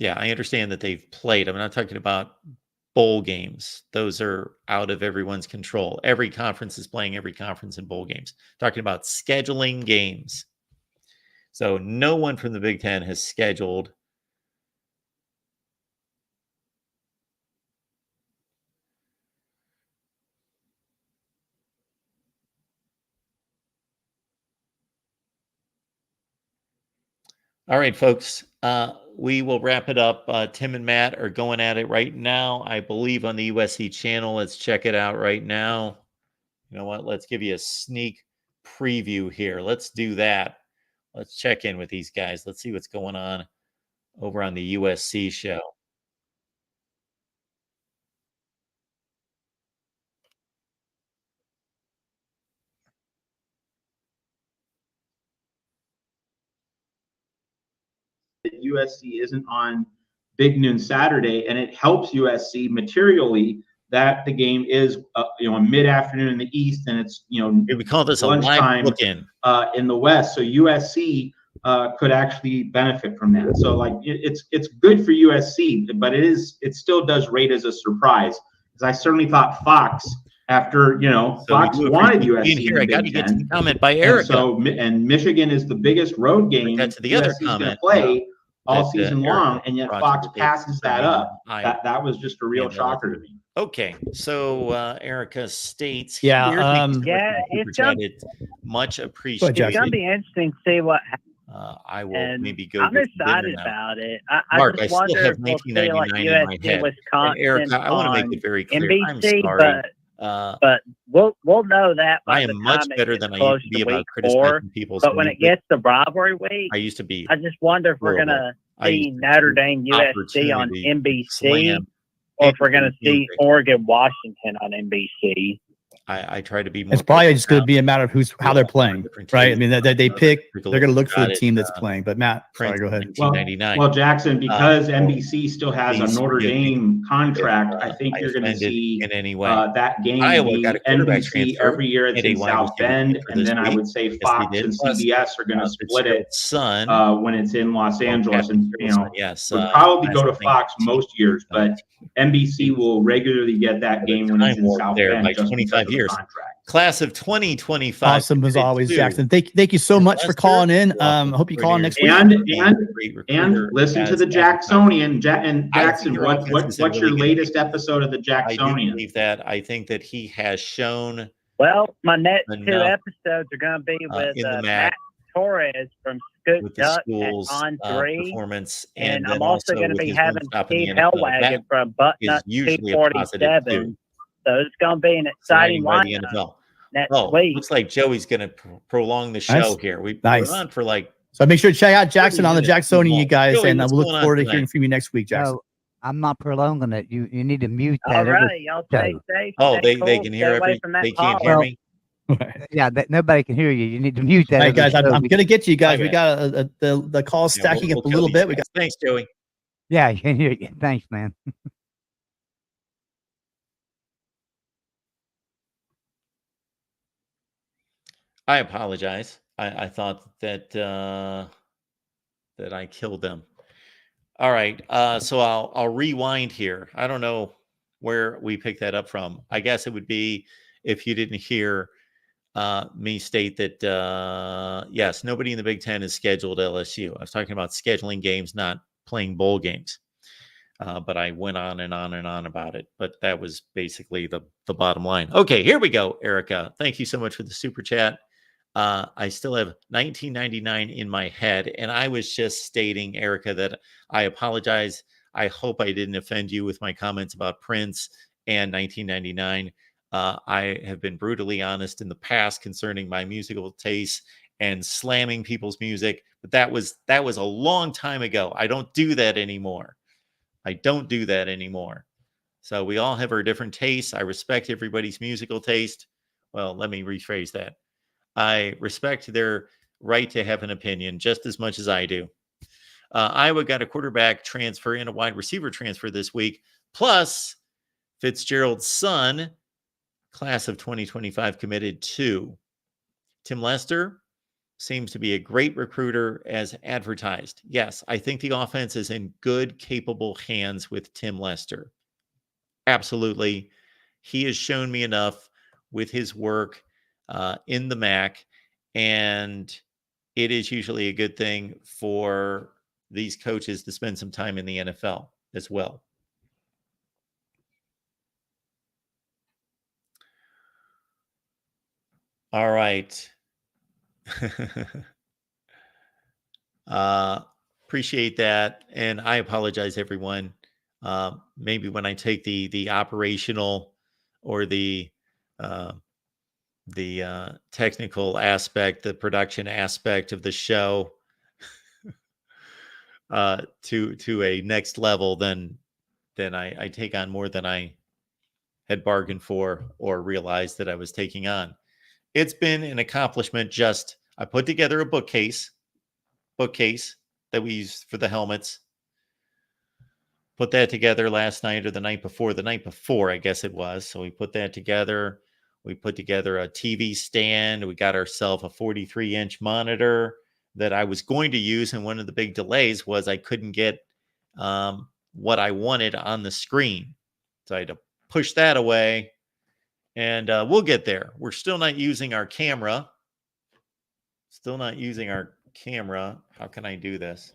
I understand that they've played. I'm not talking about bowl games. Those are out of everyone's control. Every conference is playing every conference in bowl games. Talking about scheduling games. So no one from the Big Ten has scheduled. All right, folks, we will wrap it up. Tim and Matt are going at it right now, I believe, on the USC channel. Let's check it out right now. You know what? Let's give you a sneak preview here. Let's do that. Let's check in with these guys. Let's see what's going on over on the USC show. USC isn't on Big Noon Saturday, and it helps USC materially that the game is mid-afternoon in the East, and it's We call this a live lunchtime look-in in the West. So USC could actually benefit from that. So like it's good for USC, but it still does rate as a surprise, because I certainly thought Fox, after Fox wanted USC here. I got to get to the comment by Erica. And Michigan is the biggest road game to the other USC is going comment, to play all that, season long, and yet Fox passes that up. I- That was just a real shocker to me. Okay, so Erica states, Yeah, here, thank you so much yeah, for the it's super gonna- chat. It's much Go appreciated. ahead, It's gonna be interesting to see what I will and maybe go. I'm get some dinner excited now. about it. Mark, I I just still wonder have if we'll see like 1999 in my USC, head. And Wisconsin Erica, I want to make on it very clear. I'm NBC, sorry. but we'll know that by I the am time much it better gets than I close used to be to about week criticizing 4. people's But when it music. gets to rivalry week, I used to be I just wonder if we're horrible. gonna I used see to Notre Dame USC on opportunity NBC, slam or if we're gonna see music. Oregon Washington on NBC. I try to be more. It's probably just going to be a matter of how they're playing, right? I mean, they pick, they're going to look for the team that's playing. But Matt, sorry, go ahead. 1999. Well, Jackson, because NBC still has a please Notre forgive me Dame contract, if, I think I you're going to offended see in any way. that game Iowa be got a quarterback NBC transfer every year. It's and a in wide South receiver Bend, transfer and this then I week. would say Yes, Fox they did. and Plus, CBS are going to split it Fitzgerald's son. when it's in Los Well, Angeles, Captain and Fitzgerald's son, yes, would probably go to last Fox 19, most years, but NBC will regularly get that game when it's in South there Bend by just 25 because of the years. contract. Class of 2025. Awesome as always, two. Jackson. Thank you so much for Lester, calling in. welcome I hope you call in next week. And and listen to the Jacksonian. Jackson, what's your latest episode of the I do Jacksonian? believe that. I think that he has shown Well, my next 2 enough, episodes are going to be with in the Matt Torres from Scoot with the Duck school's on 3. performance, And then I'm also going to with be his having one-stop in the Steve NFL. Hellwagon That from is Buttnut usually a positive, 247. too. So it's going to be an Signing exciting by the lineup NFL. next Oh, week. looks like Joey's going to prolong the show Nice. here. We're Nice. on for like. So make sure to check out Jackson on the minutes. Jacksonian, you guys, Joey, and what's we'll look going on forward to tonight? hearing from you next week, Jackson. No, I'm not prolonging it. You need to mute All that. right, y'all stay safe. Oh, stay they cool, can stay hear away from that they can't call. hear Well, me. Yeah, nobody can hear you. You need to mute that. All right, other guys, show I'm going to get you guys. Okay. We got the calls Yeah, stacking we'll up a kill little these bit. We guys. got Thanks, Joey. Yeah, I can hear you. Thanks, man. I apologize. I thought that that I killed them. All right. So I'll rewind here. I don't know where we picked that up from. I guess it would be if you didn't hear me state that yes, nobody in the Big Ten is scheduled LSU. I was talking about scheduling games, not playing bowl games. But I went on and on and on about it. But that was basically the bottom line. Okay, here we go, Erica. Thank you so much for the super chat. I still have 1999 in my head, and I was just stating, Erica, that I apologize. I hope I didn't offend you with my comments about Prince and 1999. I have been brutally honest in the past concerning my musical tastes and slamming people's music, but that was a long time ago. I don't do that anymore. So we all have our different tastes. I respect everybody's musical taste. Well, let me rephrase that. I respect their right to have an opinion just as much as I do. Iowa got a quarterback transfer and a wide receiver transfer this week, plus Fitzgerald's son, class of 2025, committed to. Tim Lester seems to be a great recruiter as advertised. Yes, I think the offense is in good, capable hands with Tim Lester. Absolutely. He has shown me enough with his work in the MAC, and it is usually a good thing for these coaches to spend some time in the NFL as well. All right. Appreciate that. And I apologize, everyone. Maybe when I take the operational or the technical aspect, the production aspect of the show to a next level, then I take on more than I had bargained for or realized that I was taking on. It's been an accomplishment. I put together a bookcase that we use for the helmets. Put that together last night or the night before, I guess it was. So we put that together. We put together a TV stand. We got ourselves a 43-inch monitor that I was going to use. And one of the big delays was I couldn't get what I wanted on the screen. So I had to push that away. And we'll get there. We're still not using our camera. How can I do this?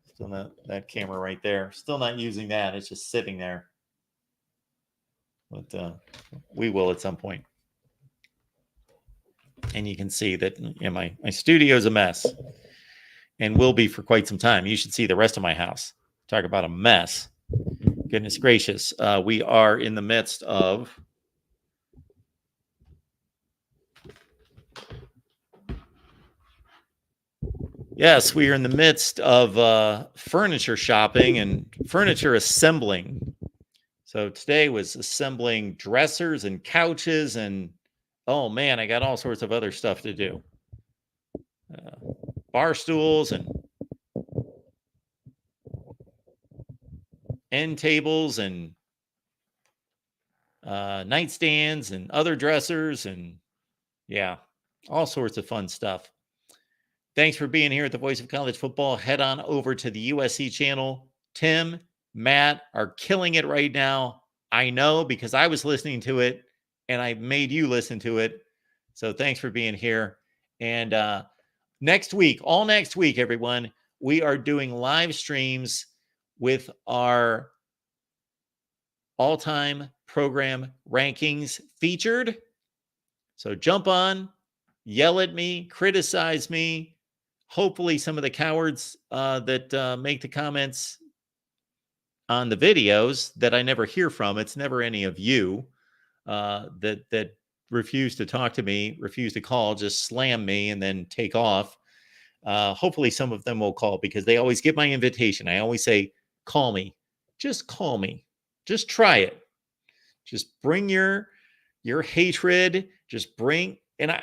Still not that camera right there. Still not using that. It's just sitting there. But we will at some point. And you can see that my studio is a mess and will be for quite some time. You should see the rest of my house. Talk about a mess. Goodness gracious. We are in the midst of Yes, we are in the midst of furniture shopping and furniture assembling. So today was assembling dressers and couches, and oh man, I got all sorts of other stuff to do. Bar stools and end tables and nightstands and other dressers, and yeah, all sorts of fun stuff. Thanks for being here at the Voice of College Football. Head on over to the USC channel. Tim, Matt are killing it right now. I know because I was listening to it and I made you listen to it. So thanks for being here. And next week, everyone, we are doing live streams with our all-time program rankings featured. So jump on, yell at me, criticize me. Hopefully some of the cowards that make the comments on the videos that I never hear from, it's never any of you that refuse to talk to me, refuse to call, just slam me and then take off. Hopefully some of them will call because they always get my invitation. I always say, call me. Just call me. Just try it. Just bring your hatred. Just bring, and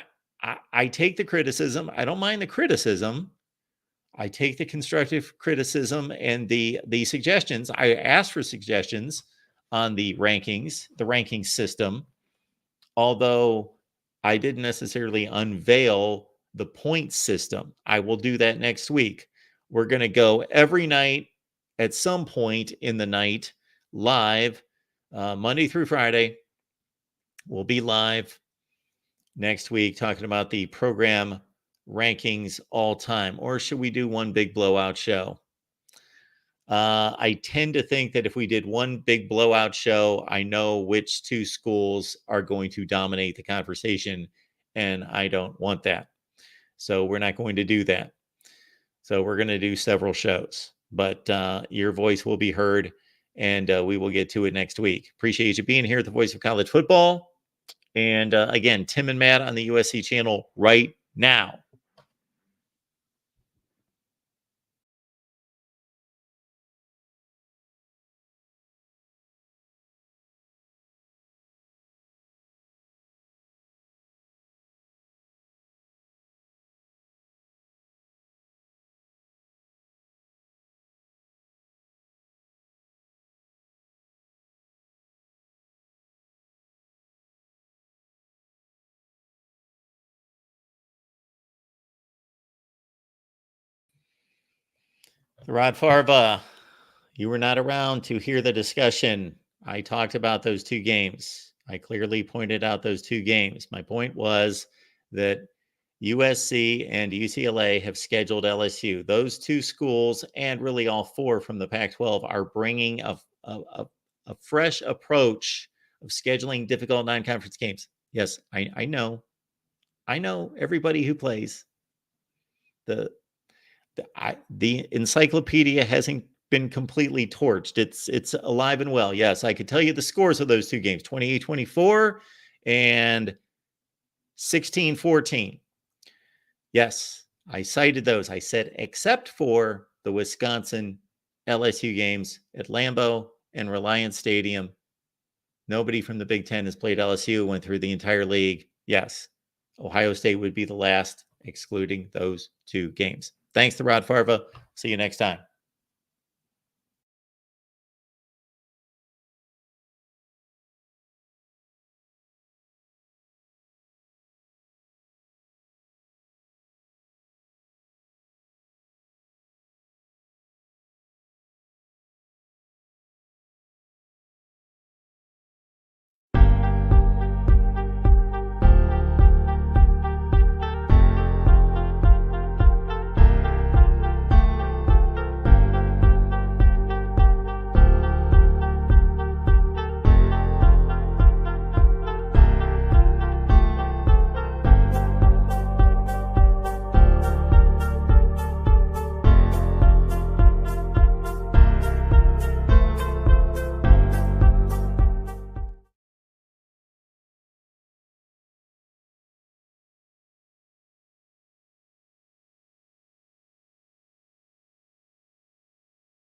I take the criticism. I don't mind the criticism. I take the constructive criticism and the suggestions. I asked for suggestions on the ranking system, although I didn't necessarily unveil the point system. I will do that next week. We're going to go every night at some point in the night live, Monday through Friday. We'll be live next week talking about the program rankings all time. Or should we do one big blowout show? I tend to think that if we did one big blowout show, I know which two schools are going to dominate the conversation, and I don't want that. So we're not going to do that. So we're going to do several shows, but your voice will be heard, and we will get to it next week. Appreciate you being here at the Voice of College Football. And again, Tim and Matt on the USC channel right now. Rod Farva, you were not around to hear the discussion. I talked about those two games. I clearly pointed out those two games. My point was that USC and UCLA have scheduled LSU. Those two schools, and really all four from the Pac-12, are bringing a fresh approach of scheduling difficult non-conference games. Yes, I know everybody who plays. The encyclopedia hasn't been completely torched. It's alive and well. Yes, I could tell you the scores of those two games, 28-24 and 16-14. Yes, I cited those. I said, except for the Wisconsin LSU games at Lambeau and Reliance Stadium, nobody from the Big Ten has played LSU, went through the entire league. Yes, Ohio State would be the last, excluding those two games. Thanks to Rod Farva. See you next time.